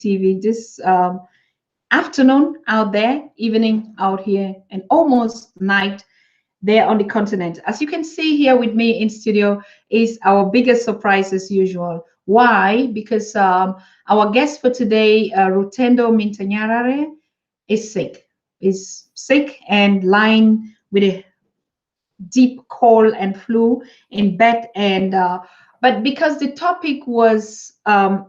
TV this afternoon out there, evening out here, and almost night there on the continent. As you can see here with me in studio is our biggest surprise as usual. Why? Because our guest for today, Rutendo Mintanyarare, is sick. Is sick and lying with a deep cold and flu in bed. And but because the topic was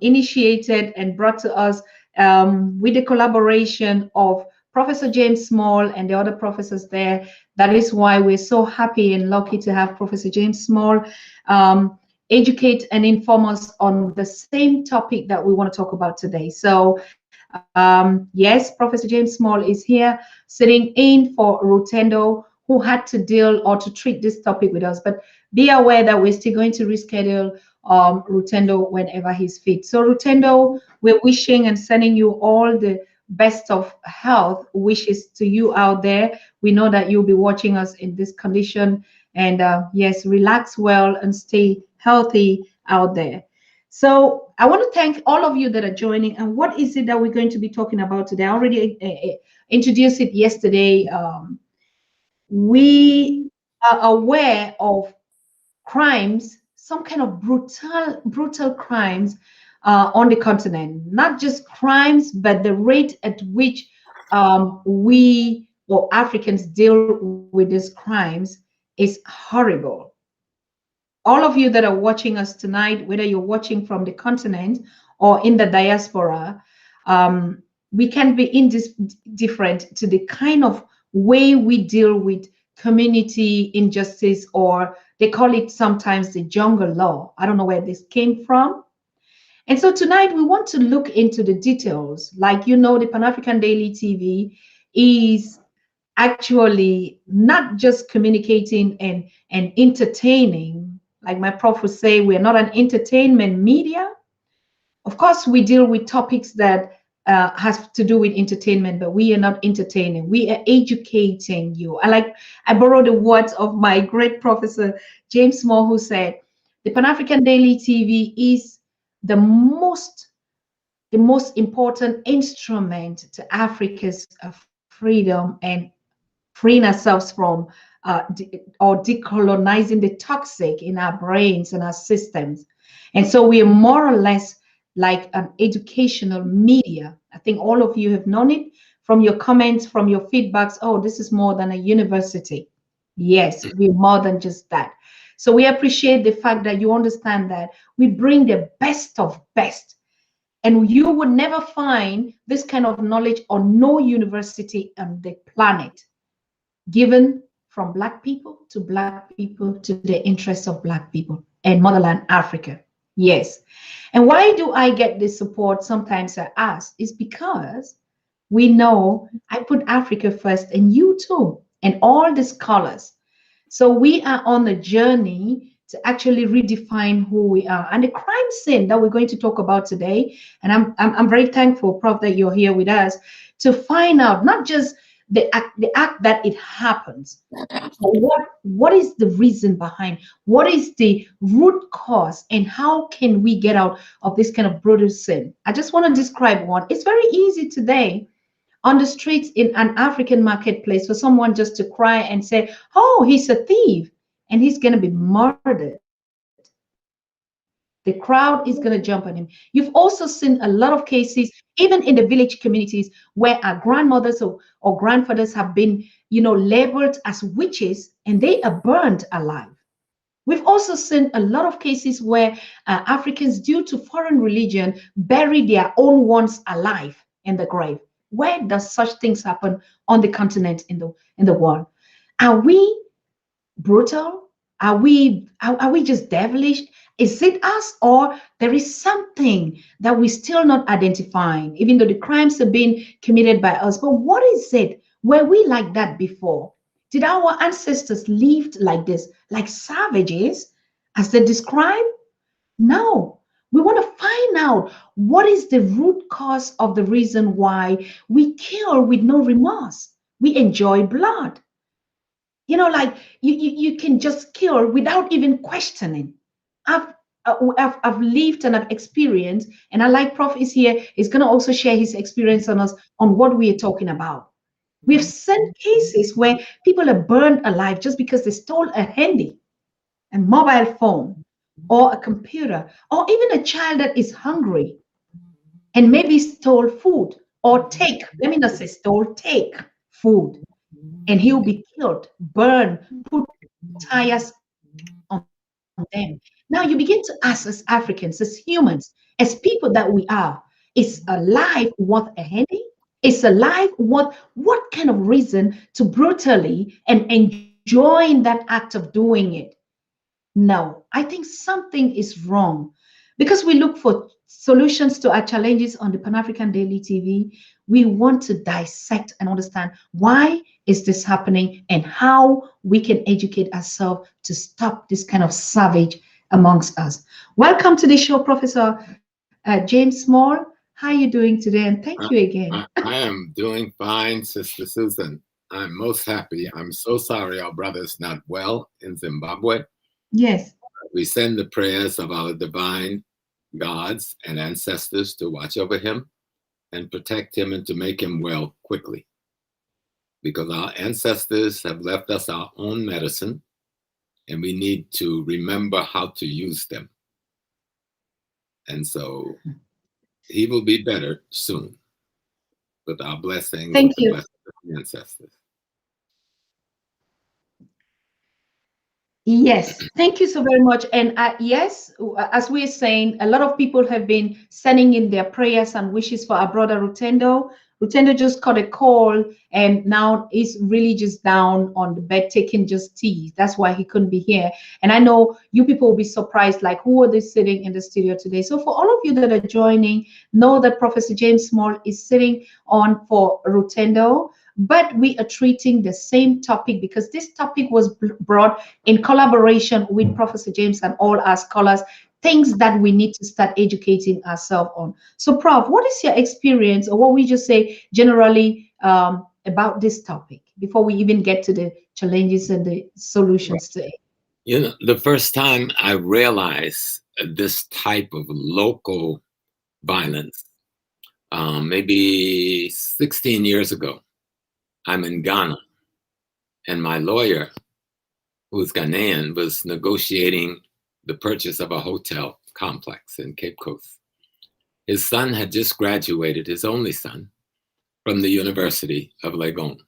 initiated and brought to us with the collaboration of Professor James Small and the other professors there, that is why we're so happy and lucky to have Professor James Small educate and inform us on the same topic that we want to talk about today. So yes, Professor James Small is here sitting in for Rutendo, who had to deal or to treat this topic with us. But be aware that we're still going to reschedule Rutendo whenever he's fit. So Rutendo, we're wishing and sending you all the best of health wishes to you out there. We know that you'll be watching us in this condition. And yes, relax well and stay healthy out there. So I want to thank all of you that are joining. And what is it that we're going to be talking about today? I already introduced it yesterday. We are aware of crimes, some kind of brutal crimes on the continent. Not just crimes, but the rate at which we or Africans deal with these crimes is horrible. All of you that are watching us tonight, whether you're watching from the continent or in the diaspora, we can be indifferent to the kind of way we deal with community injustice, or they call it sometimes the jungle law. I don't know where this came from. And so tonight we want to look into the details. Like, you know, the Pan-African Daily TV is actually not just communicating and entertaining. Like my prof would say, we're not an entertainment media. Of course, we deal with topics that has to do with entertainment, but we are not entertaining. We are educating you. I borrow the words of my great professor, James Small, who said, the Pan-African Daily TV is the most important instrument to Africa's freedom and freeing ourselves from or decolonizing the toxic in our brains and our systems. And so we are more or less like an educational media. I think all of you have known it from your comments, from your feedbacks. Oh, this is more than a university. Yes, we're more than just that. So we appreciate the fact that you understand that we bring the best of best. And you would never find this kind of knowledge on no university on the planet, given from Black people to the interests of Black people and motherland Africa. Yes. And why do I get this support sometimes I ask is because we know I put Africa first, and you too, and all the scholars. So we are on a journey to actually redefine who we are. And the crime scene that we're going to talk about today, and I'm very thankful, Prof, that you're here with us to find out not just the act that it happens. What is the reason behind? What is the root cause, and how can we get out of this kind of brutal sin? I just want to describe one. It's very easy today on the streets in an African marketplace for someone just to cry and say, "Oh, he's a thief," and he's going to be murdered. The crowd is going to jump on him. You've also seen a lot of cases, even in the village communities, where our grandmothers or grandfathers have been, labeled as witches, and they are burned alive. We've also seen a lot of cases where Africans, due to foreign religion, bury their own ones alive in the grave. Where does such things happen on the continent, in the world? Are we brutal? Are we just devilish? Is it us, or there is something that we're still not identifying, even though the crimes have been committed by us? But what is it? Were we like that before? Did our ancestors lived like this, like savages, as they describe? No. We want to find out what is the root cause of the reason why we kill with no remorse. We enjoy blood. Like you can just kill without even questioning. I've lived and I've experienced, and I like Prof is here, is going to also share his experience on us on what we are talking about. We've seen cases where people are burned alive just because they stole a handy, a mobile phone, or a computer, or even a child that is hungry and maybe stole food or take, let me not say stole, take food, and he'll be killed, burned, put tires on them. Now you begin to ask as Africans, as humans, as people that we are, is a life worth a handy? Is a life worth what kind of reason to brutally and enjoying that act of doing it? No, I think something is wrong because we look for solutions to our challenges on the Pan African Daily TV. We want to dissect and understand why is this happening and how we can educate ourselves to stop this kind of savage amongst us. Welcome to the show, Professor James Small. How are you doing today? And thank you again. I am doing fine, Sister Susan. I'm most happy. I'm so sorry our brother's not well in Zimbabwe. Yes. We send the prayers of our divine gods and ancestors to watch over him and protect him and to make him well quickly. Because our ancestors have left us our own medicine and we need to remember how to use them. And so he will be better soon with our blessings Thank and the you. blessings of the ancestors. Yes, thank you so very much. And yes, as we're saying, a lot of people have been sending in their prayers and wishes for our brother Rutendo. Rutendo just caught a call and now is really just down on the bed taking just tea. That's why he couldn't be here. And I know you people will be surprised, like, who are they sitting in the studio today? So for all of you that are joining, know that Professor James Small is sitting on for Rutendo, but we are treating the same topic because this topic was brought in collaboration with Professor James and all our scholars, things that we need to start educating ourselves on. So, Prof, what is your experience, or what we just say generally about this topic before we even get to the challenges and the solutions to it? You know, the first time I realized this type of local violence, maybe 16 years ago, I'm in Ghana, and my lawyer, who's Ghanaian, was negotiating the purchase of a hotel complex in Cape Coast. His son had just graduated, his only son, from the University of Legon,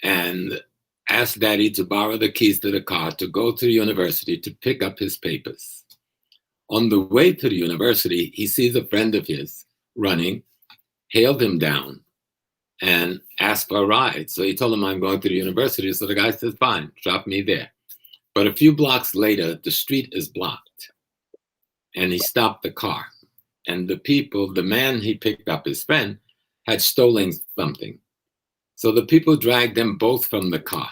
and asked Daddy to borrow the keys to the car to go to the university to pick up his papers. On the way to the university, he sees a friend of his running, hailed him down, and asked for a ride. So he told him, I'm going to the university. So the guy says, fine, drop me there. But a few blocks later, the street is blocked. And he stopped the car. And the people, the man he picked up, his friend, had stolen something. So the people dragged them both from the car.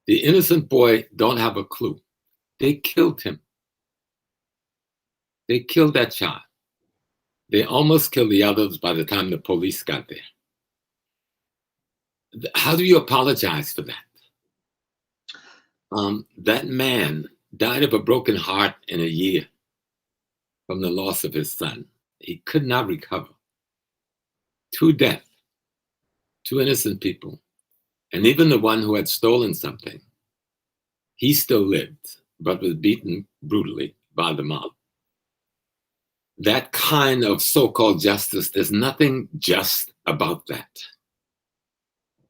The innocent boy don't have a clue. They killed him. They killed that child. They almost killed the others by the time the police got there. How do you apologize for that? That man died of a broken heart in a year from the loss of his son. He could not recover. 2 deaths, 2 innocent people. And even the one who had stolen something, he still lived, but was beaten brutally by the mob. That kind of so-called justice, there's nothing just about that.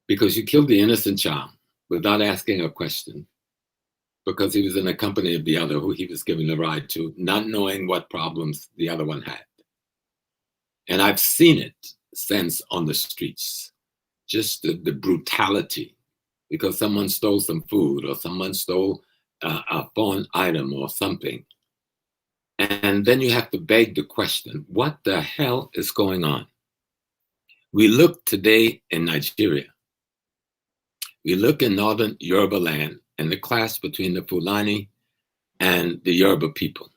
Because you killed the innocent child without asking a question, because he was in the company of the other who he was giving the ride to, not knowing what problems the other one had. And I've seen it since on the streets, just the brutality, because someone stole some food or someone stole a phone item or something. And then you have to beg the question, what the hell is going on? We look today in Nigeria. We look in northern Yoruba land and the clash between the Fulani and the Yoruba people.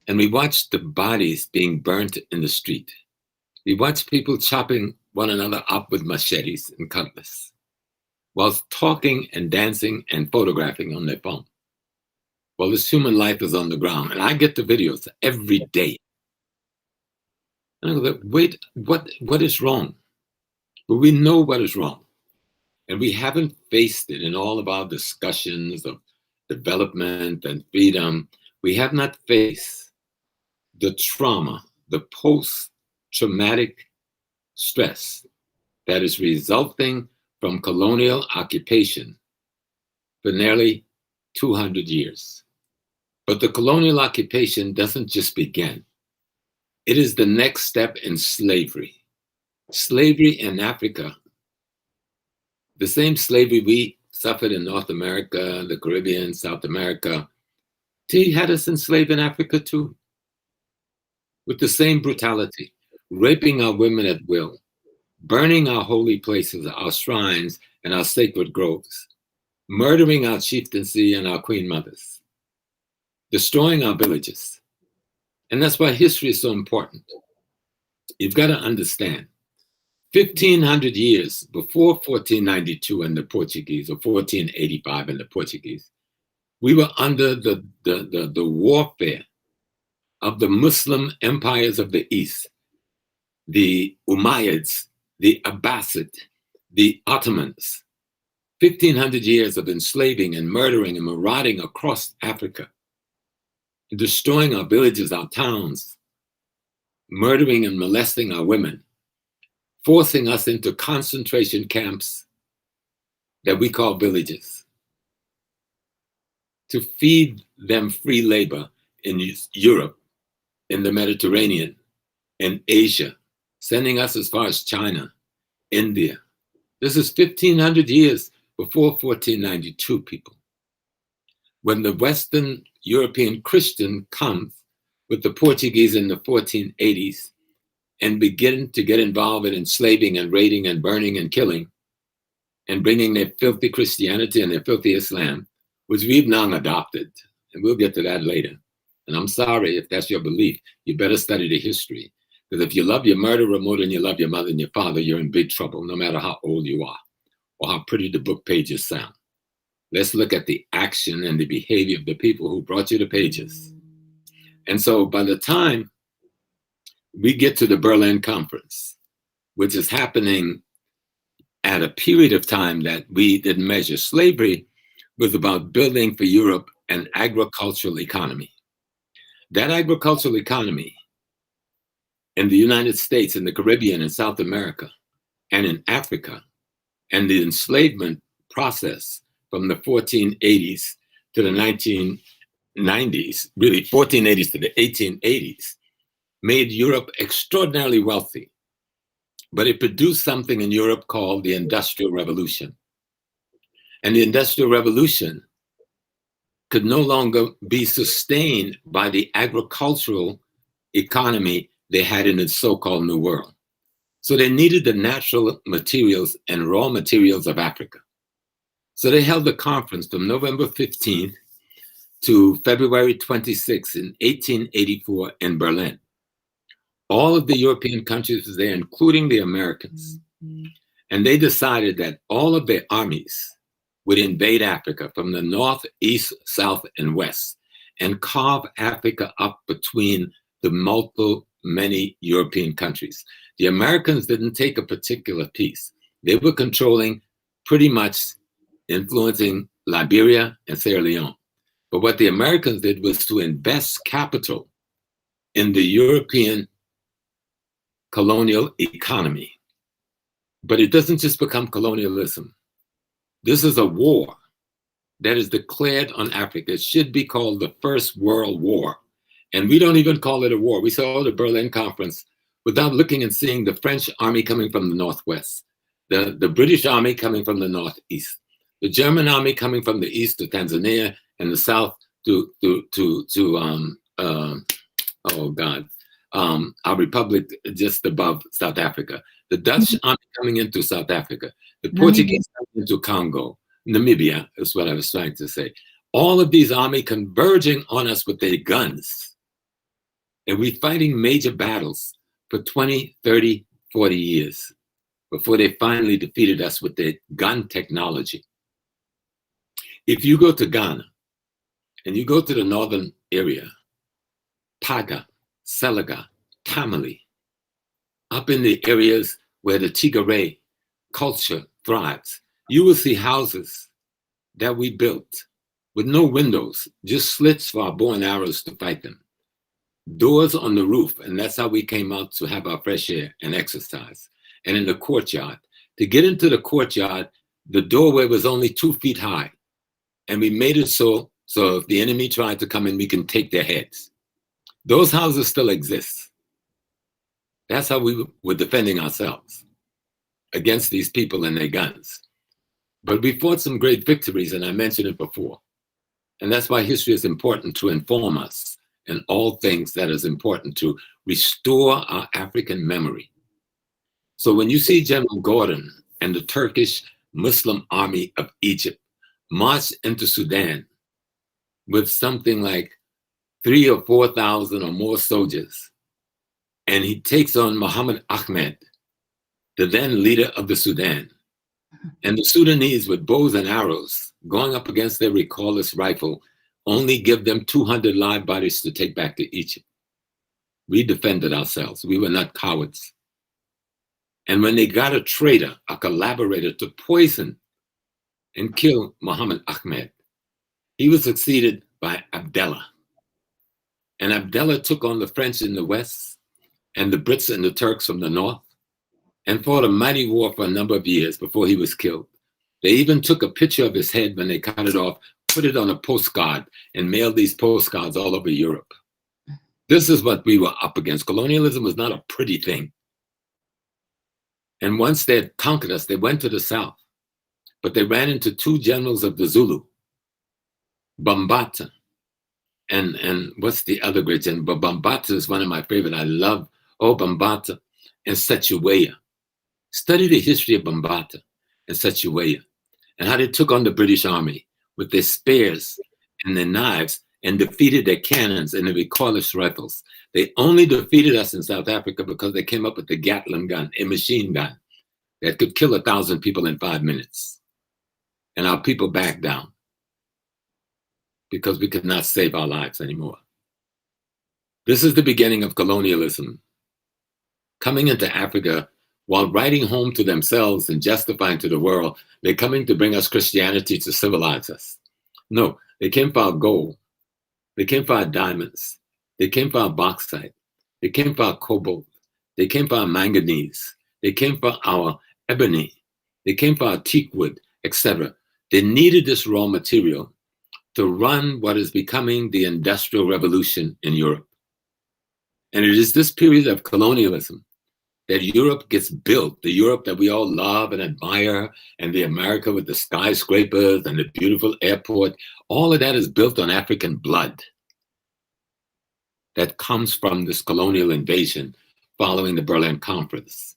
And we watch the bodies being burnt in the street. We watch people chopping one another up with machetes and cutlass, whilst talking and dancing and photographing on their phone. while this human life is on the ground. And I get the videos every day. And I go, wait, what is wrong? But we know what is wrong. And we haven't faced it in all of our discussions of development and freedom. We have not faced the trauma, the post-traumatic stress that is resulting from colonial occupation for nearly 200 years. But the colonial occupation doesn't just begin. It is the next step in slavery. Slavery in Africa, the same slavery we suffered in North America, the Caribbean, South America, he had us enslaved in Africa too, with the same brutality, raping our women at will, burning our holy places, our shrines, and our sacred groves, murdering our chieftaincy and our queen mothers, destroying our villages. And that's why history is so important. You've got to understand, 1,500 years before 1492 and the Portuguese, or 1485 and the Portuguese, we were under the warfare of the Muslim empires of the East, the Umayyads, the Abbasid, the Ottomans. 1,500 years of enslaving and murdering and marauding across Africa, and destroying our villages, our towns, murdering and molesting our women, forcing us into concentration camps that we call villages, to feed them free labor in Europe, in the Mediterranean, in Asia, sending us as far as China, India. This is 1,500 years before 1492, people. When the Western European Christian comes with the Portuguese in the 1480s and begin to get involved in enslaving and raiding and burning and killing and bringing their filthy Christianity and their filthy Islam, which we've now adopted. And we'll get to that later. And I'm sorry if that's your belief. You better study the history. Because if you love your murderer more than you love your mother and your father, you're in big trouble, no matter how old you are or how pretty the book pages sound. Let's look at the action and the behavior of the people who brought you the pages. And so by the time we get to the Berlin Conference, which is happening at a period of time that we didn't measure, slavery was about building for Europe an agricultural economy. That agricultural economy in the United States, in the Caribbean, in South America, and in Africa, and the enslavement process from the 1480s to the 1990s, really 1480s to the 1880s, made Europe extraordinarily wealthy. But it produced something in Europe called the Industrial Revolution. And the Industrial Revolution could no longer be sustained by the agricultural economy they had in the so-called New World. So they needed the natural materials and raw materials of Africa. So they held a conference from November 15th to February 26th in 1884 in Berlin. All of the European countries were there, including the Americans. And they decided that all of their armies would invade Africa from the north, east, south, and west, and carve Africa up between the many European countries. The Americans didn't take a particular piece. They were controlling, pretty much influencing Liberia and Sierra Leone. But what the Americans did was to invest capital in the European colonial economy. But it doesn't just become colonialism. This is a war that is declared on Africa. It should be called the First World War. And we don't even call it a war. We saw the Berlin Conference without looking and seeing the French army coming from the northwest, the British army coming from the northeast, the German army coming from the east to Tanzania and the south our republic just above South Africa, the Dutch army coming into South Africa, the Portuguese coming into Congo, Namibia is what I was trying to say. All of these armies converging on us with their guns. And we're fighting major battles for 20, 30, 40 years before they finally defeated us with their gun technology. If you go to Ghana And you go to the northern area, Paga, Selaga, Tamale, up in the areas where the Tigray culture thrives, you will see houses that we built with no windows, just slits for our bow and arrows to fight them. Doors on the roof, and that's how we came out to have our fresh air and exercise. And in the courtyard, to get into the courtyard, the doorway was only 2 feet high. And we made it so if the enemy tried to come in, we can take their heads. Those houses still exist. That's how we were defending ourselves against these people and their guns. But we fought some great victories, and I mentioned it before. And that's why history is important, to inform us in all things that is important to restore our African memory. So when you see General Gordon and the Turkish Muslim army of Egypt march into Sudan with something like 3,000 or 4,000 or more soldiers, and he takes on Muhammad Ahmed, the then leader of the Sudan, and the Sudanese with bows and arrows going up against their recordless rifle only give them 200 live bodies to take back to Egypt. We defended ourselves. We were not cowards. And when they got a traitor, a collaborator to poison and kill Muhammad Ahmed, he was succeeded by Abdallah. And Abdallah took on the French in the west and the Brits and the Turks from the north and fought a mighty war for a number of years before he was killed. They even took a picture of his head when they cut it off, put it on a postcard, and mailed these postcards all over Europe. This is what we were up against. Colonialism was not a pretty thing. And once they had conquered us, they went to the south. But they ran into 2 generals of the Zulu, Bambata, and what's the other great general? But Bambata is one of my favorite. I love, Bambata and Sechuweya. Study the history of Bambata and Sechuweya and how they took on the British Army with their spears and their knives and defeated their cannons and their recoilless rifles. They only defeated us in South Africa because they came up with the Gatling gun, a machine gun that could kill 1,000 people in 5 minutes. And our people backed down because we could not save our lives anymore. This is the beginning of colonialism coming into Africa while writing home to themselves and justifying to the world they're coming to bring us Christianity to civilize us. No, they came for our gold. They came for our diamonds. They came for our bauxite. They came for our cobalt. They came for our manganese. They came for our ebony. They came for our teak wood, etc. They needed this raw material to run what is becoming the Industrial Revolution in Europe. And it is this period of colonialism that Europe gets built, the Europe that we all love and admire, and the America with the skyscrapers and the beautiful airport. All of that is built on African blood that comes from this colonial invasion following the Berlin Conference.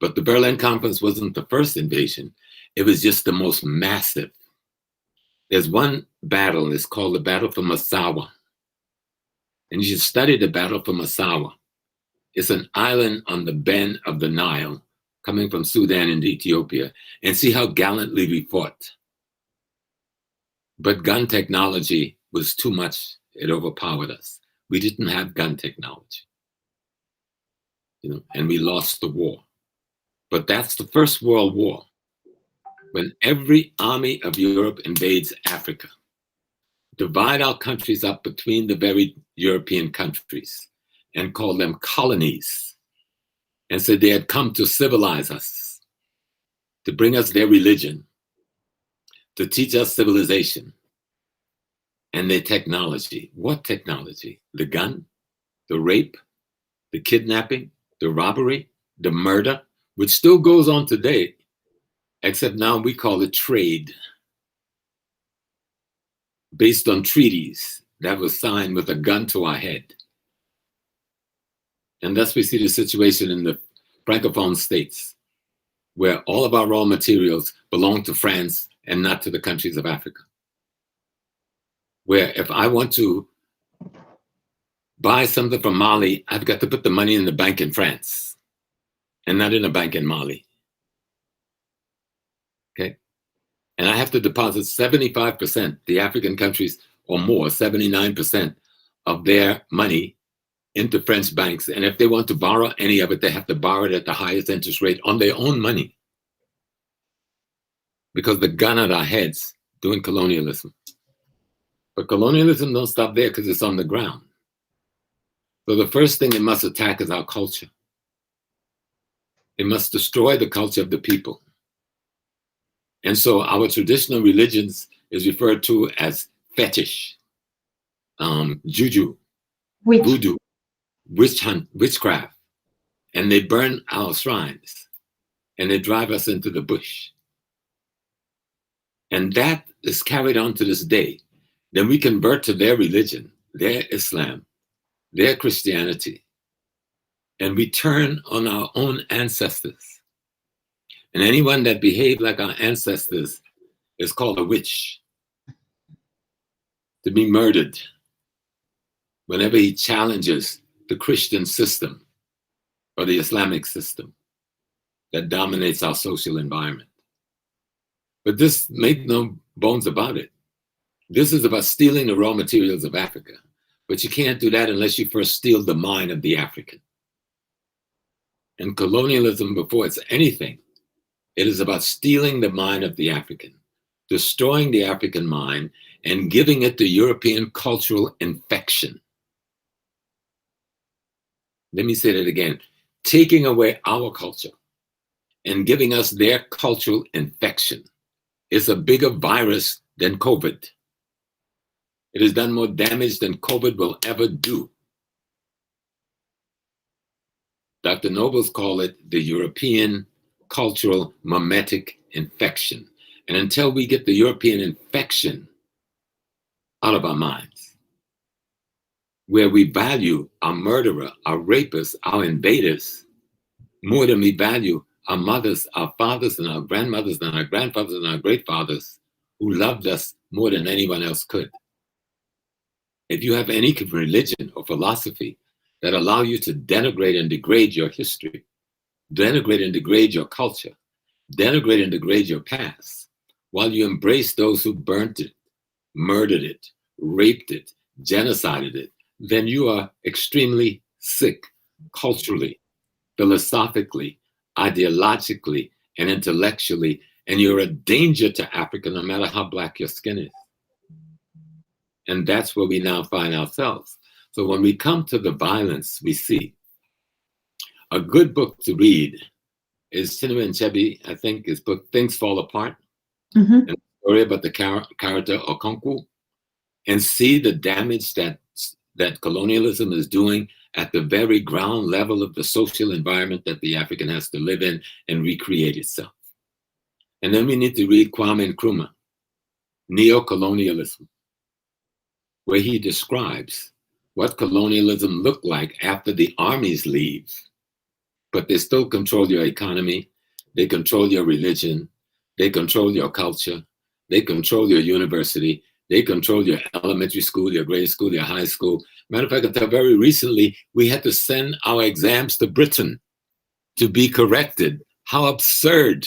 But the Berlin Conference wasn't the first invasion. It was just the most massive. There's one battle, it's called the Battle for Massawa. And you should study the Battle for Massawa. It's an island on the bend of the Nile, coming from Sudan into Ethiopia, and see how gallantly we fought. But gun technology was too much. It overpowered us. We didn't have gun technology, and we lost the war. But that's the First World War, when every army of Europe invades Africa, divide our countries up between the very European countries and call them colonies, and said they had come to civilize us, to bring us their religion, to teach us civilization and their technology. What technology? The gun, the rape, the kidnapping, the robbery, the murder, which still goes on today, except now we call it trade, based on treaties that was signed with a gun to our head. And thus we see the situation in the Francophone states, where all of our raw materials belong to France and not to the countries of Africa. Where if I want to buy something from Mali, I've got to put the money in the bank in France and not in a bank in Mali. Okay? And I have to deposit 75%, the African countries or more, 79% of their money into French banks. And if they want to borrow any of it, they have to borrow it at the highest interest rate on their own money. Because the gun at our heads doing colonialism. But colonialism don't stop there because it's on the ground. So the first thing it must attack is our culture. It must destroy the culture of the people. And so our traditional religions is referred to as fetish, juju, voodoo, witch hunt, witchcraft. And they burn our shrines and they drive us into the bush. And that is carried on to this day. Then we convert to their religion, their Islam, their Christianity, and we turn on our own ancestors. And anyone that behaved like our ancestors is called a witch, to be murdered whenever he challenges the Christian system or the Islamic system that dominates our social environment. But this, make no bones about it, this is about stealing the raw materials of Africa. But you can't do that unless you first steal the mind of the African. And colonialism, before it's anything, it is about stealing the mind of the African, destroying the African mind, and giving it the European cultural infection. Let me say that again. Taking away our culture and giving us their cultural infection is a bigger virus than COVID. It has done more damage than COVID will ever do. Dr. Nobles call it the European cultural mimetic infection. And until we get the European infection out of our minds, where we value our murderer, our rapists, our invaders, more than we value our mothers, our fathers, and our grandmothers, and our grandfathers, and our great-fathers, who loved us more than anyone else could. If you have any religion or philosophy that allow you to denigrate and degrade your history, denigrate and degrade your culture, denigrate and degrade your past, while you embrace those who burnt it, murdered it, raped it, genocided it, then you are extremely sick culturally, philosophically, ideologically, and intellectually, and you're a danger to Africa no matter how black your skin is. And that's where we now find ourselves. So when we come to the violence we see, a good book to read is Chinua Achebe, I think, his book, Things Fall Apart, and the story about the character Okonkwo, and see the damage that colonialism is doing at the very ground level of the social environment that the African has to live in and recreate itself. And then we need to read Kwame Nkrumah, Neocolonialism, where he describes what colonialism looked like after the armies leave. But they still control your economy, they control your religion, they control your culture, they control your university, they control your elementary school, your grade school, your high school. Matter of fact, until very recently, we had to send our exams to Britain to be corrected. How absurd.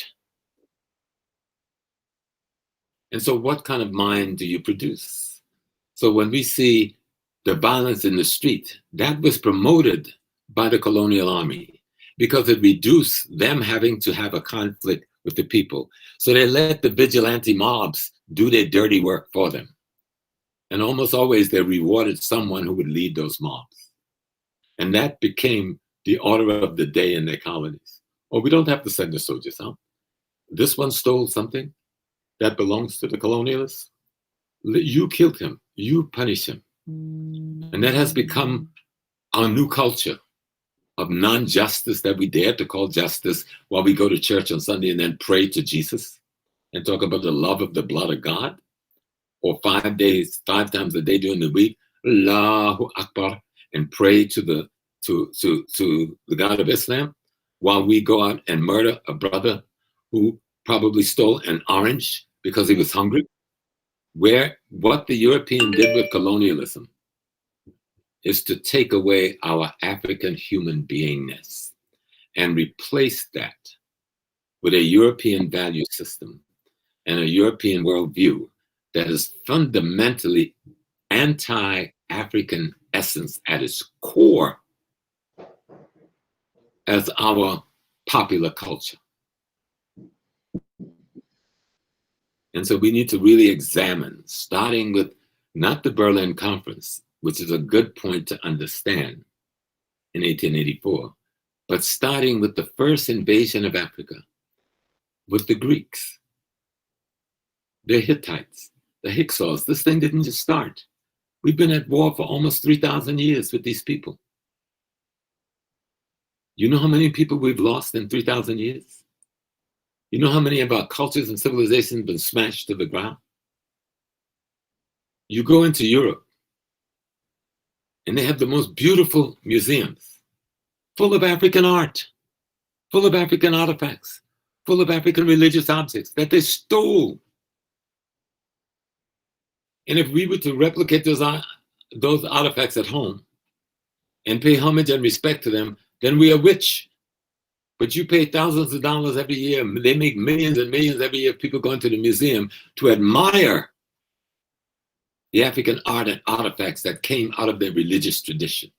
And so what kind of mind do you produce? So when we see the violence in the street, that was promoted by the colonial army because it reduced them having to have a conflict with the people. So they let the vigilante mobs do their dirty work for them. And almost always they rewarded someone who would lead those mobs. And that became the order of the day in their colonies. Oh, we don't have to send the soldiers out. This one stole something that belongs to the colonialists. You killed him, you punish him. And that has become our new culture of non-justice that we dare to call justice while we go to church on Sunday and then pray to Jesus and talk about the love of the blood of God. Or 5 times a day during the week, Allahu Akbar, and pray to the God of Islam, while we go out and murder a brother who probably stole an orange because he was hungry. What the European did with colonialism is to take away our African human beingness and replace that with a European value system and a European worldview that is fundamentally anti-African essence at its core as our popular culture. And so we need to really examine, starting with not the Berlin Conference, which is a good point to understand in 1884, but starting with the first invasion of Africa with the Greeks, the Hittites, the Hyksos. This thing didn't just start. We've been at war for almost 3,000 years with these people. You know how many people we've lost in 3,000 years? You know how many of our cultures and civilizations have been smashed to the ground? You go into Europe, and they have the most beautiful museums, full of African art, full of African artifacts, full of African religious objects that they stole. And if we were to replicate those artifacts at home and pay homage and respect to them, then we are rich. But you pay thousands of dollars every year. They make millions and millions every year of people going to the museum to admire the African art and artifacts that came out of their religious tradition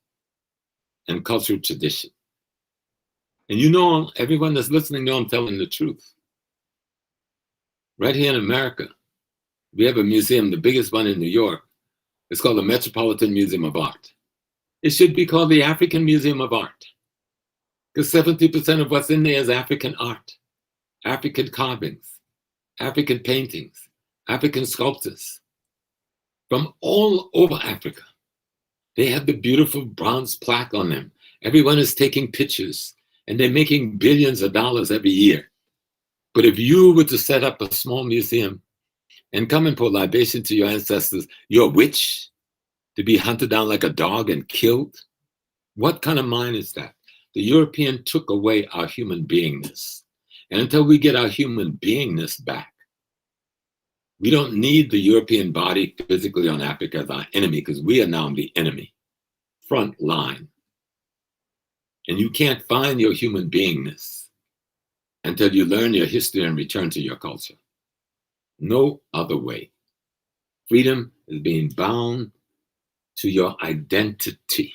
and cultural tradition. And you know, everyone that's listening know I'm telling the truth. Right here in America, we have a museum, the biggest one in New York. It's called the Metropolitan Museum of Art. It should be called the African Museum of Art, because 70% of what's in there is African art, African carvings, African paintings, African sculptors from all over Africa. They have the beautiful bronze plaque on them. Everyone is taking pictures, and they're making billions of dollars every year. But if you were to set up a small museum and come and pour libation to your ancestors, you're a witch, to be hunted down like a dog and killed? What kind of mind is that? The European took away our human beingness. And until we get our human beingness back, we don't need the European body physically on Africa as our enemy, because we are now the enemy, front line. And you can't find your human beingness until you learn your history and return to your culture. No other way. Freedom is being bound to your identity.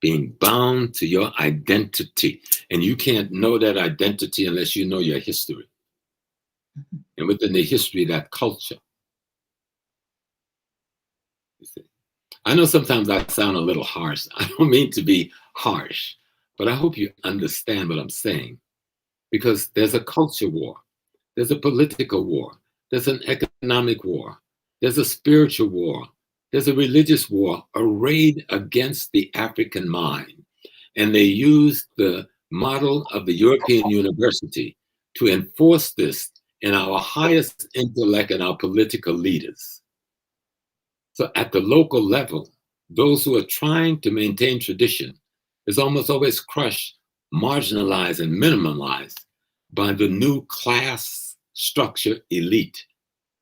Being bound to your identity. And you can't know that identity unless you know your history. And within the history, that culture. You see? I know sometimes I sound a little harsh. I don't mean to be harsh, but I hope you understand what I'm saying. Because there's a culture war. There's a political war. There's an economic war. There's a spiritual war. There's a religious war arrayed against the African mind. And they used the model of the European university to enforce this in our highest intellect and our political leaders. So at the local level, those who are trying to maintain tradition is almost always crushed, marginalized, and minimalized by the new class structure elite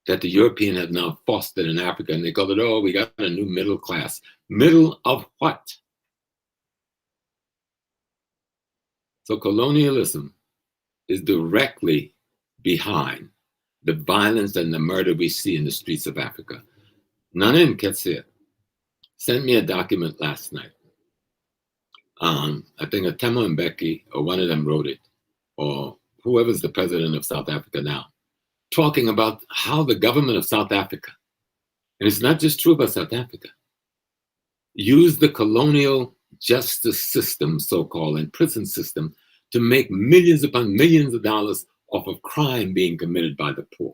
that the European have now fostered in Africa. And they call it, oh, we got a new middle class. Middle of what? So colonialism is directly behind the violence and the murder we see in the streets of Africa. Nanin Ketsir sent me a document last night. I think Atemo Mbeki, or one of them wrote it, or whoever's the president of South Africa now, talking about how the government of South Africa, and it's not just true about South Africa, used the colonial justice system, so-called, and prison system to make millions upon millions of dollars off of crime being committed by the poor.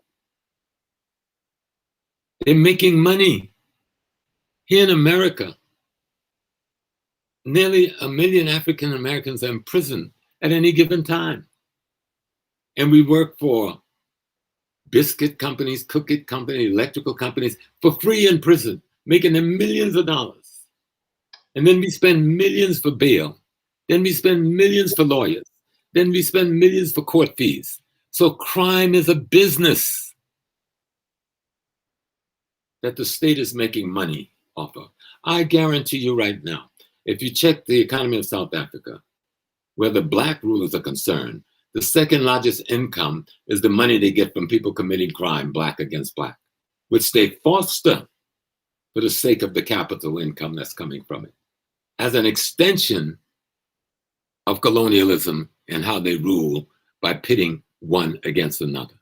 They're making money. Here in America, nearly 1 million African Americans are in prison at any given time. And we work for biscuit companies, cookie companies, electrical companies for free in prison, making them millions of dollars. And then we spend millions for bail. Then we spend millions for lawyers. Then we spend millions for court fees. So crime is a business that the state is making money off of. I guarantee you right now, if you check the economy of South Africa, where the black rulers are concerned, The second largest income is the money they get from people committing crime, black against black, which they foster for the sake of the capital income that's coming from it, as an extension of colonialism and how they rule by pitting one against another.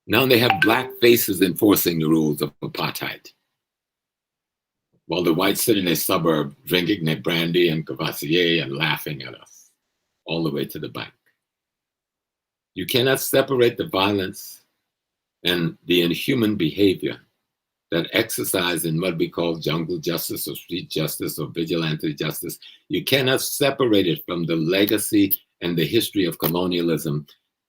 Now they have black faces enforcing the rules of apartheid, while the whites sit in their suburb drinking their brandy and Cavassier and laughing at us all the way to the bank. You cannot separate the violence and the inhuman behavior that exercise in what we call jungle justice or street justice or vigilante justice. You cannot separate it from the legacy and the history of colonialism,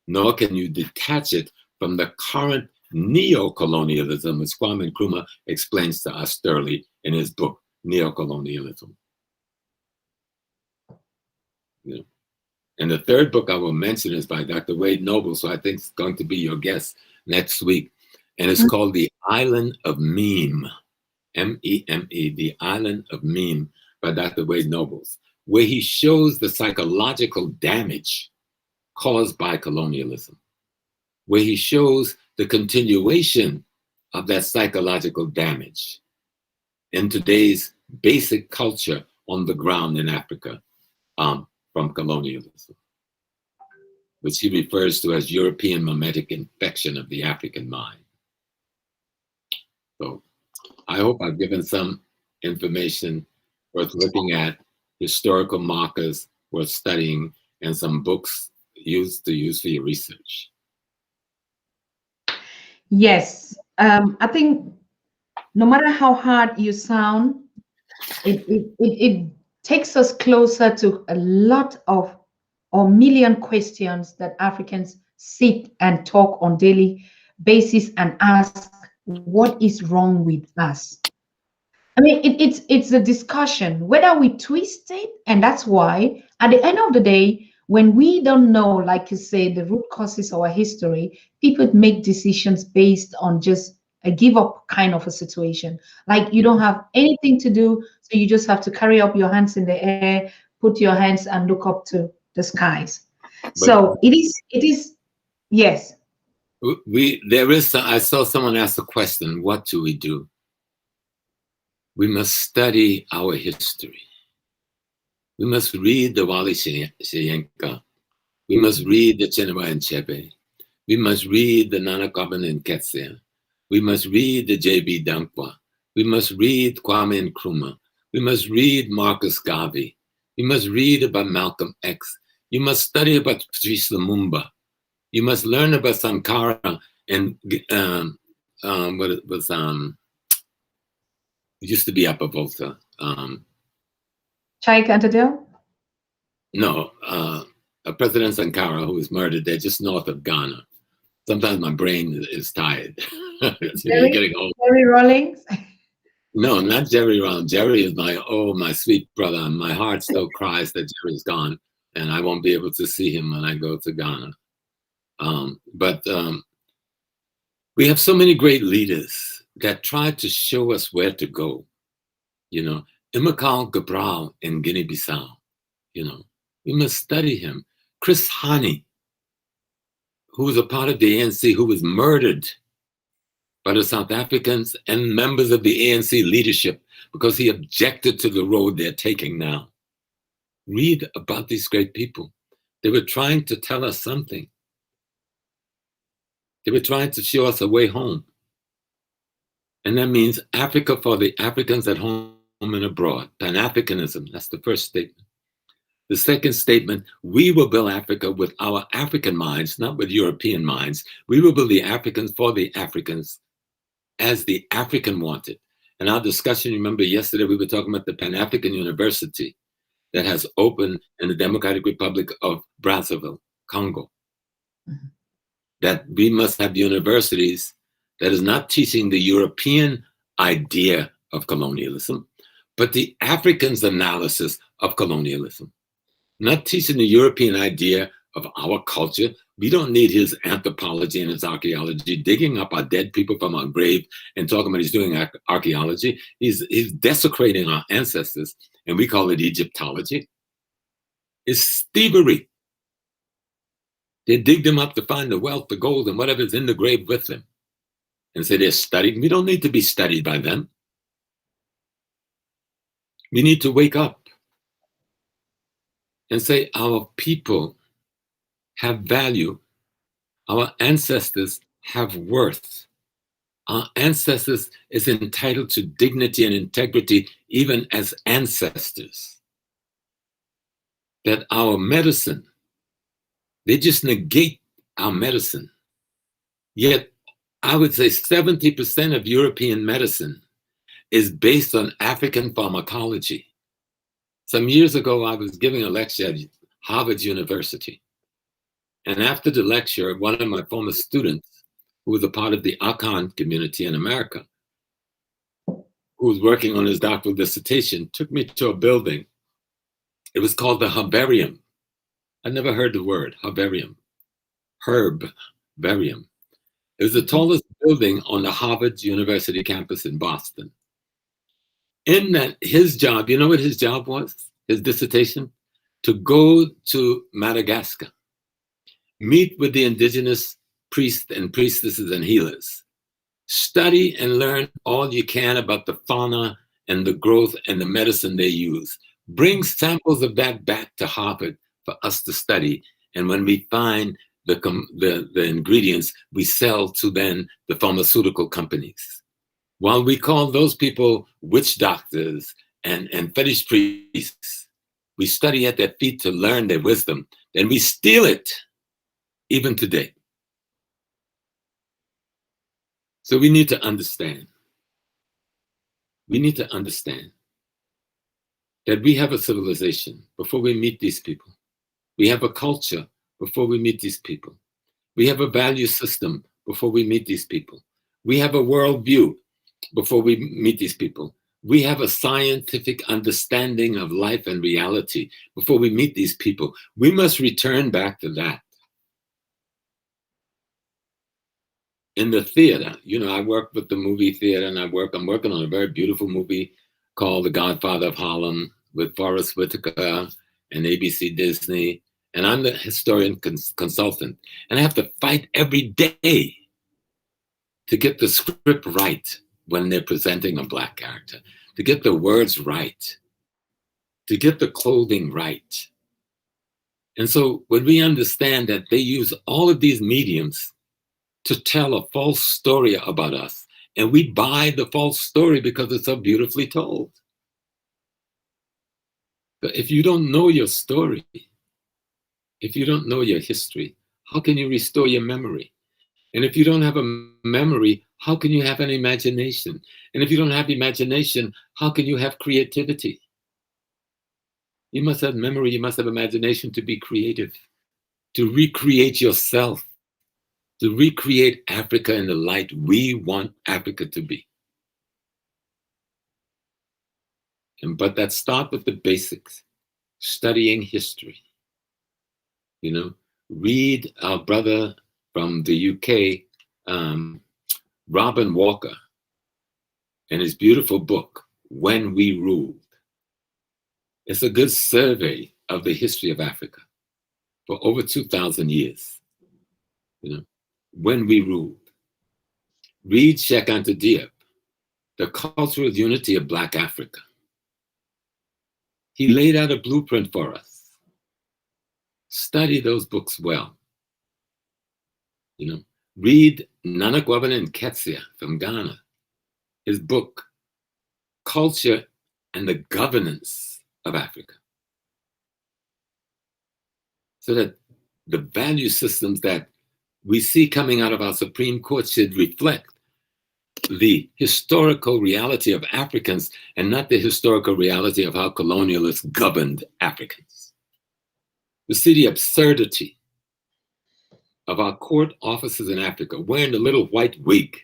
nor can you detach it from the current neocolonialism, which Kwame Nkrumah explains to us thoroughly in his book, Neocolonialism. You know? And the third book I will mention is by Dr. Wade Noble, so I think it's going to be your guest next week. And it's called The Island of Meme, M-E-M-E, The Island of Meme by Dr. Wade Nobles, where he shows the psychological damage caused by colonialism, where he shows the continuation of that psychological damage in today's basic culture on the ground in Africa from colonialism, which he refers to as European mimetic infection of the African mind. So I hope I've given some information worth looking at, historical markers worth studying, and some books to use for your research. Yes, I think no matter how hard you sound, it takes us closer to a lot of or million questions that Africans sit and talk on daily basis and ask, what is wrong with us? I mean, it's a discussion, whether we twist it, and that's why at the end of the day, when we don't know, like you say, the root causes of our history, people make decisions based on just a give up kind of a situation. Like you don't have anything to do, so you just have to carry up your hands in the air, put your hands and look up to the skies. So it is, yes. I saw someone ask the question, what do we do? We must study our history. We must read the Wali Sheyenka. We must read the Chinua Achebe. We must read the Nana Kwame Nkrumah. We must read the J.B. Dankwa. We must read Kwame Nkrumah. We must read Marcus Garvey. You must read about Malcolm X. You must study about Patrice Lumumba. You must learn about Sankara and what it was. It used to be Upper Volta. Chai Cantadel? No, President Sankara, who was murdered there just north of Ghana. Sometimes my brain is tired. Getting old. Jerry Rawlings? No, not Jerry Rawlings. Jerry is my sweet brother. And my heart still cries that Jerry's gone, and I won't be able to see him when I go to Ghana. But we have so many great leaders that tried to show us where to go. You know, Immanuel Cabral in Guinea-Bissau. You know, we must study him. Chris Hani, who was a part of the ANC, who was murdered by the South Africans and members of the ANC leadership because he objected to the road they're taking now. Read about these great people. They were trying to tell us something. They were trying to show us a way home. And that means Africa for the Africans at home and abroad. Pan-Africanism, that's the first statement. The second statement, we will build Africa with our African minds, not with European minds. We will build the Africans for the Africans as the African wanted. In our discussion, remember yesterday we were talking about the Pan-African University that has opened in the Democratic Republic of Brazzaville, Congo. Mm-hmm. That we must have universities that is not teaching the European idea of colonialism, but the Africans' analysis of colonialism. Not teaching the European idea of our culture. We don't need his anthropology and his archaeology, digging up our dead people from our grave and talking about he's doing archaeology. He's desecrating our ancestors, and we call it Egyptology. It's thievery. They dig them up to find the wealth, the gold, and whatever's in the grave with them. And say they're studying. We don't need to be studied by them. We need to wake up and say our people have value. Our ancestors have worth. Our ancestors is entitled to dignity and integrity even as ancestors. That our medicine, they just negate our medicine. Yet I would say 70% of European medicine is based on African pharmacology. Some years ago, I was giving a lecture at Harvard University. And after the lecture, one of my former students, who was a part of the Akan community in America, who was working on his doctoral dissertation, took me to a building. It was called the Herbarium. I never heard the word herbarium. Herbarium. It was the tallest building on the Harvard University campus in Boston. In that, his job, you know what his job was? His dissertation? To go to Madagascar, meet with the indigenous priests and priestesses and healers, study and learn all you can about the fauna and the growth and the medicine they use. Bring samples of that back to Harvard for us to study. And when we find the ingredients, we sell to then the pharmaceutical companies. While we call those people witch doctors and fetish priests, we study at their feet to learn their wisdom, and we steal it even today. So we need to understand. We need to understand that we have a civilization before we meet these people. We have a culture before we meet these people. We have a value system before we meet these people. We have a worldview before we meet these people. We have a scientific understanding of life and reality before we meet these people. We must return back to that. In the theater, you know, I work with the movie theater, and I'm working on a very beautiful movie called The Godfather of Harlem with Forrest Whitaker and ABC Disney. And I'm the historian consultant. And I have to fight every day to get the script right when they're presenting a Black character, to get the words right, to get the clothing right. And so when we understand that they use all of these mediums to tell a false story about us, and we buy the false story because it's so beautifully told. But if you don't know your story, if you don't know your history, how can you restore your memory? And if you don't have a memory, how can you have an imagination? And if you don't have imagination, how can you have creativity? You must have memory, you must have imagination to be creative, to recreate yourself, to recreate Africa in the light we want Africa to be. But that starts with the basics, studying history. You know, read our brother from the UK, Robin Walker, and his beautiful book, When We Ruled. It's a good survey of the history of Africa for over 2,000 years. You know, When We Ruled. Read Cheikh Anta Diop, The Cultural Unity of Black Africa. He laid out a blueprint for us. Study those books well. You know, read Nana Kwabena Nketia from Ghana, his book, Culture and the Governance of Africa. So that the value systems that we see coming out of our Supreme Court should reflect the historical reality of Africans and not the historical reality of how colonialists governed Africans. We see the absurdity of our court officers in Africa wearing the little white wig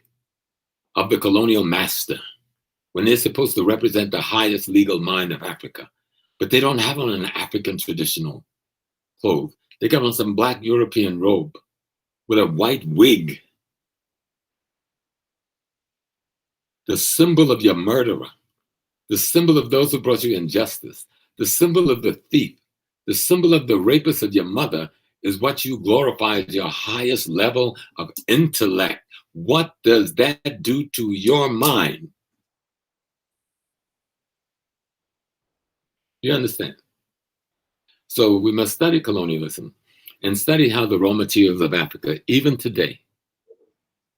of the colonial master when they're supposed to represent the highest legal mind of Africa. But they don't have on an African traditional clothes. They got on some Black European robe with a white wig. The symbol of your murderer, the symbol of those who brought you injustice, the symbol of the thief, the symbol of the rapist of your mother is what you glorify as your highest level of intellect. What does that do to your mind? You understand? So we must study colonialism and study how the raw materials of Africa, even today,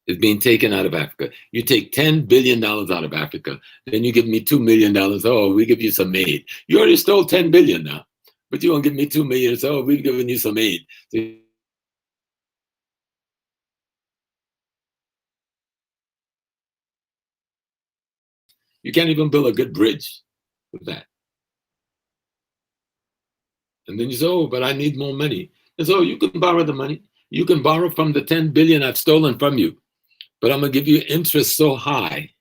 is being taken out of Africa. You take $10 billion out of Africa, then you give me $2 million. Oh, we give you some aid. You already stole 10 billion now, but you won't give me 2 million. So oh, we've given you some aid. So you can't even build a good bridge with that. And then you say, oh, but I need more money. And so you can borrow the money. You can borrow from the 10 billion I've stolen from you, but I'm gonna give you interest so high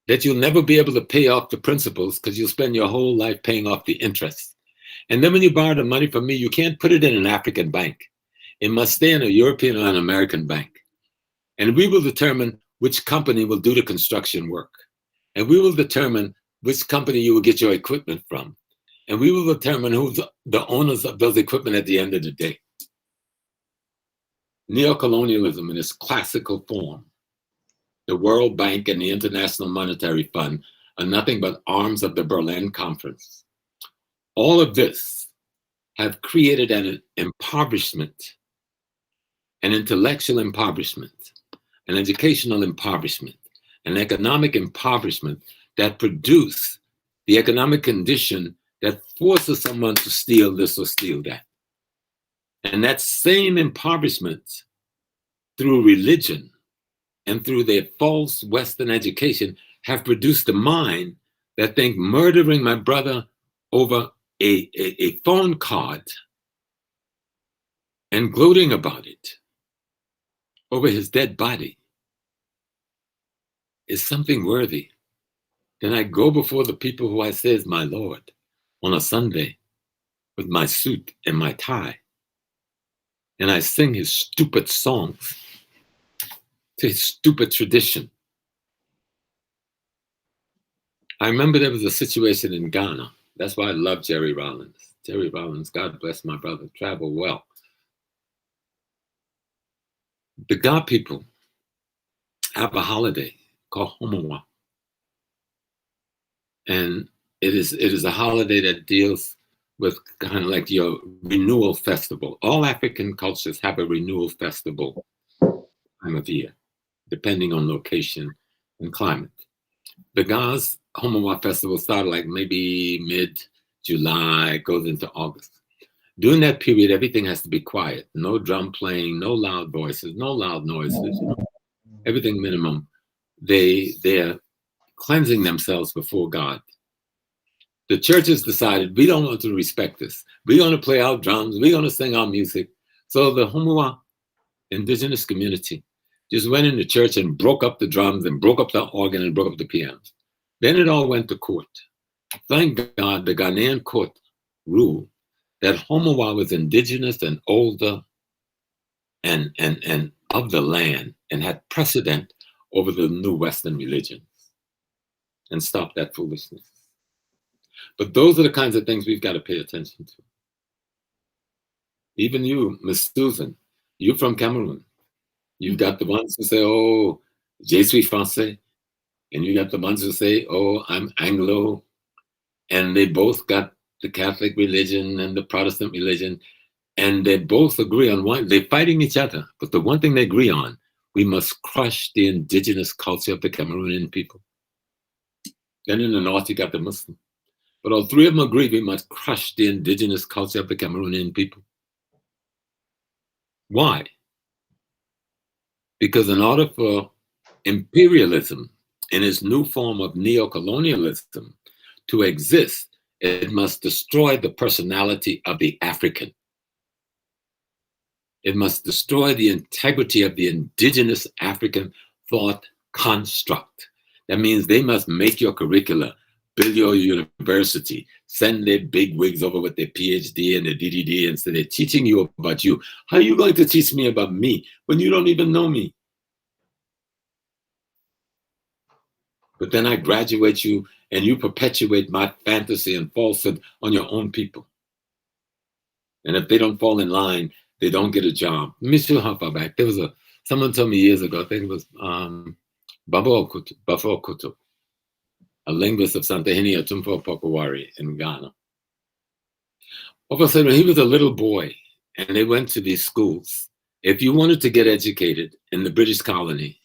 that you'll never be able to pay off the principals because you'll spend your whole life paying off the interest. And then when you borrow the money from me, you can't put it in an African bank. It must stay in a European or an American bank. And we will determine which company will do the construction work. And we will determine which company you will get your equipment from. And we will determine who's the owners of those equipment at the end of the day. Neocolonialism in its classical form, the World Bank and the International Monetary Fund are nothing but arms of the Berlin Conference. All of this have created an impoverishment, an intellectual impoverishment, an educational impoverishment, an economic impoverishment that produce the economic condition that forces someone to steal this or steal that. And that same impoverishment through religion and through their false Western education have produced a mind that think murdering my brother over a phone card and gloating about it over his dead body is something worthy. Then I go before the people who I say is my Lord on a Sunday with my suit and my tie, and I sing his stupid songs to his stupid tradition. I remember there was a situation in Ghana. That's why I love Jerry Rollins. Jerry Rollins, God bless my brother, travel well. The Ga people have a holiday called Homowa. And it is a holiday that deals with kind of like your renewal festival. All African cultures have a renewal festival time of year, depending on location and climate. The Ga's Homowa festival started like maybe mid-July, goes into August. During that period, everything has to be quiet. No drum playing, no loud voices, no loud noises, everything minimum. They're cleansing themselves before God. The churches decided we don't want to respect this. We're going to play our drums. We're going to sing our music. So the Homowa indigenous community just went into church and broke up the drums and broke up the organ and broke up the pianos. Then it all went to court. Thank God the Ghanaian court ruled that Homowa was indigenous and older and of the land and had precedent over the new Western religions and stopped that foolishness. But those are the kinds of things we've got to pay attention to. Even you, Miss Susan, you from Cameroon, you've got the ones who say, oh, je suis français. And you got the ones who say, oh, I'm Anglo. And they both got the Catholic religion and the Protestant religion. And they both agree on one, they're fighting each other. But the one thing they agree on, we must crush the indigenous culture of the Cameroonian people. Then in the north, you got the Muslim. But all three of them agree we must crush the indigenous culture of the Cameroonian people. Why? Because in order for imperialism in its new form of neocolonialism to exist, it must destroy the personality of the African. It must destroy the integrity of the indigenous African thought construct. That means they must make your curricula, build your university, send their big wigs over with their PhD and their DDD and say they're teaching you about you. How are you going to teach me about me when you don't even know me? But then I graduate you and you perpetuate my fantasy and falsehood on your own people. And if they don't fall in line, they don't get a job. Let me show you how far back. There was someone told me years ago, I think it was Bafo Okutu, a linguist of Santahini Atumfo Pokowari in Ghana. All of a sudden, he was a little boy, and they went to these schools. If you wanted to get educated in the British colony,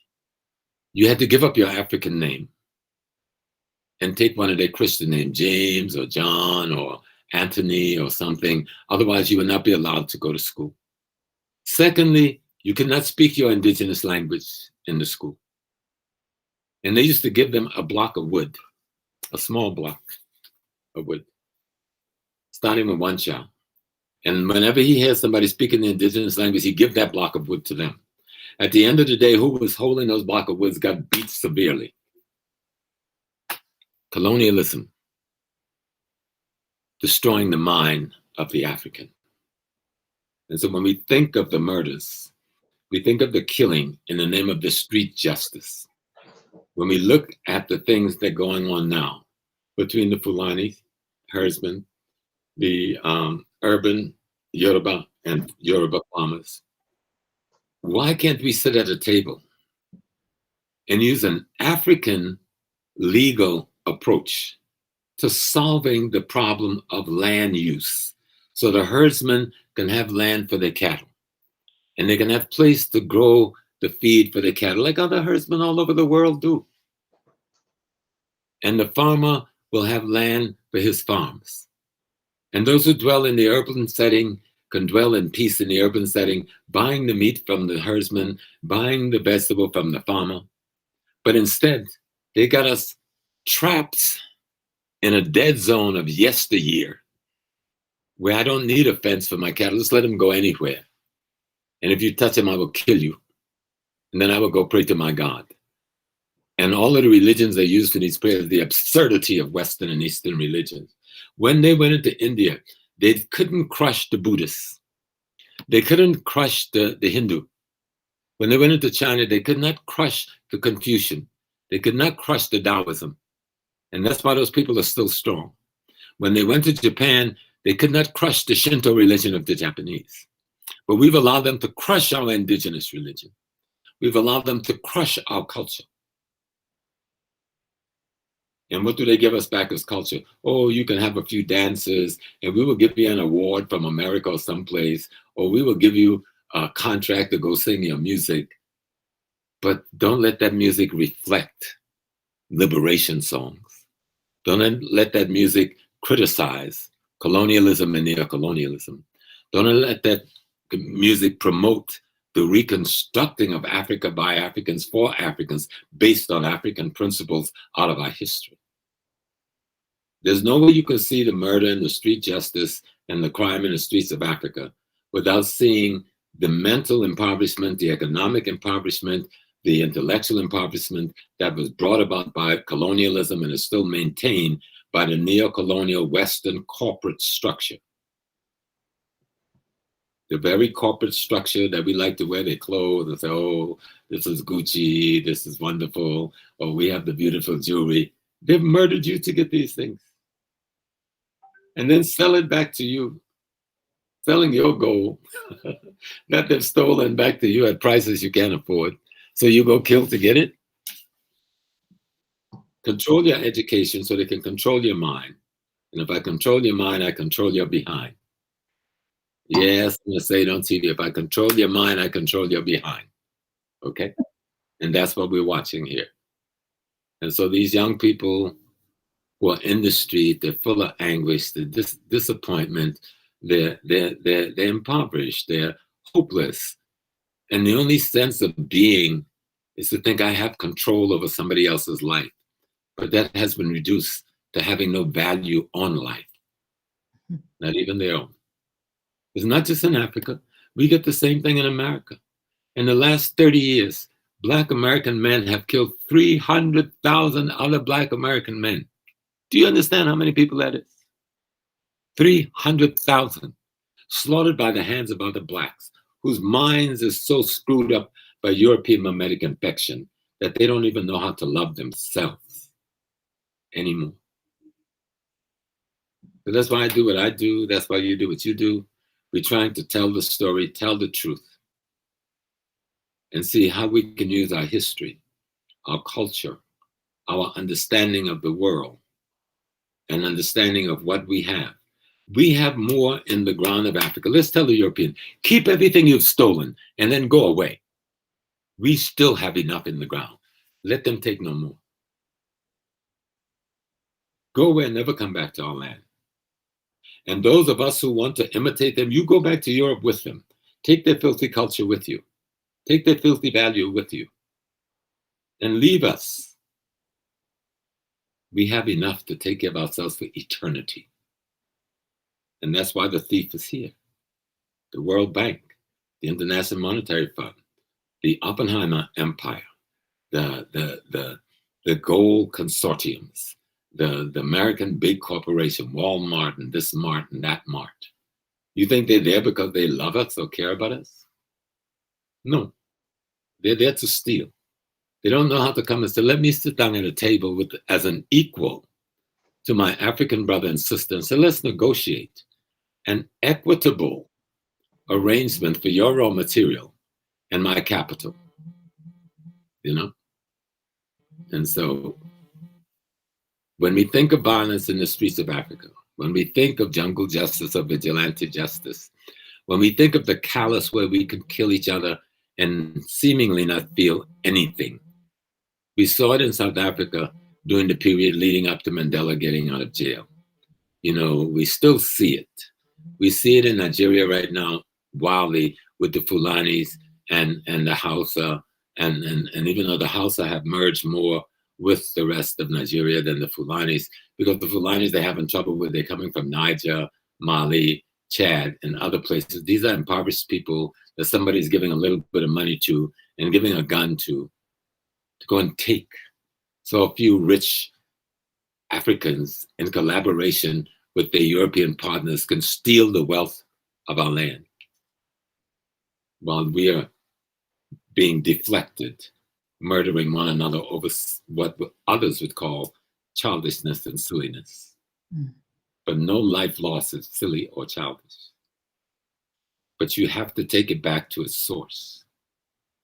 you had to give up your African name and take one of their Christian names, James or John or Anthony or something. Otherwise, you would not be allowed to go to school. Secondly, you could not speak your indigenous language in the school. And they used to give them a block of wood, a small block of wood, starting with one child. And whenever he hears somebody speaking the indigenous language, he give that block of wood to them. At the end of the day, who was holding those block of woods got beat severely. Colonialism, destroying the mind of the African. And so when we think of the murders, we think of the killing in the name of the street justice. When we look at the things that are going on now between the Fulani herdsmen, the urban Yoruba and Yoruba farmers, why can't we sit at a table and use an African legal approach to solving the problem of land use so the herdsmen can have land for their cattle and they can have place to grow the feed for their cattle like other herdsmen all over the world do. And the farmer will have land for his farms. And those who dwell in the urban setting can dwell in peace in the urban setting, buying the meat from the herdsman, buying the vegetable from the farmer. But instead, they got us trapped in a dead zone of yesteryear, where I don't need a fence for my cattle. Just let them go anywhere. And if you touch them, I will kill you. And then I will go pray to my God. And all of the religions they use for these prayers, the absurdity of Western and Eastern religions. When they went into India, they couldn't crush the Buddhists. They couldn't crush the Hindu. When they went into China, they could not crush the Confucian. They could not crush the Taoism. And that's why those people are still strong. When they went to Japan, they could not crush the Shinto religion of the Japanese. But we've allowed them to crush our indigenous religion. We've allowed them to crush our culture. And what do they give us back as culture? Oh, you can have a few dances, and we will give you an award from America or someplace, or we will give you a contract to go sing your music. But don't let that music reflect liberation songs. Don't let that music criticize colonialism and neocolonialism. Don't let that music promote the reconstructing of Africa by Africans for Africans based on African principles out of our history. There's no way you can see the murder and the street justice and the crime in the streets of Africa without seeing the mental impoverishment, the economic impoverishment, the intellectual impoverishment that was brought about by colonialism and is still maintained by the neocolonial Western corporate structure. The very corporate structure that we like to wear their clothes and say, oh, this is Gucci, this is wonderful, or we have the beautiful jewelry. They've murdered you to get these things. And then sell it back to you, selling your gold that they've stolen back to you at prices you can't afford. So you go kill to get it? Control your education so they can control your mind. And if I control your mind, I control your behind. Yes, I'm going to say it on TV. If I control your mind, I control your behind. Okay? And that's what we're watching here. And so these young people who are in the street, they're full of anguish, they're disappointment, they're impoverished, they're hopeless. And the only sense of being is to think I have control over somebody else's life. But that has been reduced to having no value on life, not even their own. It's not just in Africa. We get the same thing in America. In the last 30 years, Black American men have killed 300,000 other Black American men. Do you understand how many people that is? 300,000 slaughtered by the hands of other Blacks whose minds are so screwed up by European mimetic infection that they don't even know how to love themselves anymore. So that's why I do what I do. That's why you do what you do. We're trying to tell the story, tell the truth, and see how we can use our history, our culture, our understanding of the world, and understanding of what we have. We have more in the ground of Africa. Let's tell the European, keep everything you've stolen and then go away. We still have enough in the ground. Let them take no more. Go away and never come back to our land. And those of us who want to imitate them, you go back to Europe with them. Take their filthy culture with you. Take their filthy value with you. And leave us. We have enough to take care of ourselves for eternity. And that's why the thief is here. The World Bank, the International Monetary Fund, the Oppenheimer Empire, the gold consortiums, the American big corporation, Walmart and this mart and that mart. You think they're there because they love us or care about us? No, they're there to steal. They don't know how to come and say, let me sit down at a table with as an equal to my African brother and sister and say, let's negotiate an equitable arrangement for your raw material and my capital, you know? And so when we think of violence in the streets of Africa, when we think of jungle justice or vigilante justice, when we think of the callous where we can kill each other and seemingly not feel anything, we saw it in South Africa during the period leading up to Mandela getting out of jail. You know, we still see it. We see it in Nigeria right now, wildly with the Fulanis and the Hausa, and even though the Hausa have merged more with the rest of Nigeria than the Fulanis, because the Fulanis they're having trouble with, they're coming from Niger, Mali, Chad, and other places. These are impoverished people that somebody's giving a little bit of money to and giving a gun to go and take. So a few rich Africans in collaboration with their European partners can steal the wealth of our land while we are being deflected, murdering one another over what others would call childishness and silliness. But no life loss is silly or childish. But you have to take it back to its source.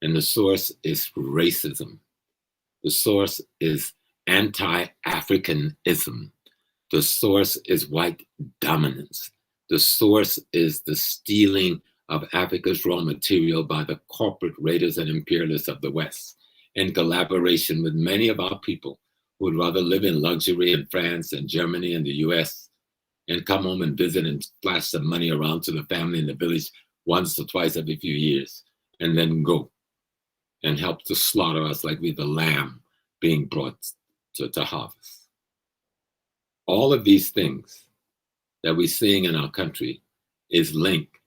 And the source is racism. The source is anti-Africanism. The source is white dominance. The source is the stealing of Africa's raw material by the corporate raiders and imperialists of the West, in collaboration with many of our people who would rather live in luxury in France and Germany and the US and come home and visit and splash some money around to the family in the village once or twice every few years, and then go and help to slaughter us like we're the lamb being brought to harvest. All of these things that we're seeing in our country is linked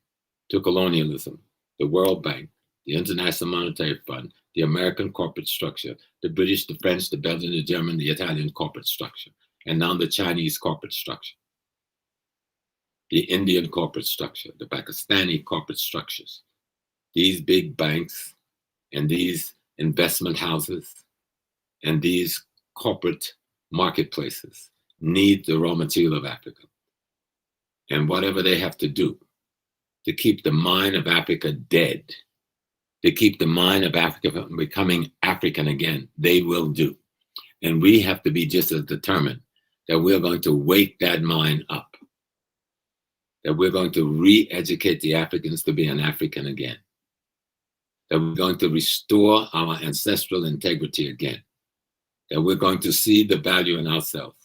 to colonialism, the World Bank, the International Monetary Fund, the American corporate structure, the British, the French, the Belgian, the German, the Italian corporate structure, and now the Chinese corporate structure, the Indian corporate structure, the Pakistani corporate structures. These big banks and these investment houses and these corporate marketplaces need the raw material of Africa. And whatever they have to do to keep the mind of Africa dead, to keep the mind of Africa from becoming African again, they will do. And we have to be just as determined that we're going to wake that mind up, that we're going to re-educate the Africans to be an African again, that we're going to restore our ancestral integrity again, that we're going to see the value in ourselves.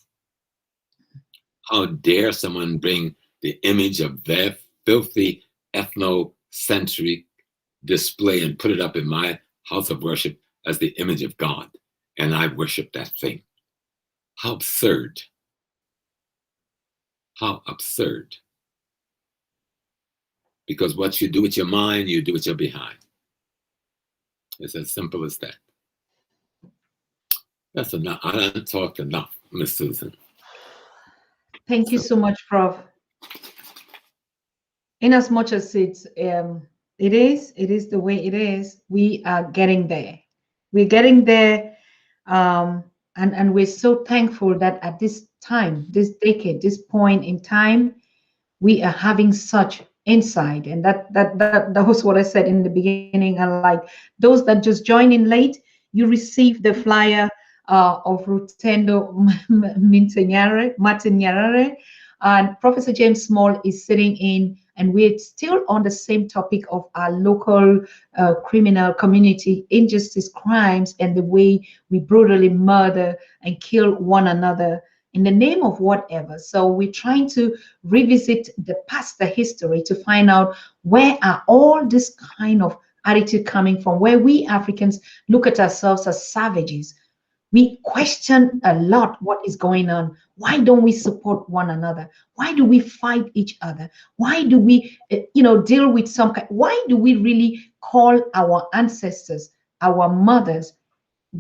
How dare someone bring the image of their filthy ethnocentric display and put it up in my house of worship as the image of God, and I worship that thing. How absurd. How absurd. Because what you do with your mind, you do with your behind. It's as simple as that. That's enough. I don't talk enough, Miss Susan. Thank you so much, Prof. In as much as it is the way it is, we are getting there. We're getting there, and we're so thankful that at this time, this decade, this point in time, we are having such inside. And that was what I said in the beginning. And like those that just join in late, you receive the flyer of Rutendo Martin Yarare. And Professor James Small is sitting in, and we're still on the same topic of our local criminal community injustice, crimes, and the way we brutally murder and kill one another in the name of whatever. So we're trying to revisit the past, the history, to find out where are all this kind of attitude coming from, where we Africans look at ourselves as savages. We question a lot what is going on. Why don't we support one another? Why do we fight each other? Why do we, deal with some kind? Why do we really call our ancestors, our mothers,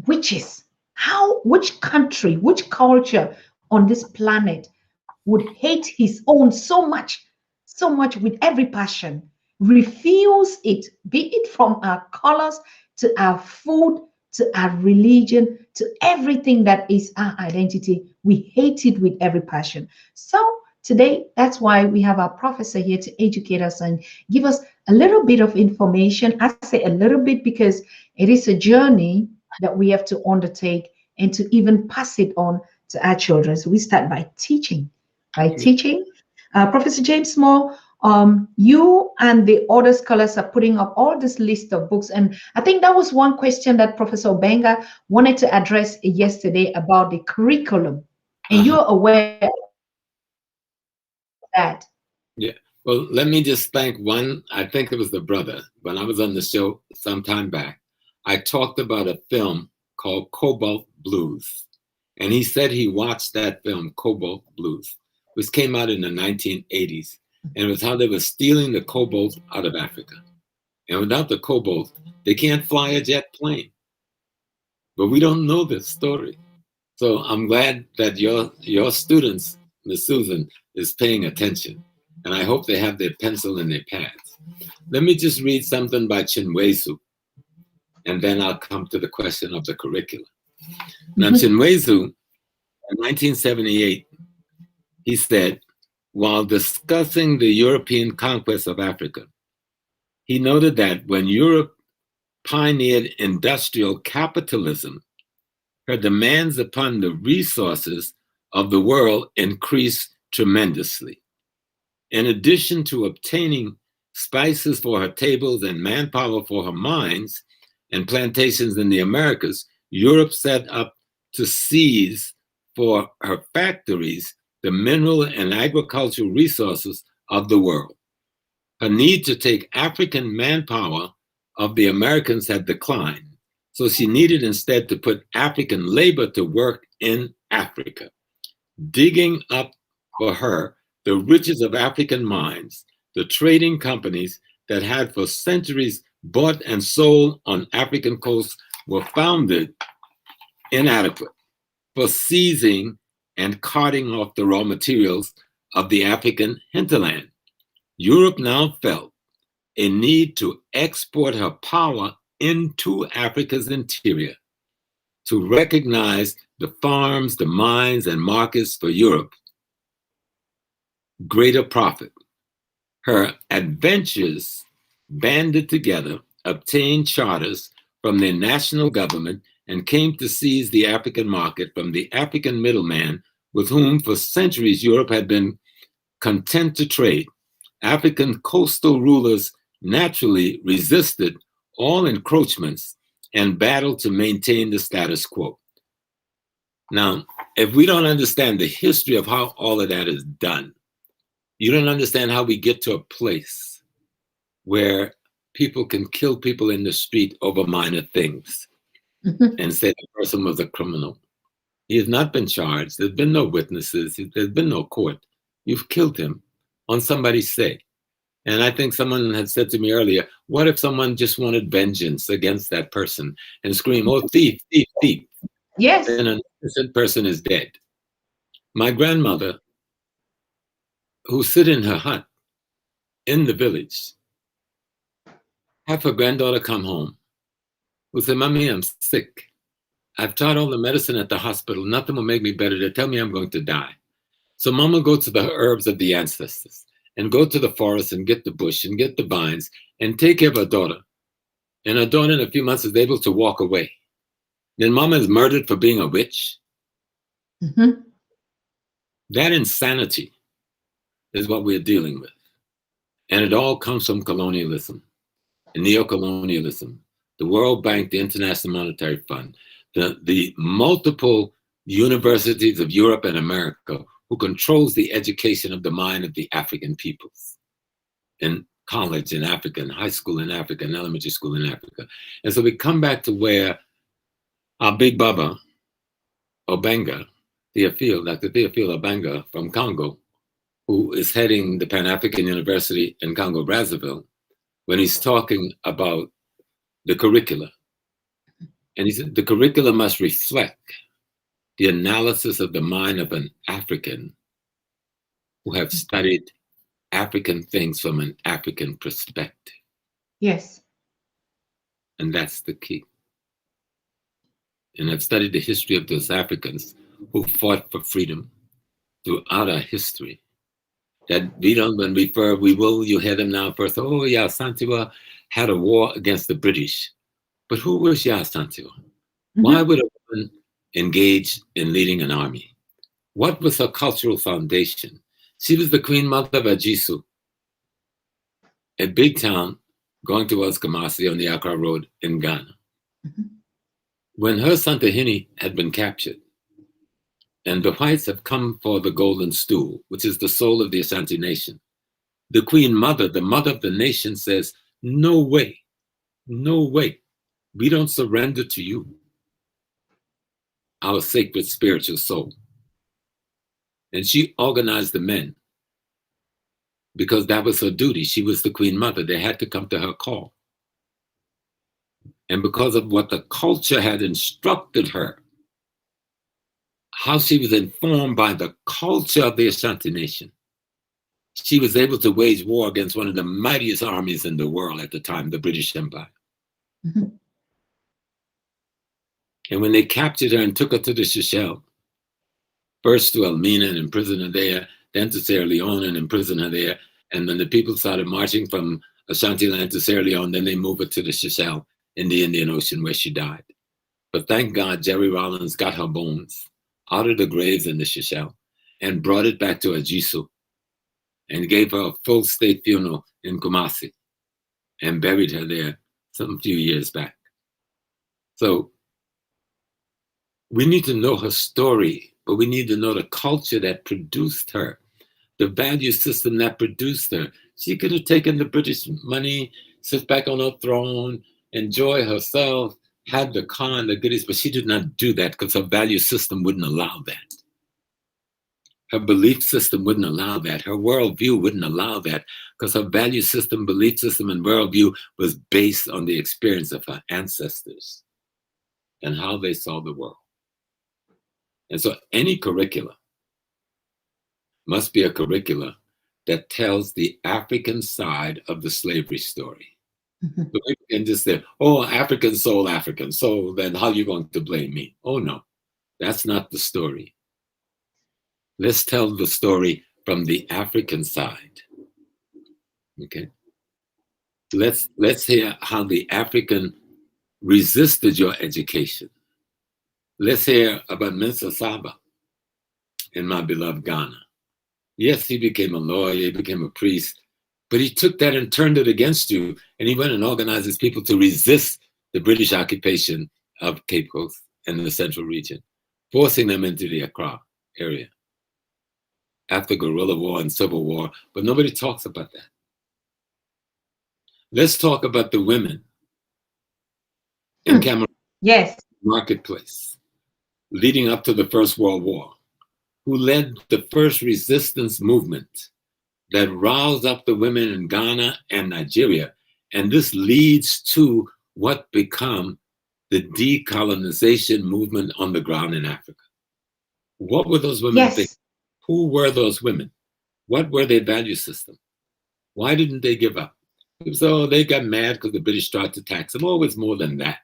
witches? How, which country, which culture on this planet would hate his own so much with every passion, refuse it, be it from our colors to our food to our religion to everything that is our identity? We hate it with every passion. So today, that's why we have our professor here to educate us and give us a little bit of information. I say a little bit because it is a journey that we have to undertake and to even pass it on to our children. So we start by teaching. Professor James Small, you and the other scholars are putting up all this list of books. And I think that was one question that Professor Benga wanted to address yesterday about the curriculum. And you're aware of that. Yeah. Well, let me just thank one, I think it was the brother, when I was on the show some time back, I talked about a film called Cobalt Blues. And he said he watched that film, Cobalt Blues, which came out in the 1980s. And it was how they were stealing the cobalt out of Africa. And without the cobalt, they can't fly a jet plane. But we don't know this story. So I'm glad that your students, Ms. Susan, is paying attention. And I hope they have their pencil and their pads. Let me just read something by Chinwezu, and then I'll come to the question of the curriculum. Now, Chinwezu, in 1978, he said, while discussing the European conquest of Africa, he noted that when Europe pioneered industrial capitalism, her demands upon the resources of the world increased tremendously. In addition to obtaining spices for her tables and manpower for her mines and plantations in the Americas, Europe set up to seize for her factories the mineral and agricultural resources of the world. Her need to take African manpower of the Americans had declined, so she needed instead to put African labor to work in Africa, digging up for her the riches of African mines. The trading companies that had for centuries bought and sold on African coasts were founded inadequate for seizing and carting off the raw materials of the African hinterland. Europe now felt a need to export her power into Africa's interior, to recognize the farms, the mines, and markets for Europe, greater profit. Her adventurers banded together, obtained charters from their national government, and came to seize the African market from the African middleman with whom for centuries Europe had been content to trade. African coastal rulers naturally resisted all encroachments and battled to maintain the status quo. Now, if we don't understand the history of how all of that is done, you don't understand how we get to a place where people can kill people in the street over minor things and say the person was a criminal. He has not been charged. There's been no witnesses. There's been no court. You've killed him on somebody's say. And I think someone had said to me earlier, what if someone just wanted vengeance against that person and scream, oh, thief, thief, thief. Yes. Then an innocent person is dead. My grandmother, who sit in her hut in the village, have her granddaughter come home, who said, Mommy, I'm sick. I've tried all the medicine at the hospital. Nothing will make me better. They tell me I'm going to die. So Mama goes to the herbs of the ancestors and go to the forest and get the bush and get the vines and take care of her daughter. And her daughter in a few months is able to walk away. Then mama is murdered for being a witch. Mm-hmm. That insanity is what we're dealing with. And it all comes from colonialism and neocolonialism, the World Bank, the International Monetary Fund, the multiple universities of Europe and America who controls the education of the mind of the African peoples, and college in Africa, and high school in Africa, and elementary school in Africa. And so we come back to where our big Baba, Obenga, Dr. Theophile Obenga from Congo, who is heading the Pan-African University in Congo-Brazzaville, when he's talking about the curricula. And he said the curricula must reflect the analysis of the mind of an African who have studied African things from an African perspective. Yes. And that's the key. And I've studied the history of those Africans who fought for freedom throughout our history. That we don't, when you hear them now first, oh yeah, Santiwa had a war against the British. But who was Ya Santiwa? Mm-hmm. Why would a woman engage in leading an army? What was her cultural foundation? She was the queen mother of Ajisu, a big town going towards Kumasi on the Accra Road in Ghana. Mm-hmm. When her son Tahini had been captured, and the whites have come for the golden stool, which is the soul of the Ashanti nation, the queen mother, the mother of the nation, says, no way, no way. We don't surrender to you, our sacred spiritual soul. And she organized the men because that was her duty. She was the queen mother. They had to come to her call. And because of what the culture had instructed her, how she was informed by the culture of the Ashanti nation, she was able to wage war against one of the mightiest armies in the world at the time, the British Empire. Mm-hmm. And when they captured her and took her to the Seychelles, first to Elmina and imprisoned her there, then to Sierra Leone and imprisoned her there. And when the people started marching from Ashanti-land to Sierra Leone, then they moved her to the Seychelles in the Indian Ocean where she died. But thank God, Jerry Rollins got her bones out of the graves in the Seychelles and brought it back to Ajisu and gave her a full state funeral in Kumasi and buried her there some few years back. So we need to know her story, but we need to know the culture that produced her, the value system that produced her. She could have taken the British money, sit back on her throne, enjoy herself, had the car and the goodies, but she did not do that because her value system wouldn't allow that. Her belief system wouldn't allow that. Her worldview wouldn't allow that because her value system, belief system, and worldview was based on the experience of her ancestors and how they saw the world. And so any curricula must be a curricula that tells the African side of the slavery story. Mm-hmm. So people can just say, oh, African soul, then how are you going to blame me? Oh, no, that's not the story. Let's tell the story from the African side. Okay. Let's hear how the African resisted your education. Let's hear about Mensa Saba in my beloved Ghana. Yes, he became a lawyer, he became a priest, but he took that and turned it against you, and he went and organized his people to resist the British occupation of Cape Coast and the central region, forcing them into the Accra area after guerrilla war and civil war, but nobody talks about that. Let's talk about the women in Cameroon marketplace leading up to the First World War, who led the first resistance movement that roused up the women in Ghana and Nigeria. And this leads to what become the decolonization movement on the ground in Africa. What were those women thinking? Who were those women? What were their value system? Why didn't they give up? So they got mad because the British tried to tax them. Oh, it was more than that.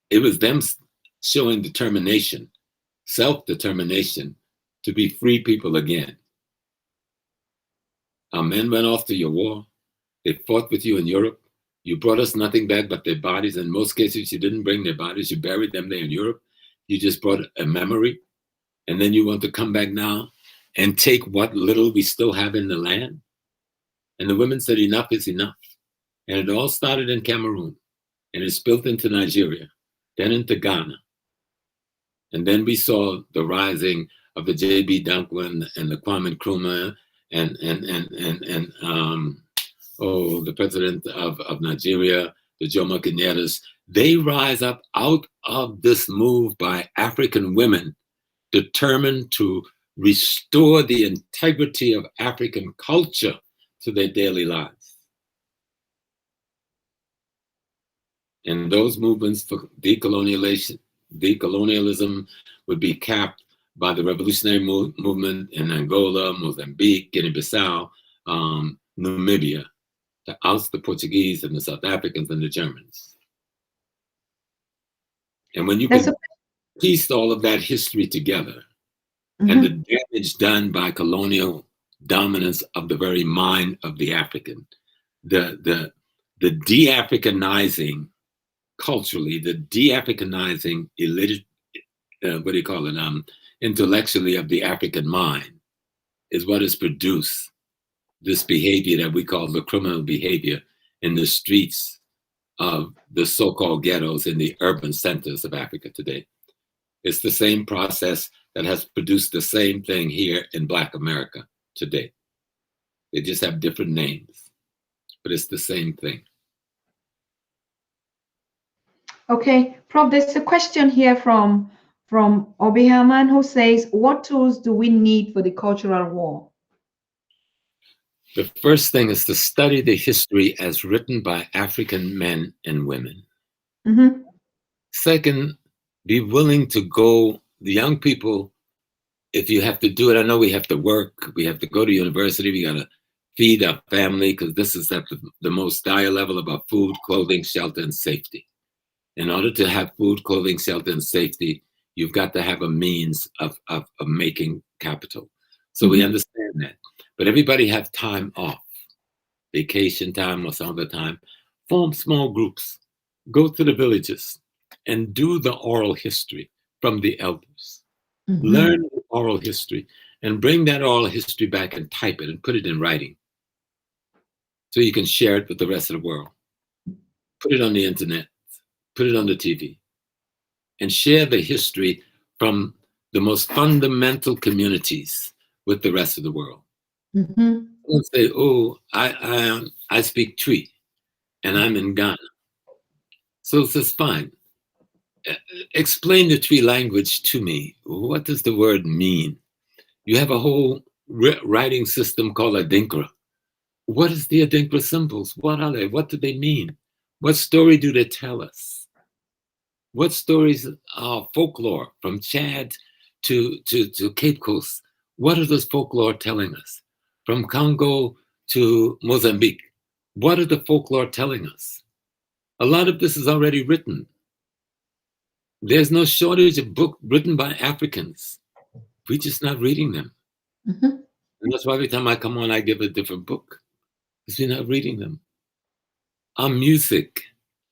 It was them showing determination, self-determination to be free people again. Our men went off to your war. They fought with you in Europe. You brought us nothing back but their bodies. In most cases, you didn't bring their bodies. You buried them there in Europe. You just brought a memory. And then you want to come back now and take what little we still have in the land? And the women said, enough is enough. And it all started in Cameroon. And it spilled into Nigeria, then into Ghana. And then we saw the rising of the J.B. Duncan and the Kwame Nkrumah and the president of Nigeria, the Jomo Kenyattas. They rise up out of this move by African women determined to restore the integrity of African culture to their daily lives. And those movements for decolonialism would be capped by the revolutionary movement in Angola, Mozambique, Guinea-Bissau, Namibia, to oust the Portuguese and the South Africans and the Germans. And when you can piece all of that history together, and the damage done by colonial dominance of the very mind of the African, the de-Africanizing culturally, the de-Africanizing intellectually of the African mind is what has produced this behavior that we call the criminal behavior in the streets of the so-called ghettos in the urban centers of Africa today. It's the same process that has produced the same thing here in Black America today. They just have different names, but it's the same thing. Okay, Prof, there's a question here from Obihaman who says, what tools do we need for the cultural war? The first thing is to study the history as written by African men and women. Second, be willing to go, the young people, if you have to do it, I know we have to work, we have to go to university, we gotta feed our family, because this is at the most dire level about food, clothing, shelter, and safety. In order to have food, clothing, shelter, and safety, you've got to have a means of making capital. So we understand that. But everybody have time off, vacation time or some other time. Form small groups. Go to the villages and do the oral history from the elders. Learn oral history and bring that oral history back and type it and put it in writing so you can share it with the rest of the world. Put it on the internet. Put it on the TV and share the history from the most fundamental communities with the rest of the world. Don't say, oh, I speak Twi and I'm in Ghana. So it says, fine. Explain the Twi language to me. What does the word mean? You have a whole writing system called Adinkra. What is the Adinkra symbols? What are they? What do they mean? What story do they tell us? What stories are folklore from Chad to Cape Coast? What are those folklore telling us? From Congo to Mozambique, what are the folklore telling us? A lot of this is already written. There's no shortage of books written by Africans. We're just not reading them. And that's why every time I come on, I give a different book, because we're not reading them. Our music,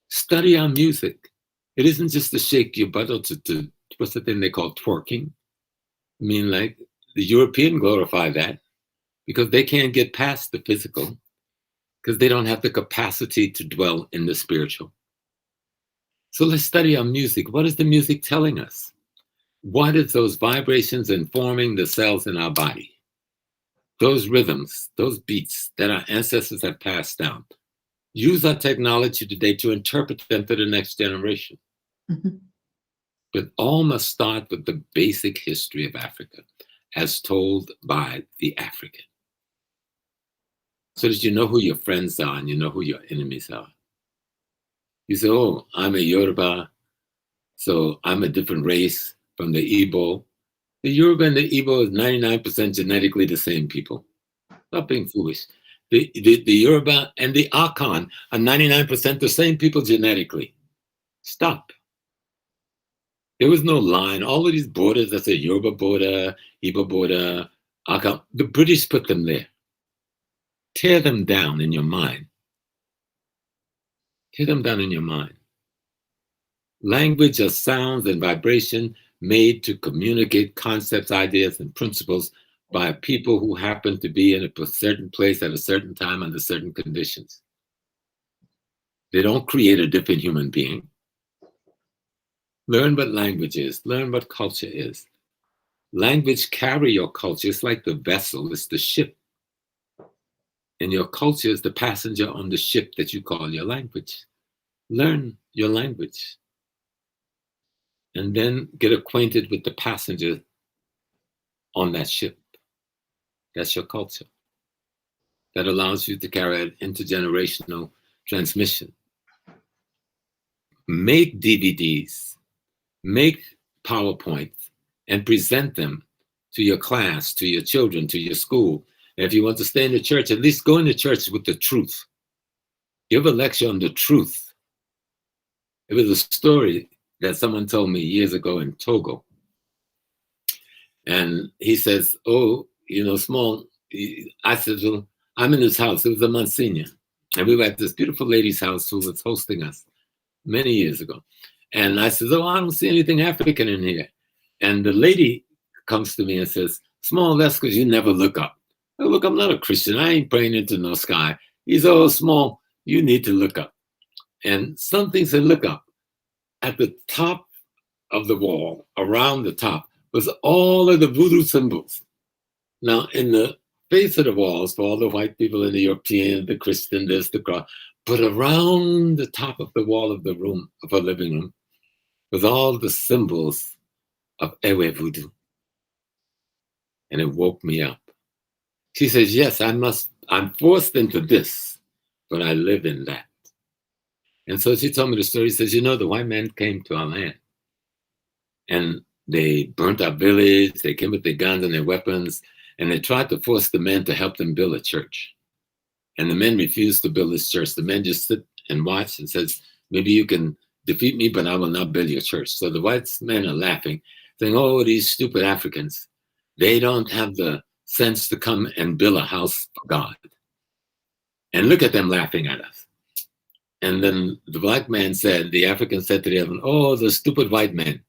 study our music. It isn't just to shake your butt or to what's the thing they call twerking. I mean, like the European glorify that because they can't get past the physical because they don't have the capacity to dwell in the spiritual. So let's study our music. What is the music telling us? What is those vibrations informing the cells in our body? Those rhythms, those beats that our ancestors have passed down. Use our technology today to interpret them to the next generation. But all must start with the basic history of Africa as told by the African. So that you know who your friends are and you know who your enemies are. You say, oh, I'm a Yoruba, so I'm a different race from the Igbo. The Yoruba and the Igbo is 99% genetically the same people. Stop being foolish. The Yoruba and the Akan are 99% the same people genetically. Stop. There was no line. All of these borders that say Yoruba border, Igbo border, Akan, the British put them there. tear them down in your mind. Tear them down in your mind. Language are sounds and vibration made to communicate concepts, ideas, and principles by people who happen to be in a certain place at a certain time under certain conditions. They don't create a different human being. Learn what language is. Learn what culture is. Language carry your culture. It's like the vessel. It's the ship. And your culture is the passenger on the ship that you call your language. Learn your language. And then get acquainted with the passenger on that ship. That's your culture. That allows you to carry an intergenerational transmission. Make DVDs, make PowerPoints, and present them to your class, to your children, to your school. And if you want to stay in the church, at least go in the church with the truth. Give a lecture on the truth. It was a story that someone told me years ago in Togo. And he says, oh, you know, small. I said, well, I'm in his house. It was a Monsignor. And we were at this beautiful lady's house who was hosting us many years ago. And I said, oh, I don't see anything African in here. And the lady comes to me and says, Small, that's because you never look up. Oh, look, I'm not a Christian. I ain't praying into no sky. He's all Small. You need to look up. And something said, look up. At the top of the wall, around the top, was all of the voodoo symbols. Now, in the face of the walls, for all the white people and the European, the Christian, this, the cross, but around the top of the wall of the room, of her living room, was all the symbols of Ewe voodoo. And it woke me up. She says, yes, I'm forced into this, but I live in that. And so she told me the story. She says, you know, the white man came to our land and they burnt our village. They came with their guns and their weapons, and they tried to force the men to help them build a church. And the men refused to build this church. The men just sit and watch and says, maybe you can defeat me, but I will not build your church. So the white men are laughing, saying, oh, these stupid Africans, they don't have the sense to come and build a house for God. And look at them laughing at us. And then the black man said, the African said to the other, oh, the stupid white men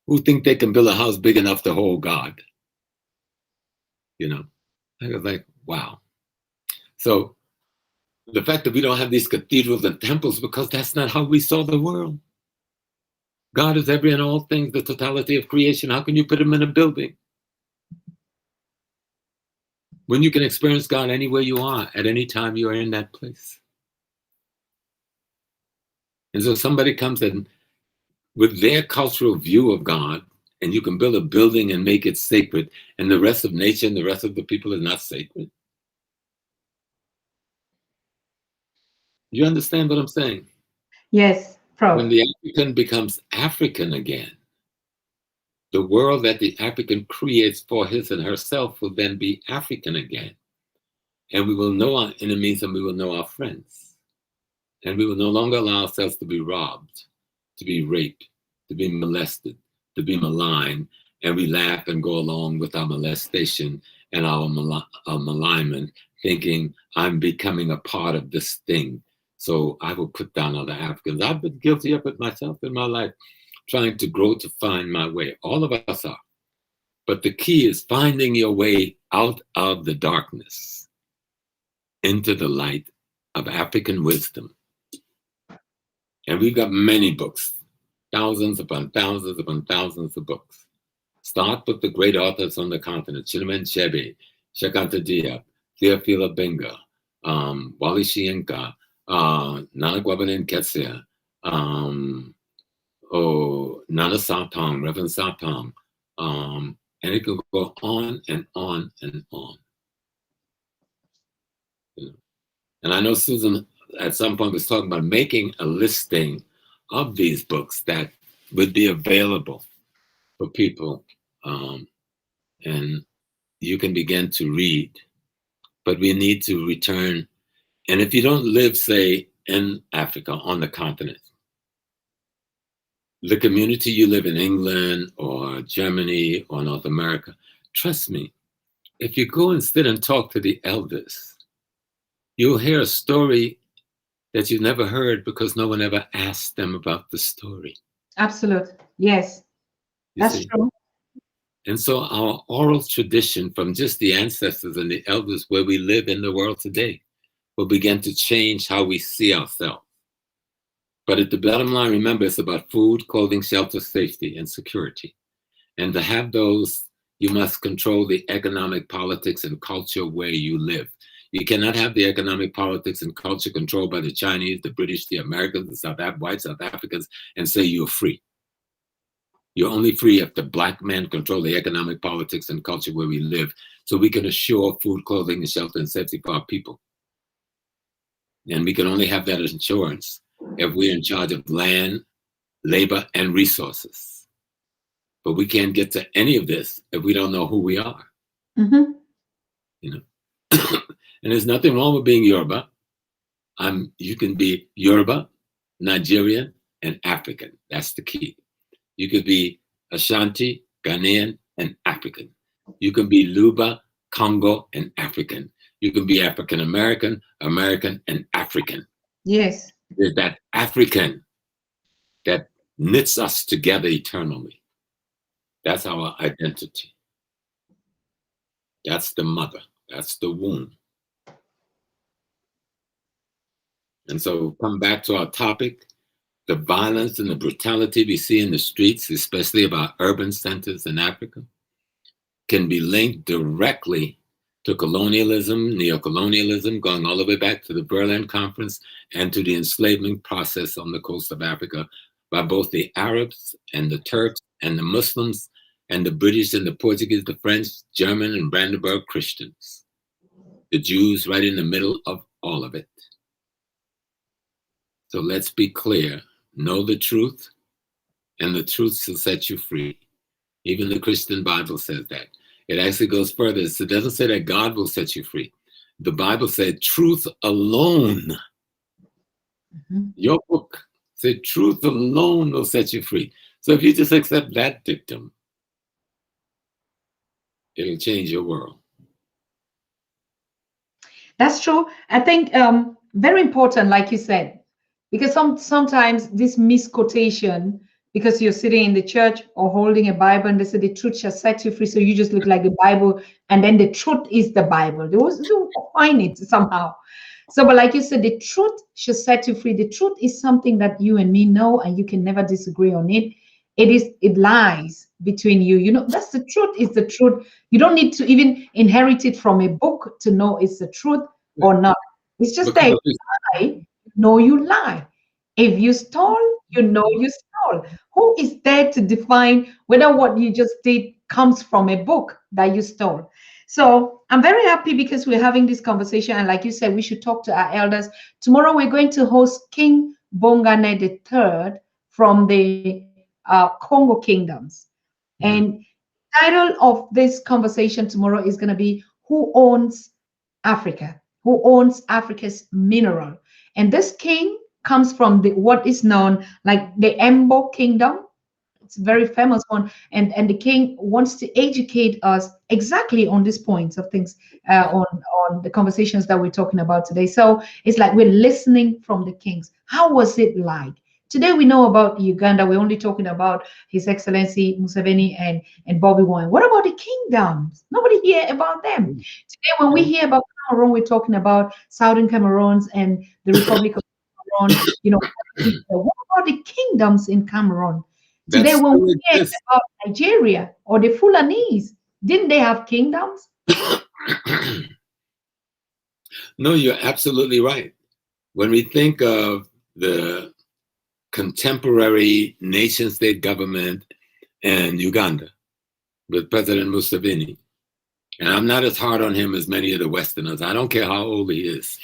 who think they can build a house big enough to hold God. You know, I was like, wow. So the fact that we don't have these cathedrals and temples, because that's not how we saw the world. God is every and all things, the totality of creation. How can you put him in a building? When you can experience God anywhere you are, at any time you are in that place. And so somebody comes in with their cultural view of God, and you can build a building and make it sacred, and the rest of nature and the rest of the people is not sacred. You understand what I'm saying? Yes, Prof. When the African becomes African again, the world that the African creates for his and herself will then be African again. And we will know our enemies and we will know our friends. And we will no longer allow ourselves to be robbed, to be raped, to be molested, to be maligned. And we laugh and go along with our molestation and our malignment, thinking I'm becoming a part of this thing. So I will put down other Africans. I've been guilty of it myself in my life, trying to grow to find my way. All of us are. But the key is finding your way out of the darkness into the light of African wisdom. And we've got many books, thousands upon thousands upon thousands of books. Start with the great authors on the continent, Chinua Achebe, Cheikh Anta Diop, Theophila Benga, Wally Shienka, Nana Gwabanin Ketsia, Nana Sapong, Reverend Sapong, and it can go on and on and on. You know? And I know Susan at some point was talking about making a listing of these books that would be available for people, and you can begin to read. But we need to return. And if you don't live, say, in Africa, on the continent, the community you live in England or Germany or North America, trust me, if you go and sit and talk to the elders, You'll hear a story that you never heard because no one ever asked them about the story. Absolute. Yes, You that's see? true. And so our oral tradition from just the ancestors and the elders where we live in the world today will begin to change how we see ourselves. But at the bottom line, remember, it's about food, clothing, shelter, safety, and security. And to have those, you must control the economic politics and culture where you live. You cannot have the economic politics and culture controlled by the Chinese, the British, the Americans, the white South Africans, and say you're free. You're only free if the black men control the economic politics and culture where we live, so we can assure food, clothing, and shelter and safety for our people. And we can only have that assurance if we're in charge of land, labor, and resources. But we can't get to any of this if we don't know who we are. Mm-hmm. You know, and there's nothing wrong with being Yoruba. You can be Yoruba, Nigerian, and African. That's the key. You could be Ashanti, Ghanaian, and African. You can be Luba, Congo, and African. You can be African American, American, and African. Yes. There's that African that knits us together eternally. That's our identity. That's the mother. That's the womb. And so come back to our topic, the violence and the brutality we see in the streets, especially of our urban centers in Africa, can be linked directly to colonialism, neocolonialism, going all the way back to the Berlin Conference and to the enslavement process on the coast of Africa by both the Arabs and the Turks and the Muslims and the British and the Portuguese, the French, German, and Brandenburg Christians. The Jews right in the middle of all of it. So let's be clear. Know the truth, and the truth will set you free. Even the Christian Bible says that. It actually goes further. It doesn't say that God will set you free. The Bible said truth alone. Mm-hmm. Your book said truth alone will set you free. So if you just accept that dictum, it'll change your world. That's true. I think very important, like you said, because sometimes this misquotation, because you're sitting in the church or holding a Bible and they say the truth shall set you free, so you just look like the Bible, and then the truth is the Bible. They will find it somehow. So, but like you said, the truth should set you free. The truth is something that you and me know, and you can never disagree on it. It lies between you. You know, that's the truth, is the truth. You don't need to even inherit it from a book to know it's the truth or not. It's just that you lie, know you lie. If you stole, you know you stole. Who is there to define whether what you just did comes from a book that you stole? So I'm very happy because we're having this conversation. And like you said, we should talk to our elders. Tomorrow we're going to host King Bongane III from the Congo Kingdoms. Mm-hmm. And the title of this conversation tomorrow is going to be Who Owns Africa? Who owns Africa's mineral? And this king comes from what is known like the Embo Kingdom. It's a very famous one, and the king wants to educate us exactly on these points of things, on the conversations that we're talking about today. So it's like we're listening from the kings. How was it like? Today we know about Uganda. We're only talking about His Excellency Museveni and Bobby Wine. What about the kingdoms? Nobody hear about them. Today when we hear about Cameroon, we're talking about Southern Cameroons and the Republic of Cameroon. You know, what about the kingdoms in Cameroon? Today, when we hear about Nigeria or the Fulanese, didn't they have kingdoms? No, you're absolutely right. When we think of the contemporary nation-state government in Uganda with President Museveni, and I'm not as hard on him as many of the Westerners. I don't care how old he is.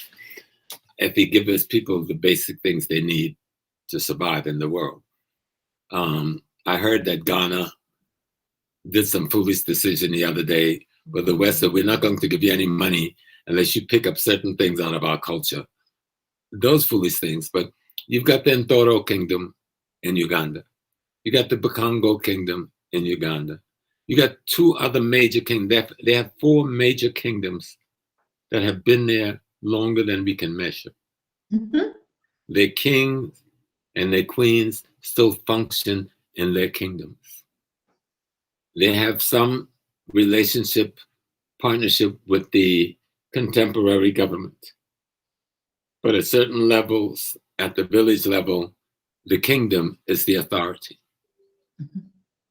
If he gives his people the basic things they need to survive in the world. I heard that Ghana did some foolish decision the other day where the West said, we're not going to give you any money unless you pick up certain things out of our culture. Those foolish things. But you've got the Ntoro Kingdom in Uganda. You got the Bakongo Kingdom in Uganda. You got two other major kingdoms. They have four major kingdoms that have been there longer than we can measure. Mm-hmm. Their kings and their queens still function in their kingdoms. They have some relationship, partnership with the contemporary government. But at certain levels, at the village level, the kingdom is the authority. Mm-hmm.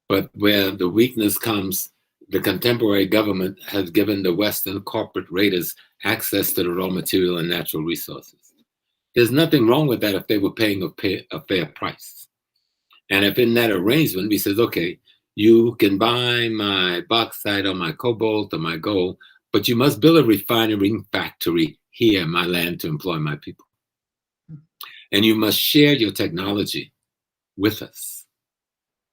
But where the weakness comes, the contemporary government has given the Western corporate raiders access to the raw material and natural resources. There's nothing wrong with that if they were paying a fair price. And if in that arrangement, we says, okay, you can buy my bauxite or my cobalt or my gold, but you must build a refining factory here in my land to employ my people. And you must share your technology with us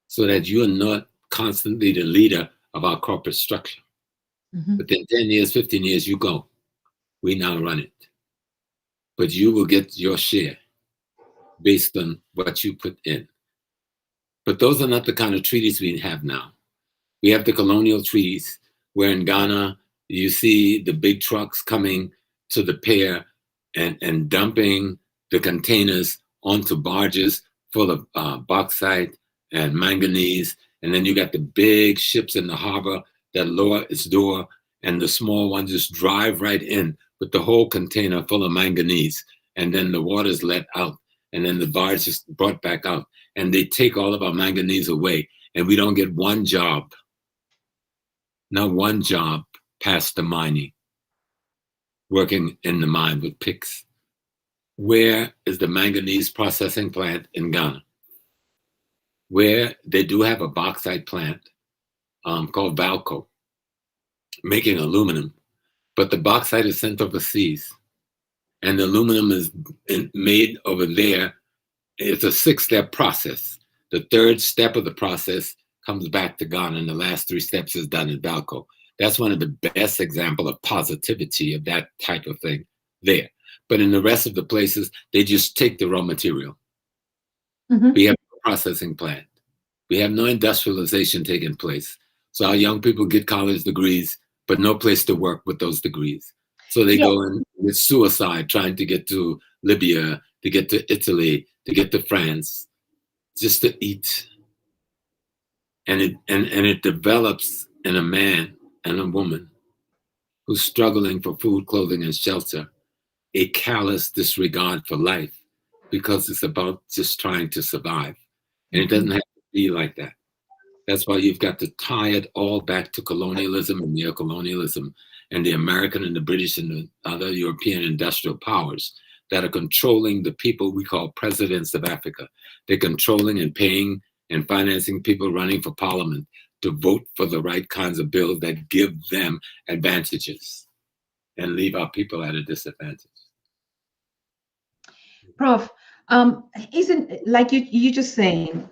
so that you are not constantly the leader of our corporate structure. Mm-hmm. Within 10 years, 15 years, you go. We now run it. But you will get your share based on what you put in. But those are not the kind of treaties we have now. We have the colonial treaties where in Ghana, you see the big trucks coming to the pier and dumping the containers onto barges full of bauxite and manganese. And then you got the big ships in the harbor that lower its door, and the small ones just drive right in with the whole container full of manganese. And then the water's let out, and then the barge is brought back out. And they take all of our manganese away, and we don't get one job. Not one job past the mining, working in the mine with picks. Where is the manganese processing plant in Ghana? Where they do have a bauxite plant called Valco, making aluminum, but the bauxite is sent overseas, and the aluminum is made over there. It's a 6-step process. The third step of the process comes back to Ghana, and the last 3 steps is done in Valco. That's one of the best examples of positivity of that type of thing there. But in the rest of the places, they just take the raw material. Mm-hmm. We have no processing plant. We have no industrialization taking place. So our young people get college degrees, but no place to work with those degrees. So they go in with suicide, trying to get to Libya, to get to Italy, to get to France, just to eat. And it develops in a man and a woman who's struggling for food, clothing, and shelter, a callous disregard for life because it's about just trying to survive. And it doesn't have to be like that. That's why you've got to tie it all back to colonialism and neocolonialism and the American and the British and the other European industrial powers that are controlling the people we call presidents of Africa. They're controlling and paying and financing people running for parliament to vote for the right kinds of bills that give them advantages and leave our people at a disadvantage. Prof, isn't like you just saying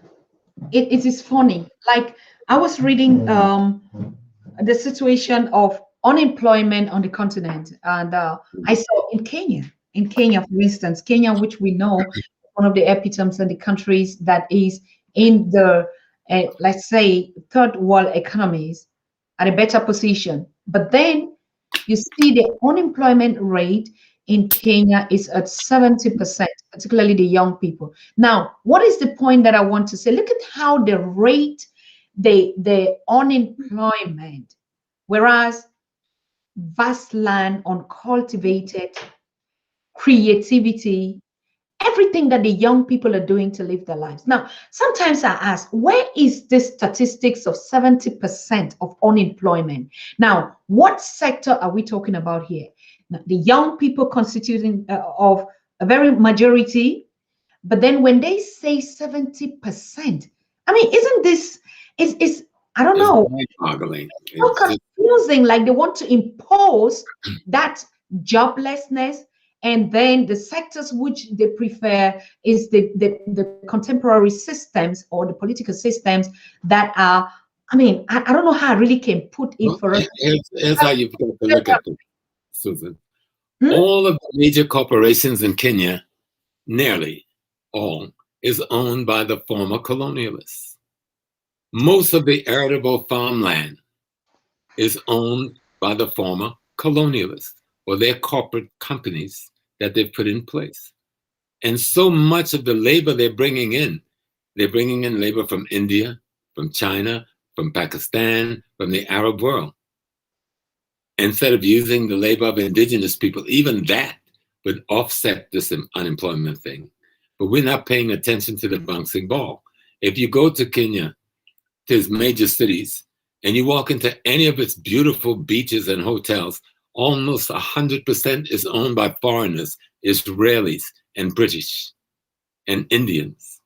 it is funny. Like I was reading the situation of unemployment on the continent, and I saw in Kenya, for instance, Kenya, which we know one of the epitomes and the countries that is in the let's say third world economies at a better position, but then you see the unemployment rate in Kenya is at 70%, particularly the young people. Now, what is the point that I want to say? Look at how the rate, the unemployment, whereas vast land, uncultivated, creativity, everything that the young people are doing to live their lives. Now, sometimes I ask, where is this statistics of 70% of unemployment? Now, what sector are we talking about here? Now, the young people constituting of a very majority, but then when they say 70%, I mean, isn't this is I don't know, Mind-boggling. so confusing, like they want to impose that joblessness, and then the sectors which they prefer is the contemporary systems or the political systems that are, I mean, I don't know how I really can put it for us. Here's how you've got to look at it, Susan. Hmm? All of the major corporations in Kenya, nearly all, is owned by the former colonialists. Most of the arable farmland is owned by the former colonialists. or their corporate companies that they've put in place. And so much of the labor they're bringing in labor from India, from China, from Pakistan, from the Arab world. Instead of using the labor of indigenous people, even that would offset this unemployment thing. But we're not paying attention to the bouncing ball. If you go to Kenya, to its major cities, and you walk into any of its beautiful beaches and hotels, almost 100% is owned by foreigners, Israelis and British and Indians.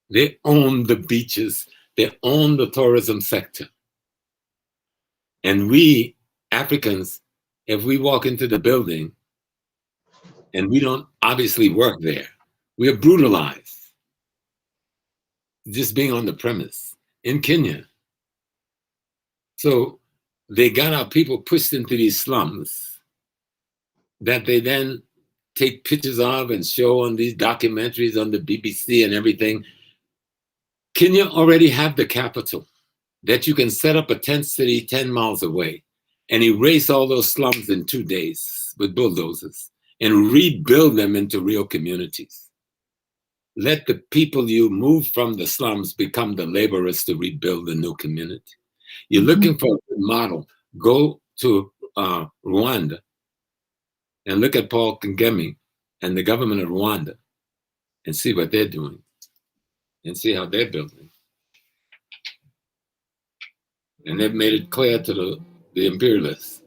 They own the beaches, they own the tourism sector. And we, Africans, if we walk into the building and we don't obviously work there, we are brutalized. Just being on the premise in Kenya. So they got our people pushed into these slums that they then take pictures of and show on these documentaries on the BBC and everything. Kenya already have the capital that you can set up a tent city 10 miles away and erase all those slums in 2 days with bulldozers and rebuild them into real communities. Let the people you move from the slums become the laborers to rebuild a new community. You're looking for a good model. Go to Rwanda and look at Paul Kagame and the government of Rwanda and see what they're doing and see how they're building. And they've made it clear to the imperialists,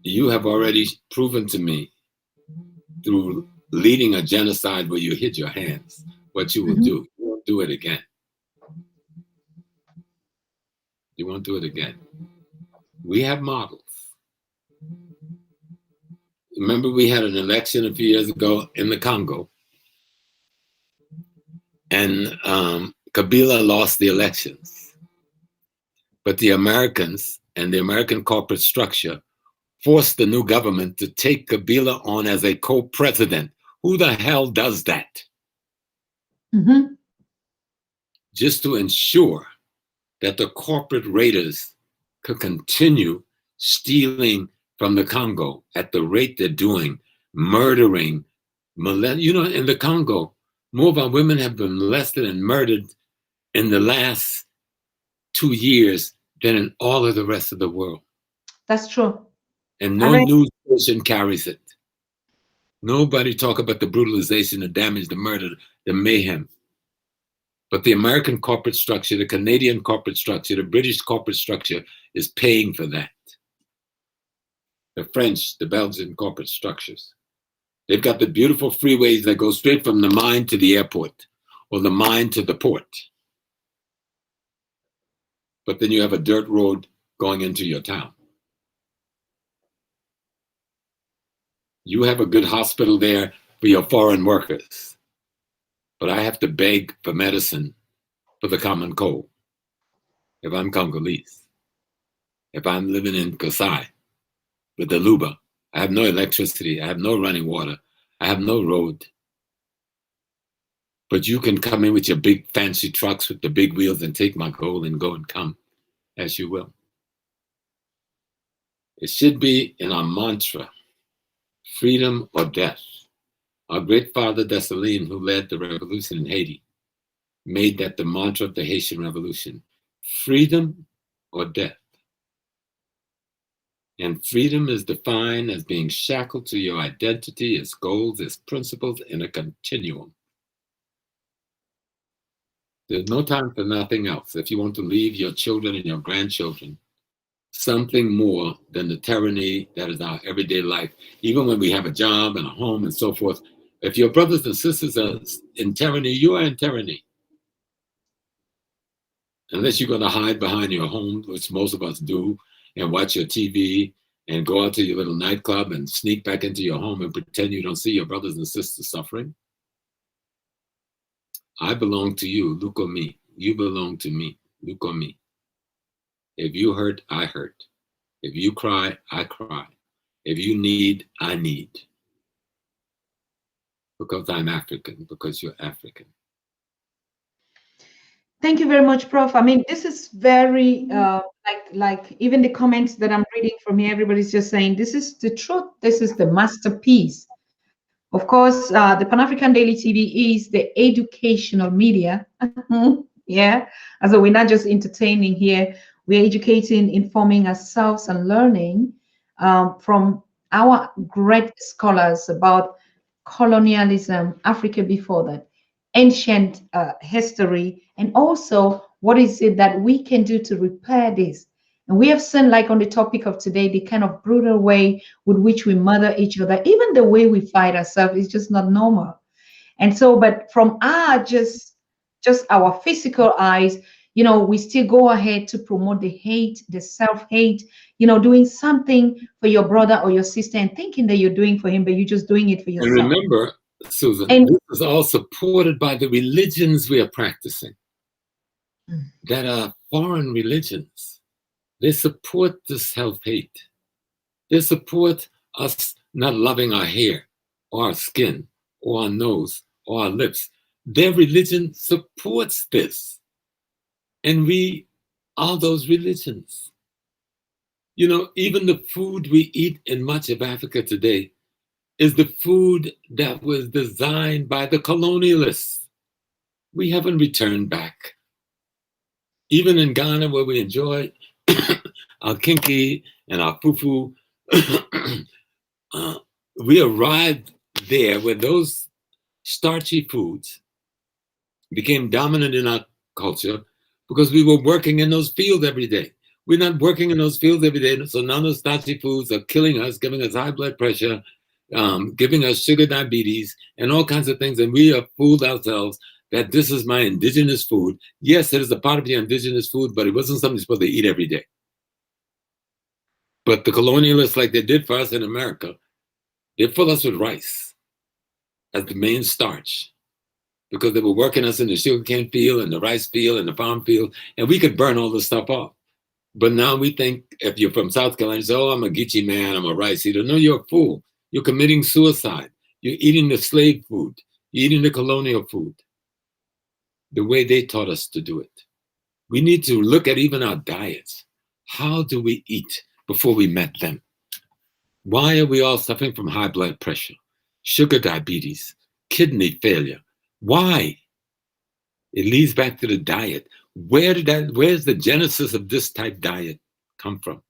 you have already proven to me through leading a genocide where you hid your hands what you will do. You won't do it again. You won't do it again. We have models. Remember, we had an election a few years ago in the Congo, and Kabila lost the elections. But the Americans and the American corporate structure forced the new government to take Kabila on as a co-president. Who the hell does that? Just to ensure that the corporate raiders could continue stealing from the Congo at the rate they're doing, murdering, in the Congo, more of our women have been molested and murdered in the last 2 years than in all of the rest of the world. That's true. And no news station carries it. Nobody talk about the brutalization, the damage, the murder, the mayhem. But the American corporate structure, the Canadian corporate structure, the British corporate structure is paying for that. The French, the Belgian corporate structures. They've got the beautiful freeways that go straight from the mine to the airport or the mine to the port. But then you have a dirt road going into your town. You have a good hospital there for your foreign workers. But I have to beg for medicine for the common cold if I'm Congolese. If I'm living in Kasai with the Luba, I have no electricity, I have no running water, I have no road. But you can come in with your big fancy trucks with the big wheels and take my gold and go and come as you will. It should be in our mantra, freedom or death. Our great father Dessalines, who led the revolution in Haiti, made that the mantra of the Haitian Revolution, freedom or death. And freedom is defined as being shackled to your identity, its goals, its principles in a continuum. There's no time for nothing else. If you want to leave your children and your grandchildren something more than the tyranny that is our everyday life, even when we have a job and a home and so forth, if your brothers and sisters are in tyranny, you are in tyranny. Unless you're going to hide behind your home, which most of us do, and watch your TV and go out to your little nightclub and sneak back into your home and pretend you don't see your brothers and sisters suffering. I belong to you, look on me. You belong to me, look on me. If you hurt, I hurt. If you cry, I cry. If you need, I need. Because I'm African, because you're African. Thank you very much, Prof. I mean, this is very like even the comments that I'm reading from here, everybody's just saying this is the truth. This is the masterpiece. Of course, the Pan-African Daily TV is the educational media. Yeah, as so we're not just entertaining here, we're educating, informing ourselves, and learning from our great scholars about colonialism, Africa before that, ancient history, and also what is it that we can do to repair this. And we have seen, like on the topic of today, the kind of brutal way with which we murder each other, even the way we fight ourselves is just not normal. And so, but from our just our physical eyes, we still go ahead to promote the hate, the self-hate, doing something for your brother or your sister and thinking that you're doing for him, but you're just doing it for And yourself. remember, Susan, And this is all supported by the religions we are practicing that are foreign religions. They support this self-hate. They support us not loving our hair or our skin or our nose or our lips. Their religion supports this. And we are those religions. Even the food we eat in much of Africa today is the food that was designed by the colonialists. We haven't returned back. Even in Ghana, where we enjoy our kinky and our fufu, we arrived there where those starchy foods became dominant in our culture because we were working in those fields every day. We're not working in those fields every day, so none of those starchy foods are killing us, giving us high blood pressure, giving us sugar diabetes, and all kinds of things. And we have fooled ourselves that this is my indigenous food. Yes, it is a part of your indigenous food, but it wasn't something you're supposed to eat every day. But the colonialists, like they did for us in America, they filled us with rice as the main starch because they were working us in the sugarcane field and the rice field and the farm field, and we could burn all this stuff off. But now we think if you're from South Carolina, you say, oh, I'm a Geechee man, I'm a rice eater. No, you're a fool. You're committing suicide. You're eating the slave food. You're eating the colonial food, the way they taught us to do it. We need to look at even our diets. How do we eat before we met them? Why are we all suffering from high blood pressure, sugar diabetes, kidney failure? Why? It leads back to the diet. Where's the genesis of this type diet come from?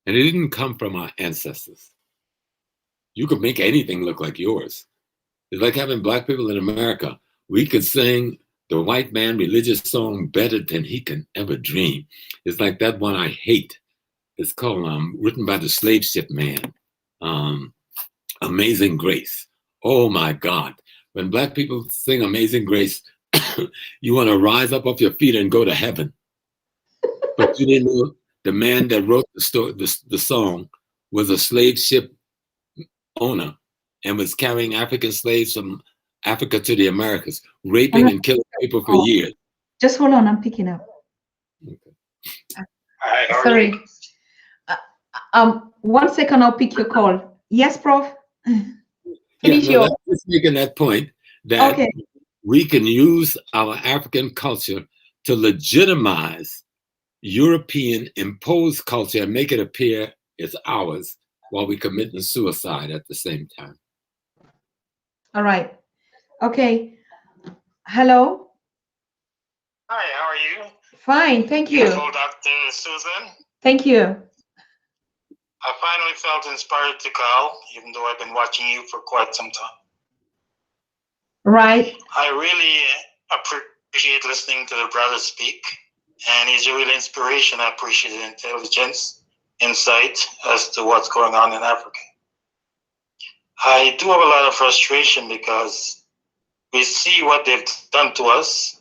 And it didn't come from our ancestors. You could make anything look like yours. It's like having Black people in America. We could sing the white man religious song better than he can ever dream. It's like that one I hate. It's called, written by the slave ship man, Amazing Grace. Oh my God. When Black people sing Amazing Grace, you want to rise up off your feet and go to heaven. But you didn't know the man that wrote the song was a slave ship owner and was carrying African slaves from Africa to the Americas, raping and killing people for years. Just hold on, I'm picking up. Okay. Hi, Sorry. 1 second, I'll pick your call. Yes, Prof. Just making that point that we can use our African culture to legitimize European imposed culture and make it appear as ours while we're committing suicide at the same time. All right. Okay. Hello. Hi, how are you? Fine, thank you. Beautiful, Dr. Susan. Thank you. I finally felt inspired to call, even though I've been watching you for quite some time. Right. I really appreciate listening to the brother speak, and he's a real inspiration. I appreciate his intelligence, insight as to what's going on in Africa. I do have a lot of frustration because we see what they've done to us,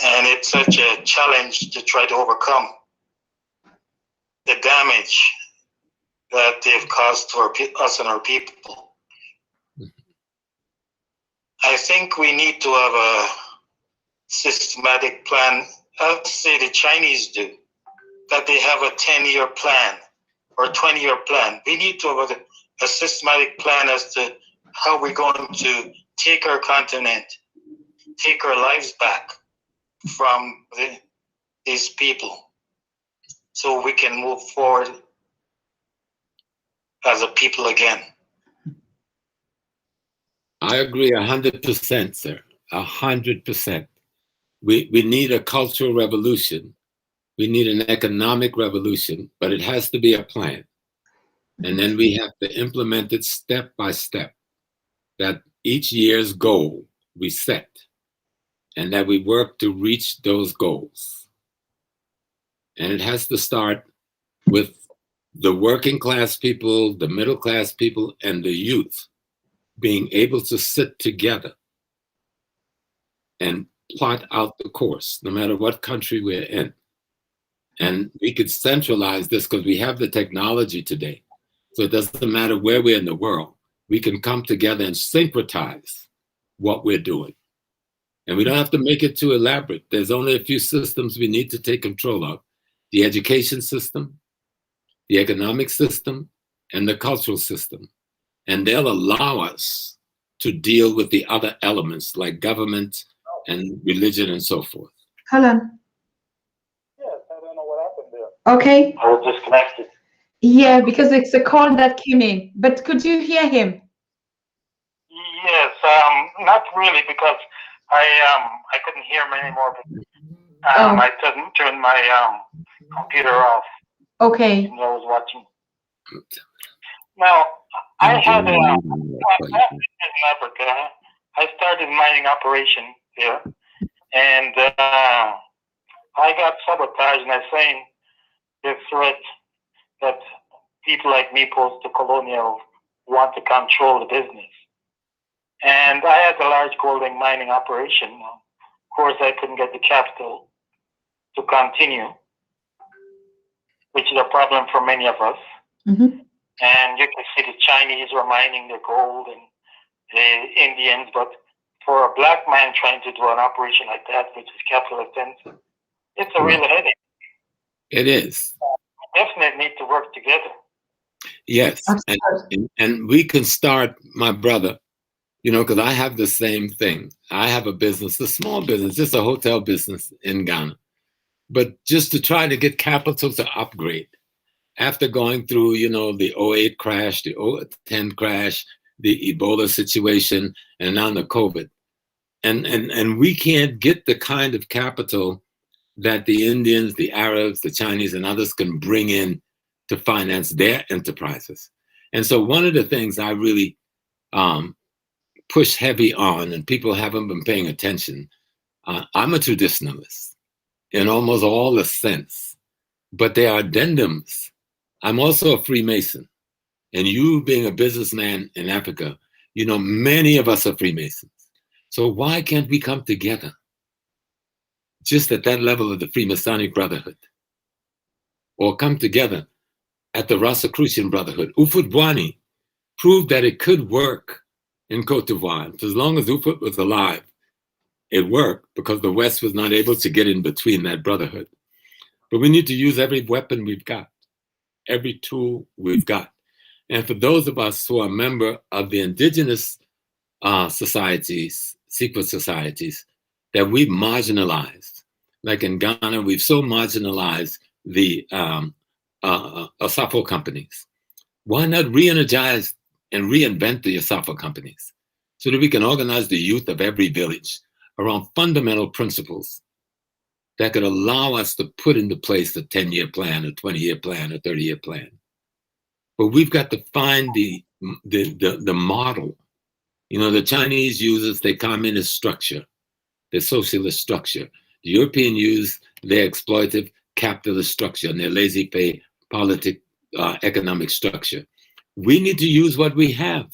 and it's such a challenge to try to overcome the damage that they've caused to us and our people. I think we need to have a systematic plan, as say the Chinese do, that they have a 10-year plan or a 20-year plan. We need to have a systematic plan as to how we're going to take our continent, take our lives back from these people, so we can move forward as a people again. I agree 100%, sir. 100%. We need a cultural revolution. We need an economic revolution, but it has to be a plan. And then we have to implement it step by step, that each year's goal we set, and that we work to reach those goals. And it has to start with the working class people, the middle class people, and the youth being able to sit together and plot out the course, no matter what country we're in. And we could centralize this because we have the technology today. So it doesn't matter where we're in the world, we can come together and syncretize what we're doing. And we don't have to make it too elaborate. There's only a few systems we need to take control of: the education system, the economic system, and the cultural system. And they'll allow us to deal with the other elements like government and religion and so forth. Hold on. Yes, I don't know what happened there. Okay. I was disconnected. Yeah, because it's a call that came in. But could you hear him? Yes, not really, because I couldn't hear him anymore. I couldn't turn my computer off. Okay. Even though I was watching. Now, I had in Africa. I started mining operation here, and I got sabotaged, and I saying the threat that people like me pose to Colonial want to control the business. And I had a large gold mining operation. Of course, I couldn't get the capital to continue, which is a problem for many of us. Mm-hmm. And you can see the Chinese were mining the gold and the Indians, but for a black man trying to do an operation like that, which is capital intensive, it's a real headache. It is. We definitely need to work together. Yes. And we can start, my brother, you know, because I have the same thing. I have a business, a small business, just a hotel business in Ghana. But just to try to get capital to upgrade after going through, you know, the 08 crash, the 010 crash, the Ebola situation, and now the COVID. And we can't get the kind of capital that the Indians, the Arabs, the Chinese, and others can bring in to finance their enterprises. And so one of the things I really push heavy on, and people haven't been paying attention, I'm a traditionalist in almost all the sense, but there are addendums. I'm also a Freemason. And you being a businessman in Africa, you know, many of us are Freemasons. So why can't we come together just at that level of the Freemasonic Brotherhood? Or come together at the Rosicrucian Brotherhood? Ufudwani proved that it could work in Cote d'Ivoire. As long as Ufud was alive, it worked because the West was not able to get in between that brotherhood. But we need to use every weapon we've got, every tool we've got. And for those of us who are a member of the indigenous societies, secret societies, that we've marginalized, like in Ghana, we've so marginalized the Asafo companies. Why not re-energize and reinvent the Asafo companies so that we can organize the youth of every village around fundamental principles that could allow us to put into place a 10-year plan, a 20-year plan, a 30-year plan. But we've got to find the model. You know, the Chinese uses their communist structure, their socialist structure. The European use their exploitative capitalist structure and their laissez-faire economic structure. We need to use what we have.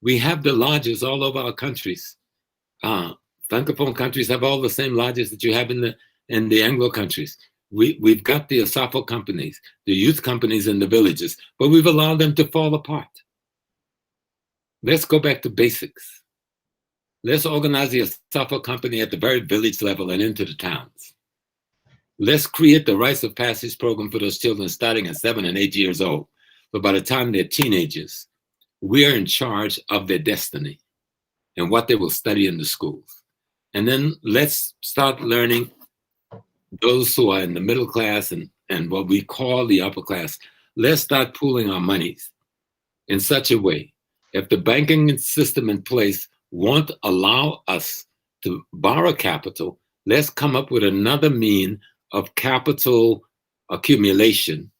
We have the lodges all over our countries. Francophone countries have all the same lodges that you have in the Anglo countries. We've got the Asafo companies, the youth companies in the villages, but we've allowed them to fall apart. Let's go back to basics. Let's organize the Asafo company at the very village level and into the towns. Let's create the rites of passage program for those children starting at 7 and 8 years old. But by the time they're teenagers, we are in charge of their destiny and what they will study in the schools. And then let's start learning those who are in the middle class and what we call the upper class. Let's start pooling our monies in such a way. If the banking system in place won't allow us to borrow capital, let's come up with another mean of capital accumulation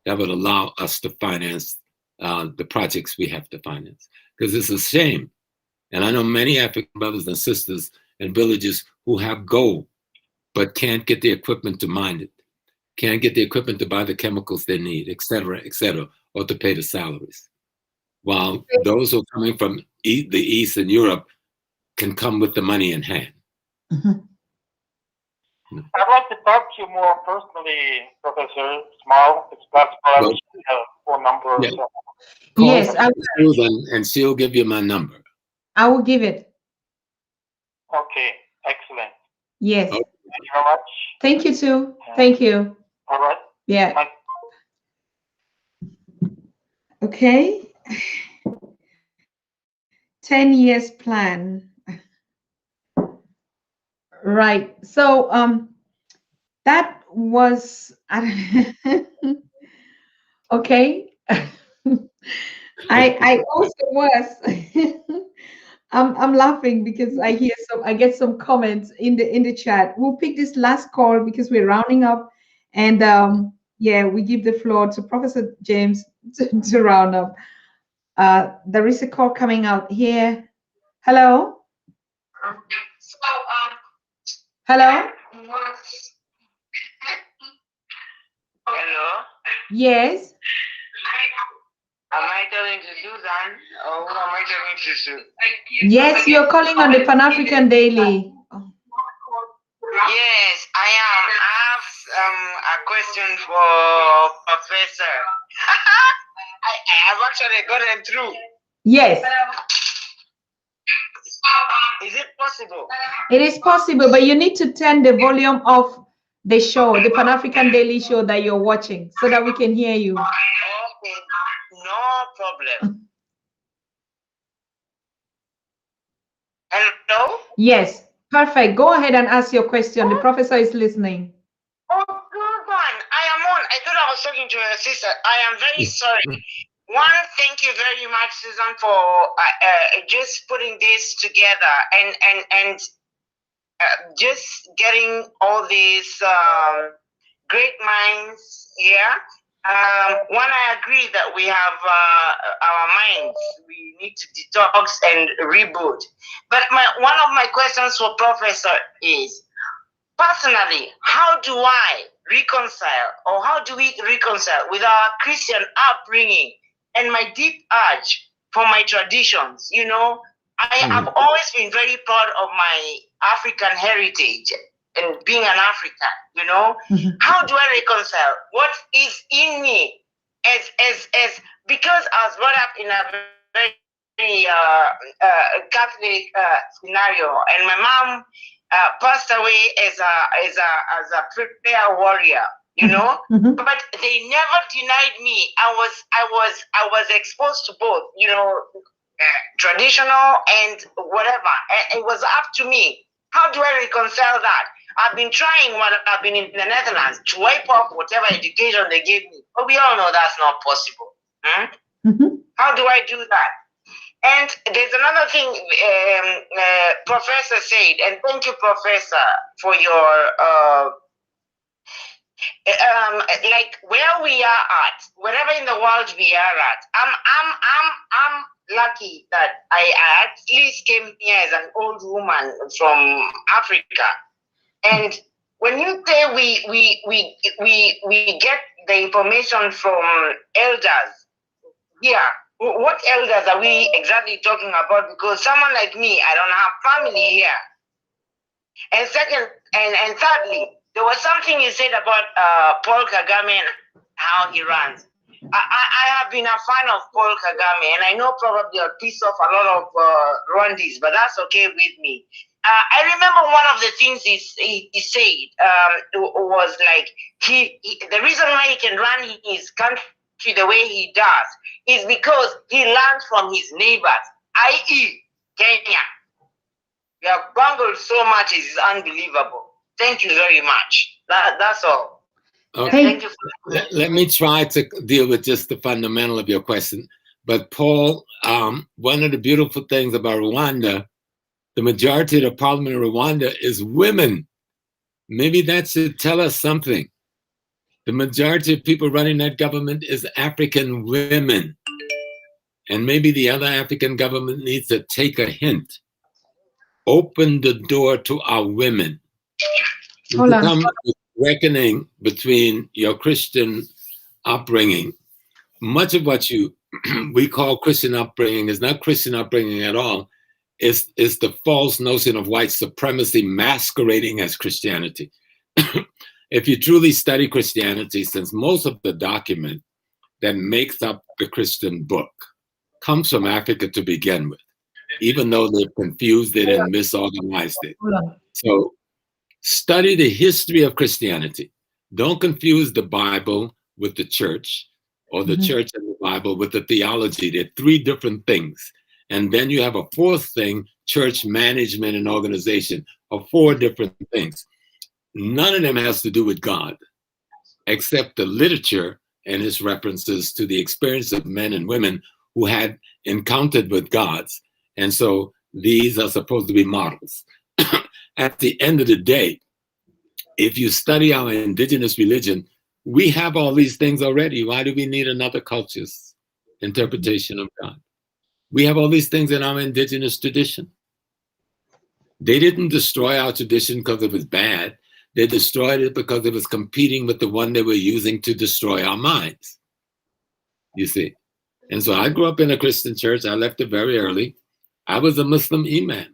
that would allow us to finance the projects we have to finance. Because it's a shame. And I know many African brothers and sisters in villages who have gold, but can't get the equipment to mine it, can't get the equipment to buy the chemicals they need, et cetera, or to pay the salaries. While those who are coming from the East and Europe can come with the money in hand. Mhm. I'd like to talk to you more personally, Professor Small. It's possible I will share a phone number or something. Yes, I will. Susan, and she'll give you my number. I will give it. Okay, excellent. Yes. Okay. Thank you very much. Thank you too. Thank you. All right. Yeah. Bye. Okay. 10 years plan. Right. So that was okay. I also was I'm laughing because I get some comments in the chat. We'll pick this last call because we're rounding up, and yeah, we give the floor to Professor James to round up. There is a call coming out here. Hello. Hello. Hello. Yes. Am I talking to Susan or who am I talking to? Yes, you're calling on the Pan-African Daily. Yes, I am. I have a question for Professor. I've actually gotten through. Yes, Is it possible? it is possible, but you need to turn the volume of the show, the Pan-African Daily show that you're watching, so that we can hear you. Okay, no problem. Hello? Yes, perfect. Go ahead and ask your question. The professor is listening. Oh, good one. I am on. I thought I was talking to your sister. I am very sorry. One, thank you very much, Susan, for just putting this together and just getting all these great minds here. One, I agree that we have our minds. We need to detox and reboot. But one of my questions for Professor is, personally, how do I reconcile, or how do we reconcile with our Christian upbringing and my deep urge for my traditions? You know, I have always been very proud of my African heritage and being an African, you know. How do I reconcile what is in me as because I was brought up in a very Catholic scenario, and my mom passed away as a prayer warrior, you know. But they never denied me. I was exposed to both, you know, traditional and whatever. It was up to me. How do I reconcile that? I've been trying when I've been in the Netherlands to wipe off whatever education they gave me, but we all know that's not possible. How do I do that? And there's another thing Professor said, and thank you, Professor, for your like where we are at, wherever in the world we are at. I'm lucky that I at least came here as an old woman from Africa. And when you say we get the information from elders here, what elders are we exactly talking about? Because someone like me, I don't have family here. And second, and thirdly, there was something you said about Paul Kagame and how he runs. I have been a fan of Paul Kagame, and I know probably I'll piss off a lot of Rwandese, but that's okay with me. I remember one of the things he said was like, the reason why he can run his country the way he does is because he learns from his neighbors, i.e. Kenya. We have bungled so much, it's unbelievable. Thank you very much. That's all. Okay. Thank you. Let me try to deal with just the fundamental of your question. But Paul, one of the beautiful things about Rwanda, the majority of the parliament of Rwanda is women. Maybe that should tell us something. The majority of people running that government is African women. And maybe the other African government needs to take a hint. Open the door to our women. Hold on. Come with reckoning between your Christian upbringing. Much of what we call Christian upbringing is not Christian upbringing at all. It's the false notion of white supremacy masquerading as Christianity. If you truly study Christianity, since most of the document that makes up the Christian book comes from Africa to begin with, even though they've confused it and misorganized it. So study the history of Christianity. Don't confuse the Bible with the church, or the church and the Bible with the theology. They're three different things. And then you have a fourth thing, church management and organization, are four different things. None of them has to do with God, except the literature and its references to the experience of men and women who had encountered with gods. And so these are supposed to be models. At the end of the day, if you study our indigenous religion, we have all these things already. Why do we need another culture's interpretation of God? We have all these things in our indigenous tradition. They didn't destroy our tradition because it was bad. They destroyed it because it was competing with the one they were using to destroy our minds. You see? And so I grew up in a Christian church. I left it very early. I was a Muslim imam.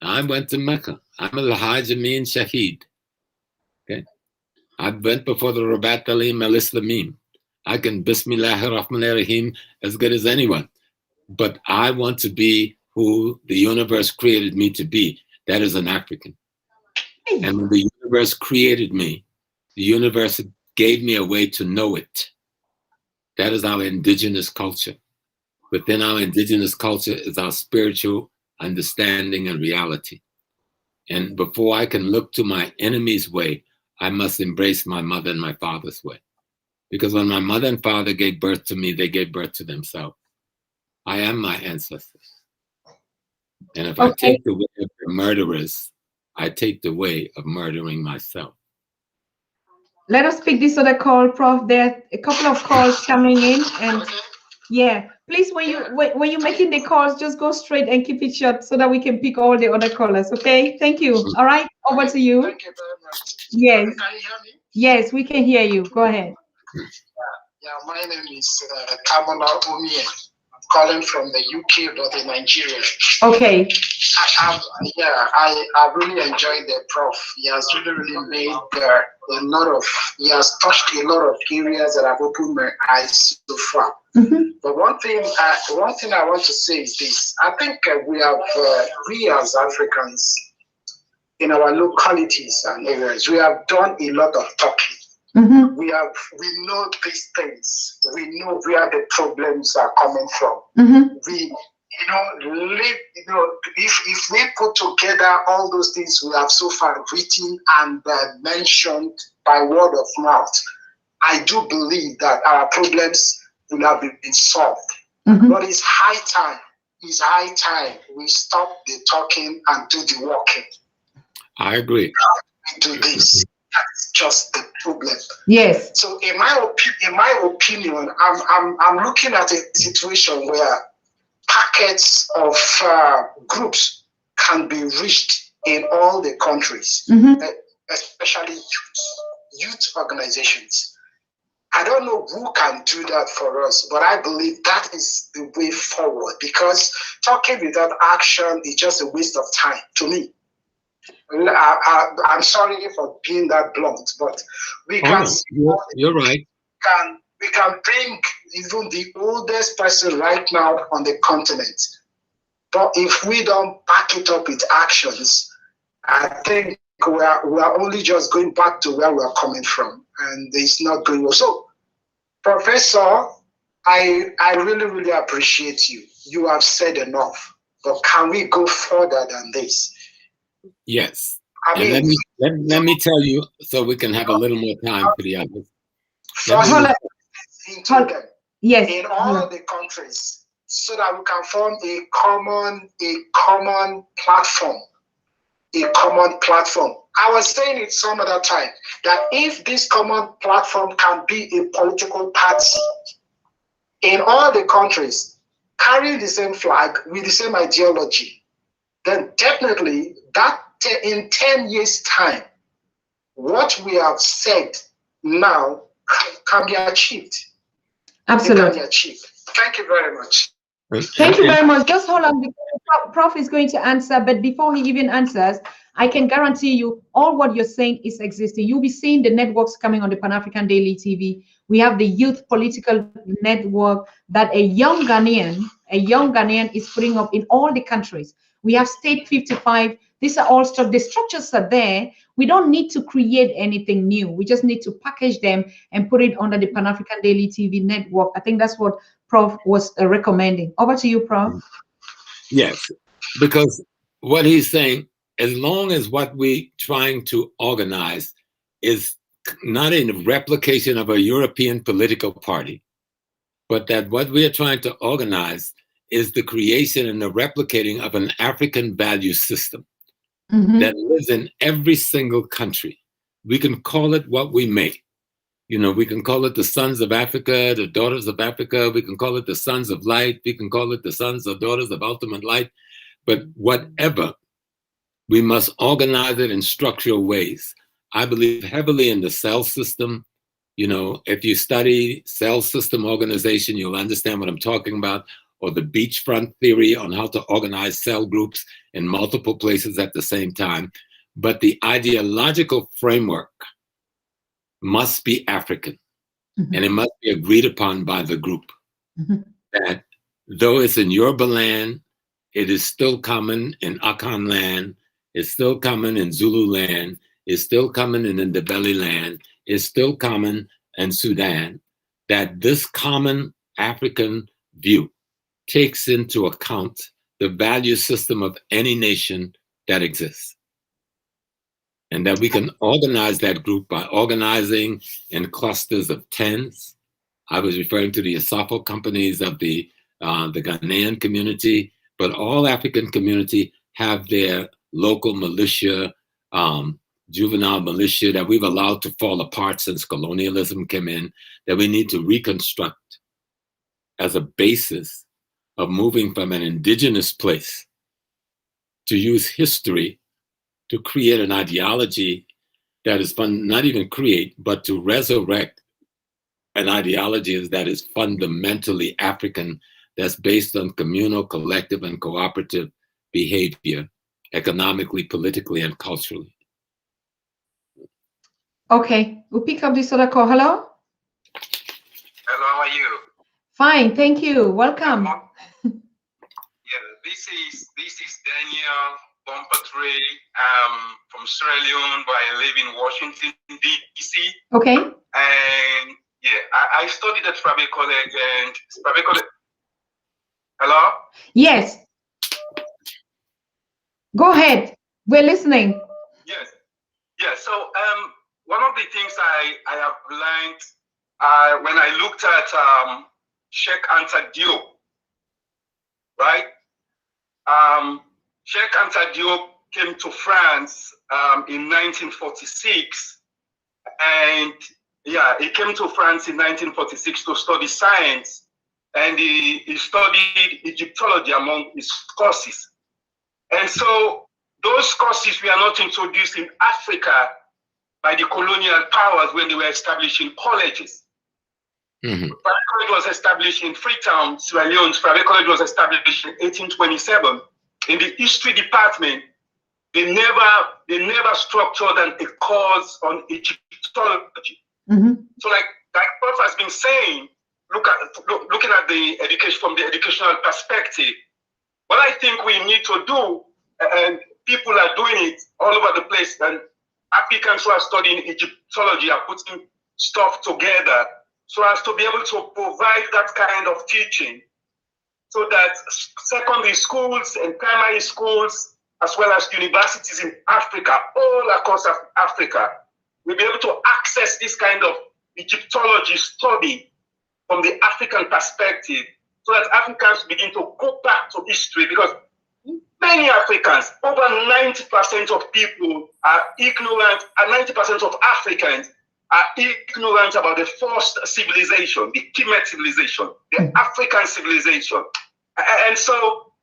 I went to Mecca. I'm a Hajj Amin Shaheed. Okay? I went before the Rabat Alim al Islamim. I can Bismillahir Rahmanir Rahim as good as anyone. But I want to be who the universe created me to be. That is an African. And when the universe created me, the universe gave me a way to know it. That is our indigenous culture. Within our indigenous culture is our spiritual understanding and reality. And before I can look to my enemy's way, I must embrace my mother and my father's way. Because when my mother and father gave birth to me, they gave birth to themselves. I am my ancestors. And if I take the way of the murderers, I take the way of murdering myself. Let us pick this other call, Prof. There are a couple of calls coming in, and yeah, please, when you're making the calls, just go straight and keep it short so that we can pick all the other callers. Okay, thank you. All right, over to you. Thank you very much. Yes. Can you hear me? Yes, we can hear you. Go ahead. Yeah, my name is Kamala Omie. I'm calling from the UK, but in Nigeria. Okay. I really enjoyed the Prof. He has really made he has touched a lot of areas that have opened my eyes so far. But one thing I want to say is this. I think we as Africans, in our localities and areas, we have done a lot of talking. We know these things. We know where the problems are coming from. If we put together all those things we have so far written and mentioned by word of mouth, I do believe that our problems will have been solved. But it's high time we stop the talking and do the walking. I agree. We do this. That's just the problem. Yes. So in my opinion, I'm looking at a situation where packets of groups can be reached in all the countries, especially youth organizations. I don't know who can do that for us, but I believe that is the way forward, because talking without action is just a waste of time to me. I'm sorry for being that blunt, but we can. You're right. We can bring even the oldest person right now on the continent, but if we don't back it up with actions, I think we are only just going back to where we are coming from, and it's not going well. So, Professor, I really appreciate you. You have said enough, but can we go further than this? Yes. I And mean, let me tell you, so we can have a little more time for the others. first into them Yes. in all of the countries, so that we can form a common platform. A common platform. I was saying it some other time that if this common platform can be a political party in all the countries, carrying the same flag with the same ideology, then definitely that in 10 years' time, what we have said now can be achieved. Absolutely. It can be achieved. Thank you very much. Thank you very much. Just hold on, because Prof is going to answer, but before he even answers, I can guarantee you all what you're saying is existing. You'll be seeing the networks coming on the Pan-African Daily TV. We have the Youth Political Network that a young Ghanaian is putting up in all the countries. We have State 55. These are all stuff. The structures are there. We don't need to create anything new. We just need to package them and put it under the Pan-African Daily TV network. I think that's what Prof was recommending. Over to you, Prof. Yes, because what he's saying, as long as what we're trying to organize is not a replication of a European political party, but that what we are trying to organize is the creation and the replicating of an African value system that lives in every single country. We can call it what we may. You know, we can call it the sons of Africa, the daughters of Africa. We can call it the sons of light. We can call it the sons or daughters of ultimate light. But whatever, we must organize it in structural ways. I believe heavily in the cell system. You know, if you study cell system organization, you'll understand what I'm talking about, or the beachfront theory on how to organize cell groups in multiple places at the same time. But the ideological framework must be African, and it must be agreed upon by the group. That though it's in Yoruba land, it is still common in Akan land, it's still common in Zulu land, it's still common in Ndebele land, it's still common in Sudan, that this common African view takes into account the value system of any nation that exists. And that we can organize that group by organizing in clusters of tens. I was referring to the Asafo companies of the Ghanaian community, but all African community have their local militia, juvenile militia that we've allowed to fall apart since colonialism came in, that we need to reconstruct as a basis of moving from an indigenous place to use history to create an ideology that is not even create, but to resurrect an ideology that is fundamentally African, that's based on communal, collective, and cooperative behavior, economically, politically, and culturally. Okay, we'll pick up this other call. Hello? Hello, how are you? Fine, thank you. Welcome. Yeah, this is Daniel Bompertree from Sierra Leone, but I live in Washington, D.C. Okay. And yeah, I studied at Private College and Private College. Hello? Yes. Go ahead. We're listening. Yes. Yeah, so one of the things I have learned when I looked at Cheikh Anta Diop, right? Cheikh Anta Diop came to France in 1946, and yeah, he came to France in 1946 to study science, and he studied Egyptology among his courses. And so those courses were not introduced in Africa by the colonial powers when they were establishing colleges. Private College was established in Freetown, Sierra Leone. Private College was established in 1827. In the history department, they never structured a course on Egyptology. So like Prof has been saying, looking at the education from the educational perspective, what I think we need to do, and people are doing it all over the place, and Africans who are studying Egyptology are putting stuff together so as to be able to provide that kind of teaching, so that secondary schools and primary schools as well as universities in Africa, all across Africa, will be able to access this kind of Egyptology study from the African perspective, so that Africans begin to go back to history, because many Africans, over 90% of people are ignorant, and 90% of Africans are ignorant about the first civilization, the Kemet civilization, the African civilization. And so,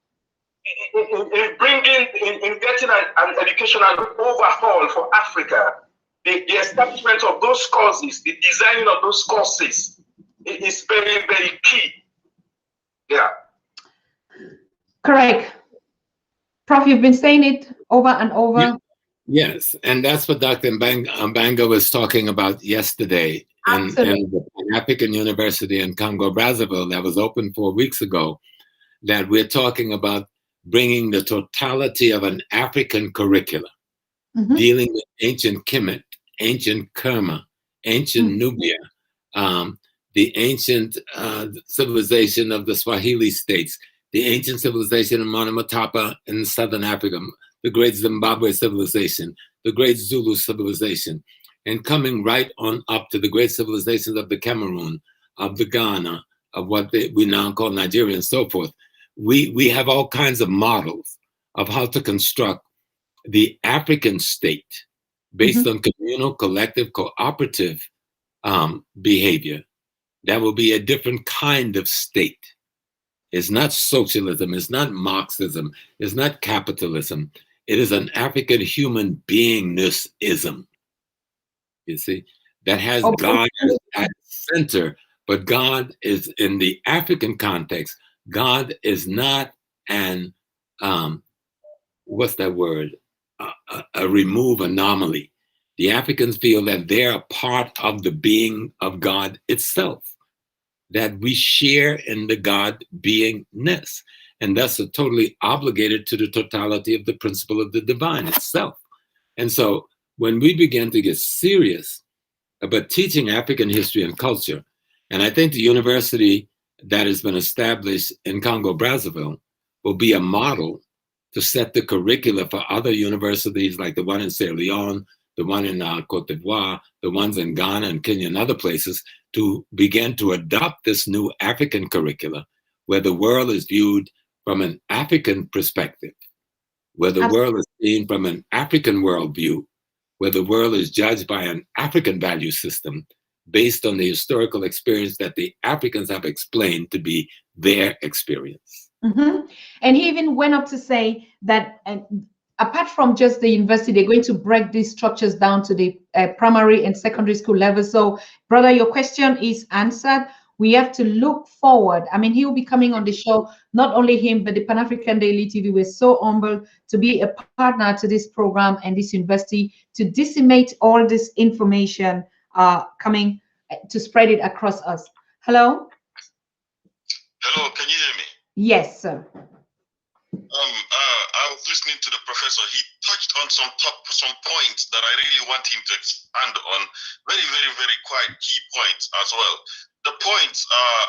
in getting an educational overhaul for Africa, the establishment of those courses, the designing of those courses is very, very key. Yeah. Correct. Prof, you've been saying it over and over. Yeah. Yes, and that's what Dr. Mbanga was talking about yesterday in the Pan-African University in Congo-Brazzaville that was open 4 weeks ago, that we're talking about bringing the totality of an African curricula, dealing with ancient Kemet, ancient Kerma, ancient Nubia, the ancient civilization of the Swahili states, the ancient civilization of Monomotapa in Southern Africa, the great Zimbabwe civilization, the great Zulu civilization, and coming right on up to the great civilizations of the Cameroon, of the Ghana, of what we now call Nigeria, and so forth. We have all kinds of models of how to construct the African state based on communal, collective, cooperative behavior. That will be a different kind of state. It's not socialism, it's not Marxism, it's not capitalism. It is an African human beingness-ism, you see, that has God at the center, but God is, in the African context, God is not an, what's that word? A remove anomaly. The Africans feel that they're a part of the being of God itself, that we share in the God beingness, and thus are totally obligated to the totality of the principle of the divine itself. And so when we begin to get serious about teaching African history and culture, and I think the university that has been established in Congo-Brazzaville will be a model to set the curricula for other universities like the one in Sierra Leone, the one in Cote d'Ivoire, the ones in Ghana and Kenya and other places, to begin to adopt this new African curricula, where the world is viewed from an African perspective, where the world is seen from an African worldview, where the world is judged by an African value system based on the historical experience that the Africans have explained to be their experience. And he even went up to say that apart from just the university, they're going to break these structures down to the primary and secondary school level. So, brother, your question is answered. We have to look forward. I mean, he will be coming on the show, not only him, but the Pan-African Daily TV. We're so humbled to be a partner to this program and this university to disseminate all this information coming to spread it across us. Hello? Hello, can you hear me? Yes, sir. I was listening to the professor. He touched on some points that I really want him to expand on. Very, very, very quite key points as well. The points are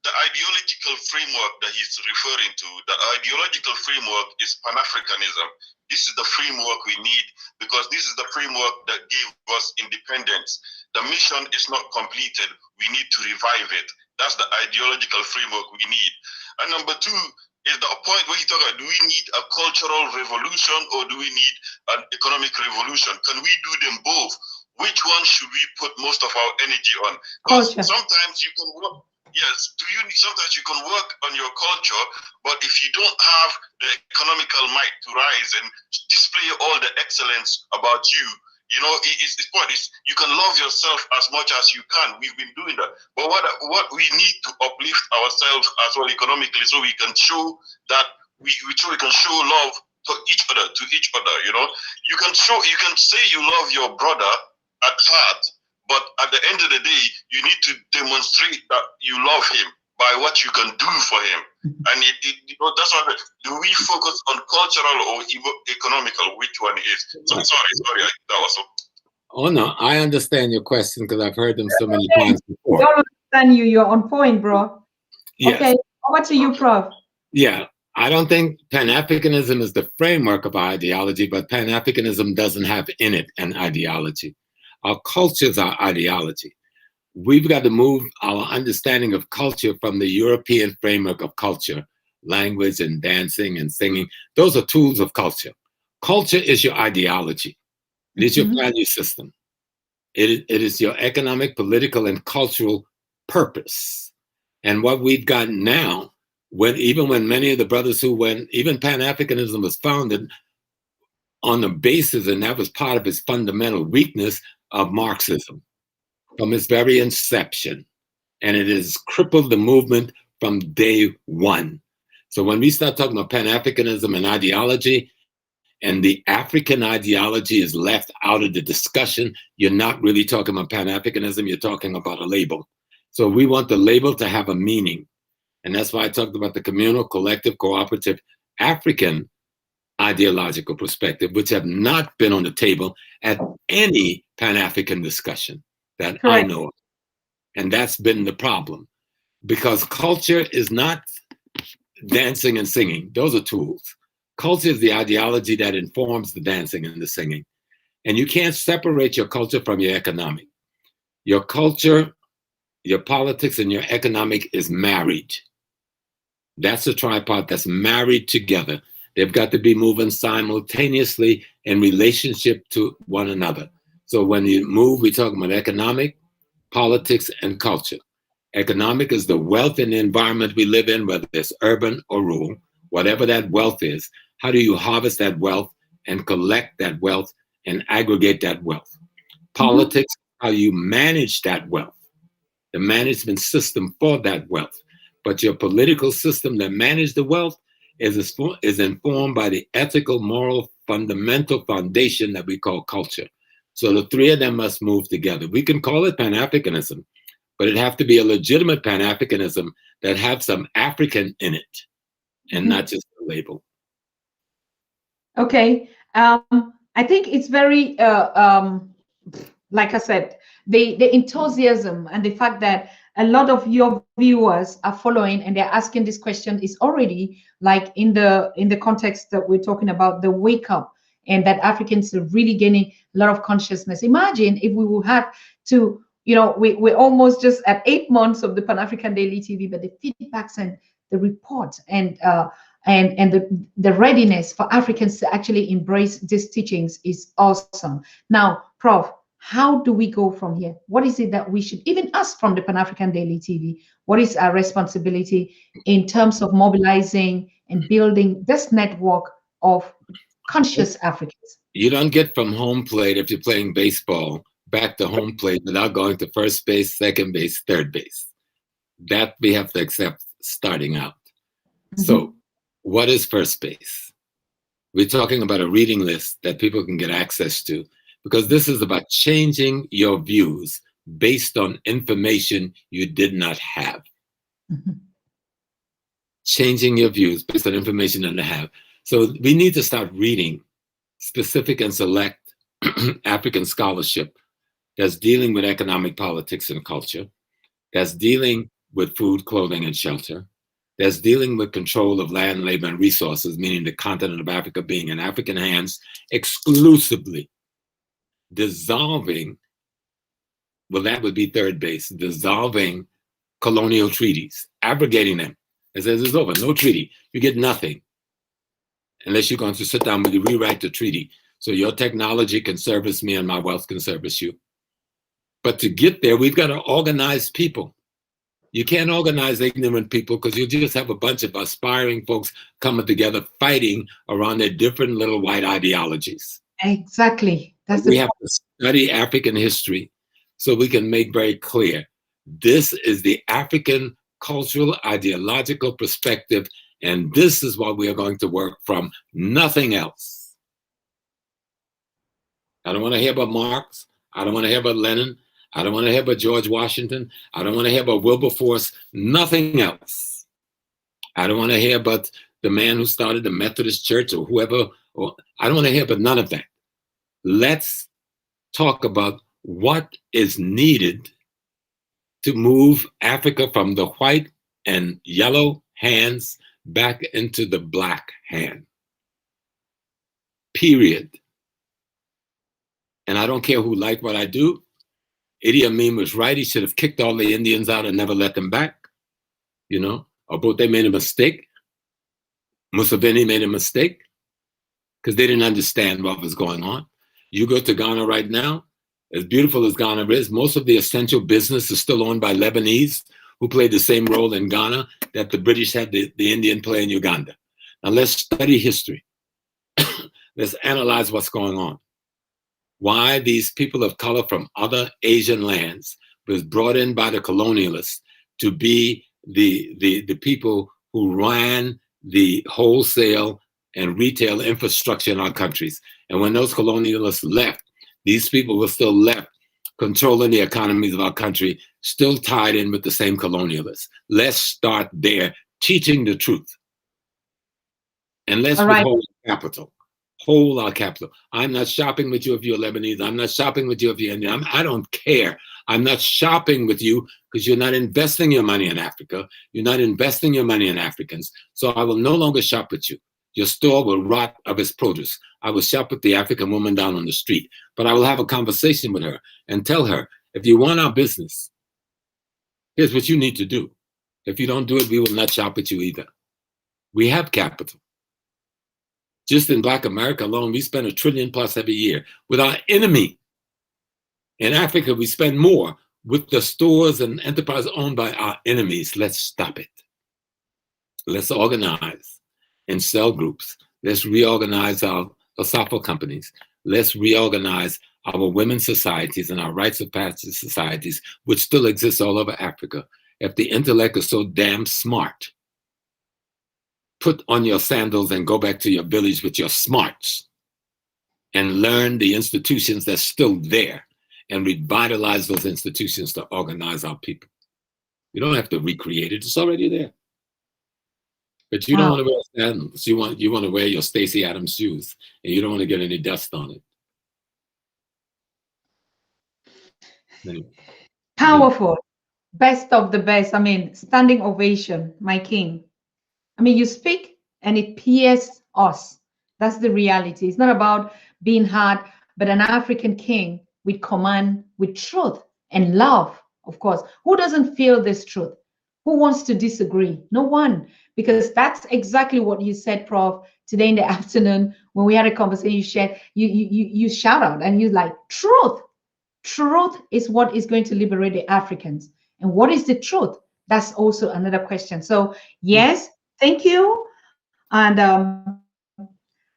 the ideological framework that he's referring to. The ideological framework is Pan-Africanism. This is the framework we need, because this is the framework that gave us independence. The mission is not completed. We need to revive it. That's the ideological framework we need. And number two is the point where he talks about, do we need a cultural revolution or do we need an economic revolution? Can we do them both? Which one should we put most of our energy on? Because sometimes you can work, sometimes you can work on your culture, but if you don't have the economical might to rise and display all the excellence about you, you know, the point is you can love yourself as much as you can. We've been doing that. But what we need to uplift ourselves as well economically, so we can show that we can show love to each other, you know. You can say you love your brother at heart, but at the end of the day, you need to demonstrate that you love him by what you can do for him. And you know, that's why, do we focus on cultural or economical? Which one is? So sorry, that was. Oh no, I understand your question because I've heard them so many times before. I don't understand you. You're on point, bro. Yes. Okay, over to you, Prof. Yeah, I don't think Pan-Africanism is the framework of our ideology, but Pan-Africanism doesn't have in it an ideology. Our cultures are ideology. We've got to move our understanding of culture from the European framework of culture, language and dancing and singing. Those are tools of culture. Culture is your ideology. It is your value system. It is your economic, political, and cultural purpose. And what we've got now, even when many of the brothers even Pan-Africanism was founded on the basis, and that was part of its fundamental weakness, of Marxism from its very inception. And it has crippled the movement from day one. So when we start talking about Pan-Africanism and ideology, and the African ideology is left out of the discussion, you're not really talking about Pan-Africanism, you're talking about a label. So we want the label to have a meaning. And that's why I talked about the communal, collective, cooperative, African ideological perspective, which have not been on the table at any Pan-African discussion that I know of. And that's been the problem, because culture is not dancing and singing. Those are tools. Culture is the ideology that informs the dancing and the singing. And you can't separate your culture from your economic. Your culture, your politics, and your economic is married. That's a tripod that's married together. They've got to be moving simultaneously in relationship to one another. So when you move, we talk about economic, politics, and culture. Economic is the wealth and the environment we live in, whether it's urban or rural, whatever that wealth is. How do you harvest that wealth and collect that wealth and aggregate that wealth? Politics, how you manage that wealth, the management system for that wealth. But your political system that manages the wealth is informed by the ethical, moral, fundamental foundation that we call culture. So the three of them must move together. We can call it Pan-Africanism, but it have to be a legitimate Pan-Africanism that have some African in it and not just a label. Okay. I think it's very, like I said, the enthusiasm and the fact that a lot of your viewers are following and they're asking this question is already like in the context that we're talking about, the wake up, and that Africans are really gaining a lot of consciousness. Imagine if we would have to, we're almost just at 8 months of the Pan-African Daily TV, but the feedbacks and the reports and the readiness for Africans to actually embrace these teachings is awesome. Now, Prof, how do we go from here? What is it that we should, even us from the Pan-African Daily TV, what is our responsibility in terms of mobilizing and building this network of conscious Africans? You don't get from home plate, if you're playing baseball, back to home plate without going to first base, second base, third base. That we have to accept starting out. So what is first base? We're talking about a reading list that people can get access to, because this is about changing your views based on information you did not have. Changing your views based on information you didn't have. So we need to start reading specific and select African scholarship that's dealing with economic politics and culture, that's dealing with food, clothing, and shelter, that's dealing with control of land, labor, and resources, meaning the continent of Africa being in African hands exclusively, dissolving, well, that would be third base, dissolving colonial treaties, abrogating them. It says it's over, no treaty. You get nothing unless you're going to sit down and rewrite the treaty. So your technology can service me and my wealth can service you. But to get there, we've got to organize people. You can't organize ignorant people because you just have a bunch of aspiring folks coming together fighting around their different little white ideologies. Exactly. We have to study African history so we can make very clear this is the African cultural ideological perspective, and this is what we are going to work from, nothing else. I don't want to hear about Marx. I don't want to hear about Lenin. I don't want to hear about George Washington. I don't want to hear about Wilberforce, nothing else. I don't want to hear about the man who started the Methodist Church or whoever. I don't want to hear about none of that. Let's talk about what is needed to move Africa from the white and yellow hands back into the black hand. Period. And I don't care who liked what I do. Idi Amin was right. He should have kicked all the Indians out and never let them back. You know, Obote made a mistake. Museveni made a mistake because they didn't understand what was going on. You go to Ghana right now, as beautiful as Ghana is, most of the essential business is still owned by Lebanese who played the same role in Ghana that the British had the Indian play in Uganda. Now let's study history. Let's analyze what's going on. Why these people of color from other Asian lands was brought in by the colonialists to be the people who ran the wholesale and retail infrastructure in our countries. And when those colonialists left, these people were still left controlling the economies of our country, still tied in with the same colonialists. Let's start there, teaching the truth. And let's withhold capital. Hold our capital. I'm not shopping with you if you're Lebanese. I'm not shopping with you if you're Indian. I don't care. I'm not shopping with you because you're not investing your money in Africa. You're not investing your money in Africans. So I will no longer shop with you. Your store will rot of its produce. I will shop with the African woman down on the street, but I will have a conversation with her and tell her, if you want our business, here's what you need to do. If you don't do it, we will not shop with you either. We have capital. Just in Black America alone, we spend $1 trillion+ every year with our enemy. In Africa, we spend more with the stores and enterprises owned by our enemies. Let's stop it. Let's organize in cell groups. Let's reorganize our philosophical companies. Let's reorganize our women's societies and our rites of passage societies, which still exist all over Africa. If the intellect is so damn smart, put on your sandals and go back to your village with your smarts and learn the institutions that's still there and revitalize those institutions to organize our people. You don't have to recreate it. It's already there. But you don't want to wear sandals. You want to wear your Stacey Adams shoes, and you don't want to get any dust on it. Anyway. Powerful. Best of the best. I mean, standing ovation, my king. I mean, you speak and it pierces us. That's the reality. It's not about being hard, but an African king with command, with truth and love, of course. Who doesn't feel this truth? Who wants to disagree? No one. Because that's exactly what you said, Prof, today in the afternoon when we had a conversation. You shared, you shout out and you're like, truth. Truth is what is going to liberate the Africans. And what is the truth? That's also another question. So yes, thank you. And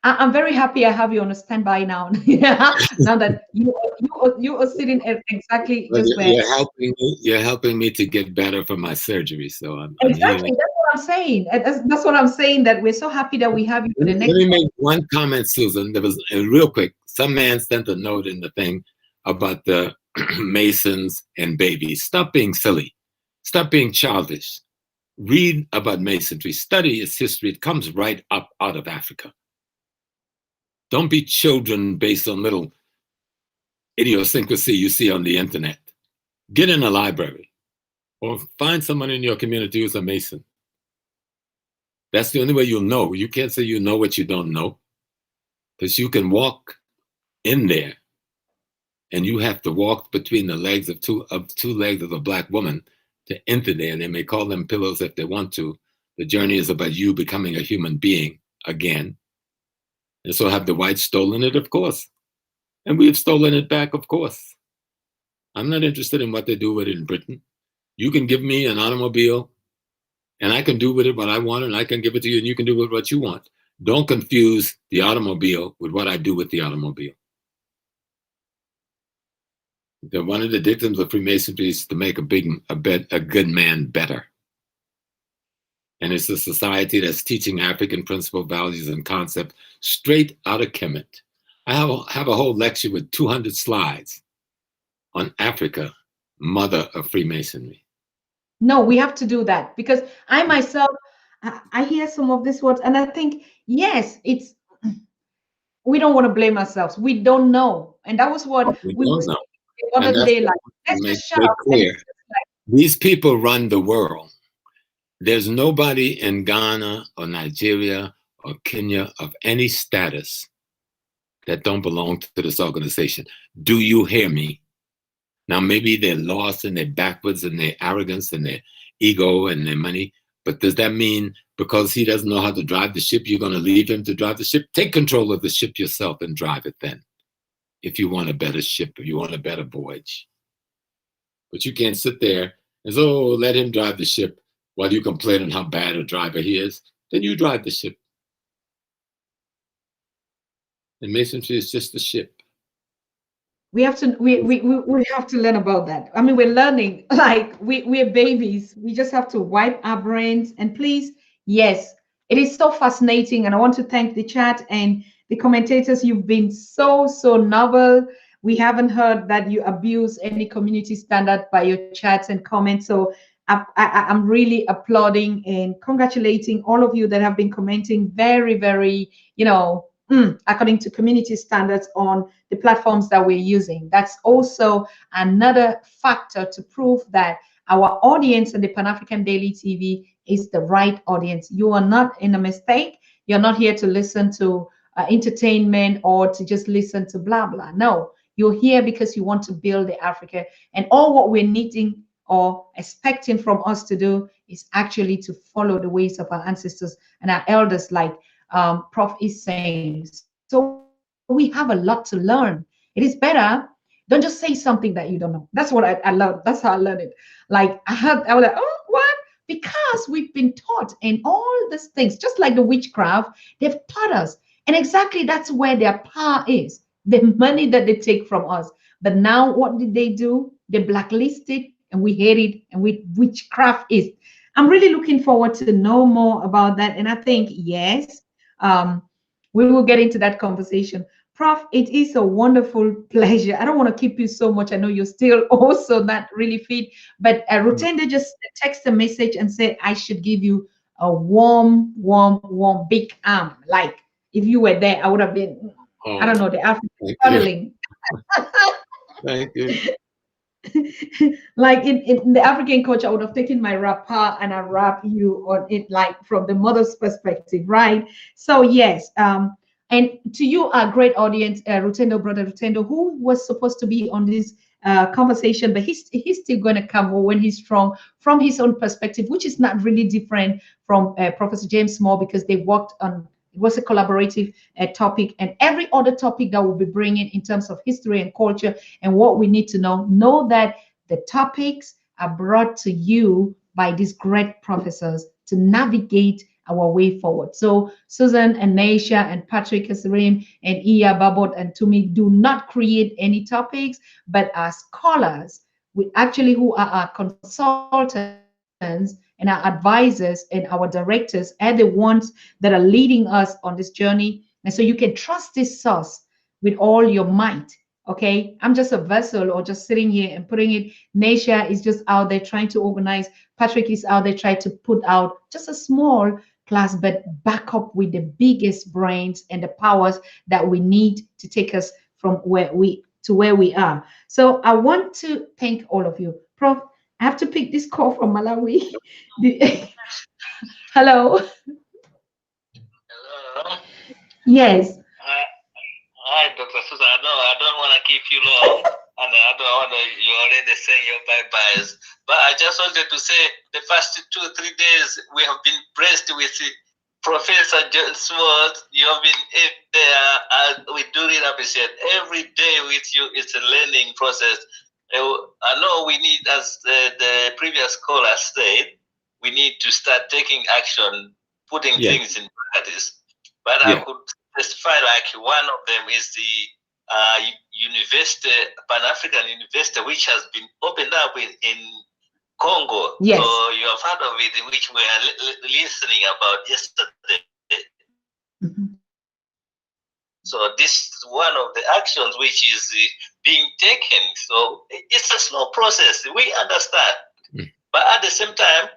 I'm very happy I have you on a standby now. Now that you are sitting exactly just where you're helping me to get better from my surgery. So I'm exactly. That's what I'm saying. That's what I'm saying. That we're so happy that we have you for the next. Let me make one comment, Susan. There was real quick. Some man sent a note in the thing about the Masons and babies. Stop being silly. Stop being childish. Read about Masonry. Study its history. It comes right up out of Africa. Don't be children based on little idiosyncrasy you see on the internet. Get in a library or find someone in your community who's a Mason. That's the only way you'll know. You can't say you know what you don't know, because you can walk in there and you have to walk between the legs of two legs of a Black woman to enter there. They may call them pillows if they want to. The journey is about you becoming a human being again. And so have the whites stolen it? Of course. And we've stolen it back, of course. I'm not interested in what they do with it in Britain. You can give me an automobile and I can do with it what I want, and I can give it to you and you can do with what you want. Don't confuse the automobile with what I do with the automobile. One of the dictums of Freemasonry is to make a good man better. And it's a society that's teaching African principle, values, and concepts straight out of Kemet. I have a whole lecture with 200 slides on Africa, mother of Freemasonry. No, we have to do that, because I myself, I hear some of these words and I think, yes, we don't want to blame ourselves. We don't know. And that was what we don't know. The other day, like, let's just shut up. These people run the world. there's nobody in Ghana or Nigeria or Kenya of any status that don't belong to this organization. Do you hear me? Now, maybe they're lost and they're backwards and their arrogance and their ego and their money. But does that mean because he doesn't know how to drive the ship, you're going to leave him to drive the ship? Take control of the ship yourself and drive it then. If you want a better ship, if you want a better voyage. But you can't sit there and say, oh, let him drive the ship while you complain on how bad a driver he is. Then you drive the ship. And Masonry is just a ship. We have to we have to learn about that. I mean, we're learning, like we're babies. We just have to wipe our brains. And please, yes, it is so fascinating. And I want to thank the chat and the commentators. You've been so novel. We haven't heard that you abuse any community standard by your chats and comments. So I'm really applauding and congratulating all of you that have been commenting very, very, according to community standards on the platforms that we're using. That's also another factor to prove that our audience on the Pan-African Daily TV is the right audience. You are not in a mistake. You're not here to listen to entertainment or to just listen to blah, blah. No, you're here because you want to build the Africa. And all what we're needing or expecting from us to do is actually to follow the ways of our ancestors and our elders, like Prof is saying. So we have a lot to learn. It is better. Don't just say something that you don't know. That's what I learned. That's how I learned it. Like I was like, oh, what? Because we've been taught and all these things, just like the witchcraft, they've taught us. And exactly that's where their power is, the money that they take from us. But now what did they do? They blacklisted and we hate it, and witchcraft is. I'm really looking forward to know more about that. And I think, yes, we will get into that conversation. Prof, it is a wonderful pleasure. I don't want to keep you so much. I know you're still also not really fit, but Rutendo just text a message and said, I should give you a warm, big arm. Like if you were there, I would have been, I don't know, the African cuddling. Thank you. Like in the African culture, I would have taken my wrapper and I wrap you on it, like from the mother's perspective, right? So yes, and to you, our great audience, Rutendo, brother Rutendo, who was supposed to be on this conversation, but he's still going to come when he's strong from his own perspective, which is not really different from Professor James Moore, because they worked on. It was a collaborative topic, and every other topic that we'll be bringing in terms of history and culture and what we need to know that the topics are brought to you by these great professors to navigate our way forward. So Susan and Naisha and Patrick Kasarim and Iya Babot and Tumi do not create any topics, but are scholars who are our consultants and our advisors and our directors are the ones that are leading us on this journey. And so you can trust this source with all your might. Okay, I'm just a vessel or just sitting here and putting it. Naisha is just out there trying to organize. Patrick is out there trying to put out just a small class, but back up with the biggest brains and the powers that we need to take us from where we are. So I want to thank all of you. Prof, I have to pick this call from Malawi. Hello. Hello. Yes. Hi, Dr. Susan. I don't want to keep you long, and I don't want to. You already saying your bye-byes, but I just wanted to say the first 2 or 3 days we have been blessed with Professor John Swartz. You have been there. We do really appreciate every day with you. It's a learning process. I know we need, as the previous caller said, we need to start taking action, putting things in practice. But I could testify, like one of them is the university, Pan-African University, which has been opened up in Congo. Yes. So you have heard of it, which we are listening about yesterday. Mm-hmm. So this is one of the actions which is being taken. So it's a slow process. We understand. But at the same time,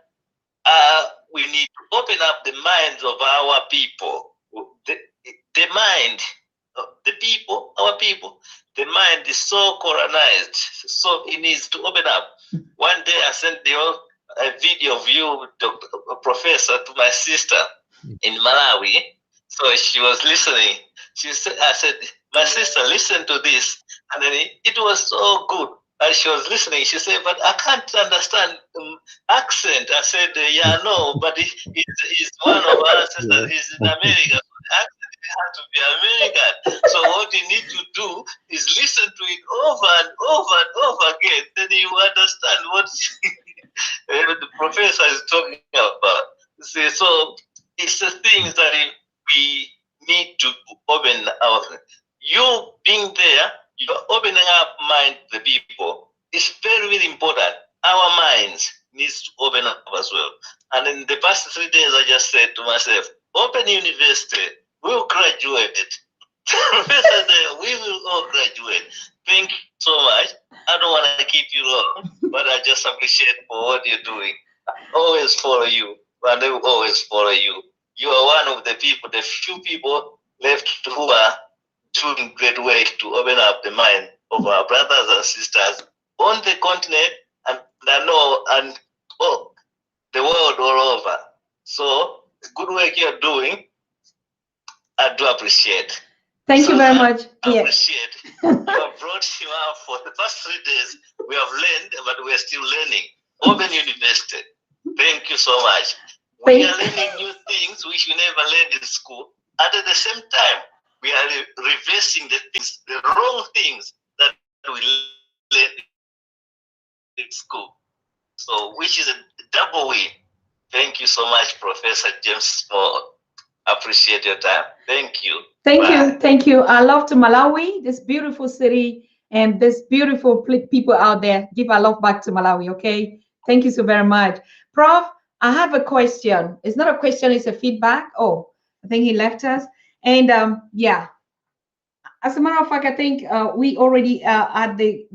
we need to open up the minds of our people. The mind of the people, our people, the mind is so colonized. So it needs to open up. One day I sent a video of you, Dr. Professor, to my sister in Malawi. So she was listening. She said, I said, my sister, listen to this. And then it was so good. And she was listening. She said, but I can't understand accent. I said, yeah, no, but he's one of our ancestors. He's in America. So the accent has to be American. So what you need to do is listen to it over and over and over again. Then you understand what the professor is talking about. See, so it's the things that we need to open our. You being there, you're opening up mind to the people. It's very, very important. Our minds needs to open up as well. And in the past 3 days, I just said to myself, open university, we'll graduate. Professor said, we will all graduate. Thank you so much. I don't want to keep you long, but I just appreciate for what you're doing. I always follow you, and I will always follow you. You are one of the people, the few people left who are doing great work to open up the mind of our brothers and sisters on the continent and I know and the world all over. So the good work you're doing, I do appreciate. Thank you very much. I appreciate. You have brought him out for the past 3 days. We have learned, but we're still learning. Open University. Thank you so much. We are learning new things which we never learned in school. And at the same time, we are reversing the things, the wrong things that we learned in school. So, which is a double win. Thank you so much, Professor James Small. Appreciate your time. Thank you. Thank you. Thank you. I love to Malawi, this beautiful city and this beautiful people out there. Give our love back to Malawi, okay? Thank you so very much. Prof, I have a question. It's not a question, it's a feedback. Oh, I think he left us. And yeah, as a matter of fact, I think we already at the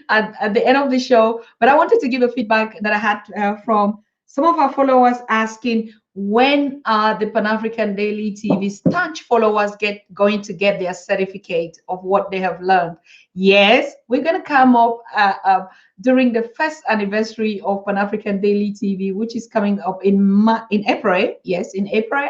at the end of the show. But I wanted to give a feedback that I had from some of our followers asking when are the Pan-African Daily TV staunch followers going to get their certificate of what they have learned. Yes, we're going to come up during the first anniversary of Pan-African Daily TV, which is coming up in April. Yes, in April.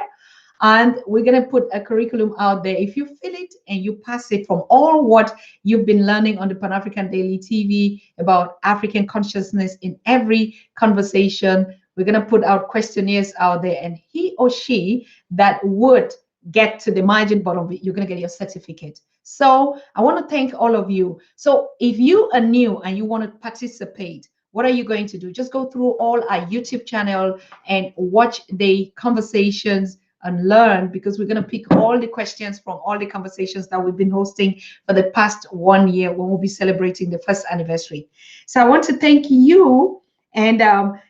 And we're going to put a curriculum out there. If you fill it and you pass it from all what you've been learning on the Pan-African Daily TV about African consciousness in every conversation, we're going to put out questionnaires out there, and he or she that would get to the margin bottom of it, you're going to get your certificate. So I want to thank all of you. So if you are new and you want to participate, what are you going to do? Just go through all our YouTube channel and watch the conversations and learn, because we're going to pick all the questions from all the conversations that we've been hosting for the past 1 year when we'll be celebrating the first anniversary. So I want to thank you. And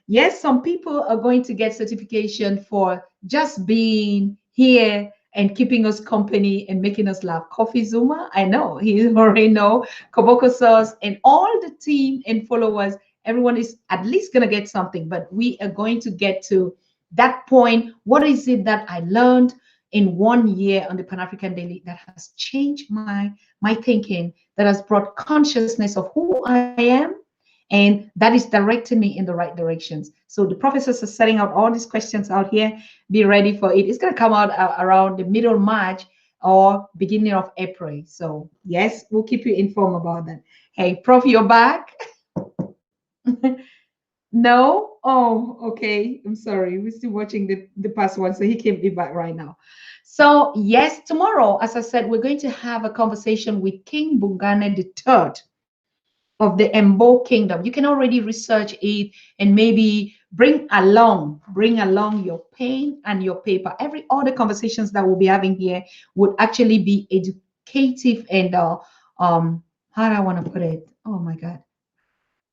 yes, some people are going to get certification for just being here and keeping us company and making us laugh. Coffee Zuma, I know, he already know. Koboko Sauce and all the team and followers, everyone is at least going to get something, but we are going to get to that point. What is it that I learned in 1 year on the Pan-African Daily that has changed my thinking, that has brought consciousness of who I am, and that is directing me in the right directions. So the professors are setting out all these questions out here. Be ready for it. It's going to come out around the middle of March or beginning of April. So yes, we'll keep you informed about that. Hey, Prof, you're back? No? Oh, okay. I'm sorry. We're still watching the past one. So he can't be back right now. So yes, tomorrow, as I said, we're going to have a conversation with King Bungane III of the Embo Kingdom. You can already research it and maybe bring along your pen and your paper. Every other conversations that we'll be having here would actually be educative and how do I want to put it? Oh my God.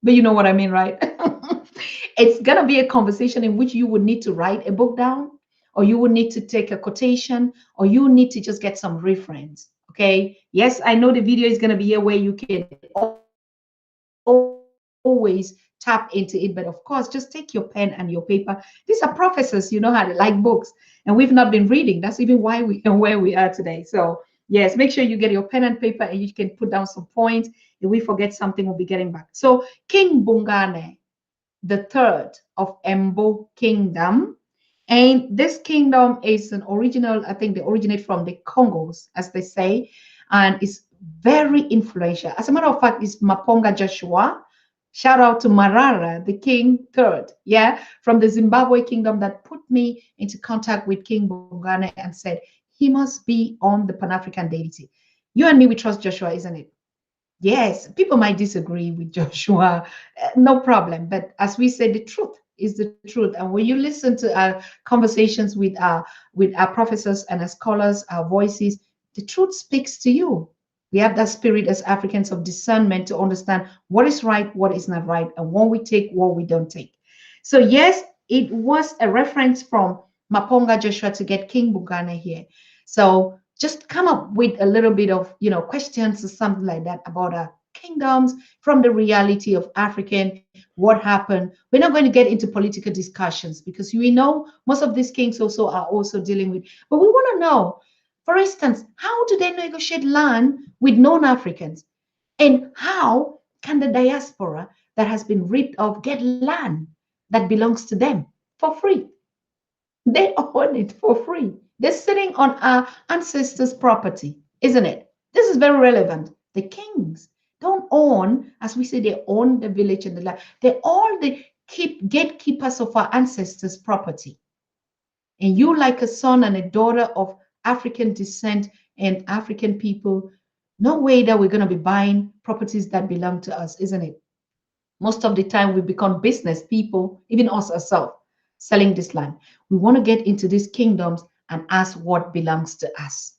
But you know what I mean, right? It's going to be a conversation in which you would need to write a book down, or you would need to take a quotation, or you need to just get some reference. Okay. Yes, I know the video is going to be a way you can always tap into it, but of course, just take your pen and your paper. These are professors, you know how they like books, and we've not been reading. That's even why we are where we are today. So yes, make sure you get your pen and paper and you can put down some points. If we forget something, we'll be getting back. So King Bungane III of Embo Kingdom. And this kingdom is an original, I think they originate from the Congos, as they say, and is very influential. As a matter of fact, it's Maponga Joshua. Shout out to Marara, the king third, yeah, from the Zimbabwe kingdom that put me into contact with King Bongane and said, he must be on the Pan-African deity. You and me, we trust Joshua, isn't it? Yes, people might disagree with Joshua, no problem. But as we say, the truth is the truth. And when you listen to our conversations with our professors and our scholars, our voices, the truth speaks to you. We have that spirit as Africans of discernment to understand what is right, what is not right, and what we take, what we don't take. So yes, it was a reference from Maponga Joshua to get King Bongane here. So just come up with a little bit of, questions or something like that about our kingdoms from the reality of African, what happened. We're not going to get into political discussions because we know most of these kings also are also dealing with, but we want to know, for instance, how do they negotiate land with non-Africans? And how can the diaspora that has been ripped off get land that belongs to them for free? They own it for free. They're sitting on our ancestors' property, isn't it? This is very relevant. The kings don't own, as we say, they own the village and the land. They're all the gatekeepers of our ancestors' property. And you, like a son and a daughter of African descent and African people, no way that we're going to be buying properties that belong to us, isn't it? Most of the time, we become business people, even us ourselves, selling this land. We want to get into these kingdoms and ask what belongs to us.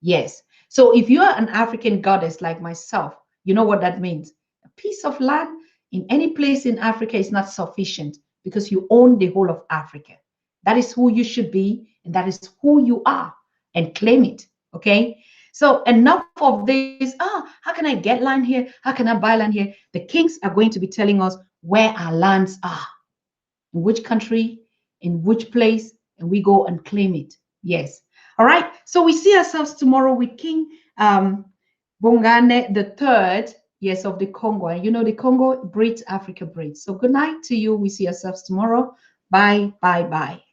Yes. So if you are an African goddess like myself, you know what that means. A piece of land in any place in Africa is not sufficient because you own the whole of Africa. That is who you should be, and that is who you are, and claim it. Okay. So enough of this. How can I get land here? How can I buy land here? The kings are going to be telling us where our lands are, in which country, in which place, and we go and claim it. Yes. All right. So we see ourselves tomorrow with King Bongane III, yes, of the Congo. And you know, the Congo breeds, Africa breeds. So good night to you. We see ourselves tomorrow. Bye, bye, bye.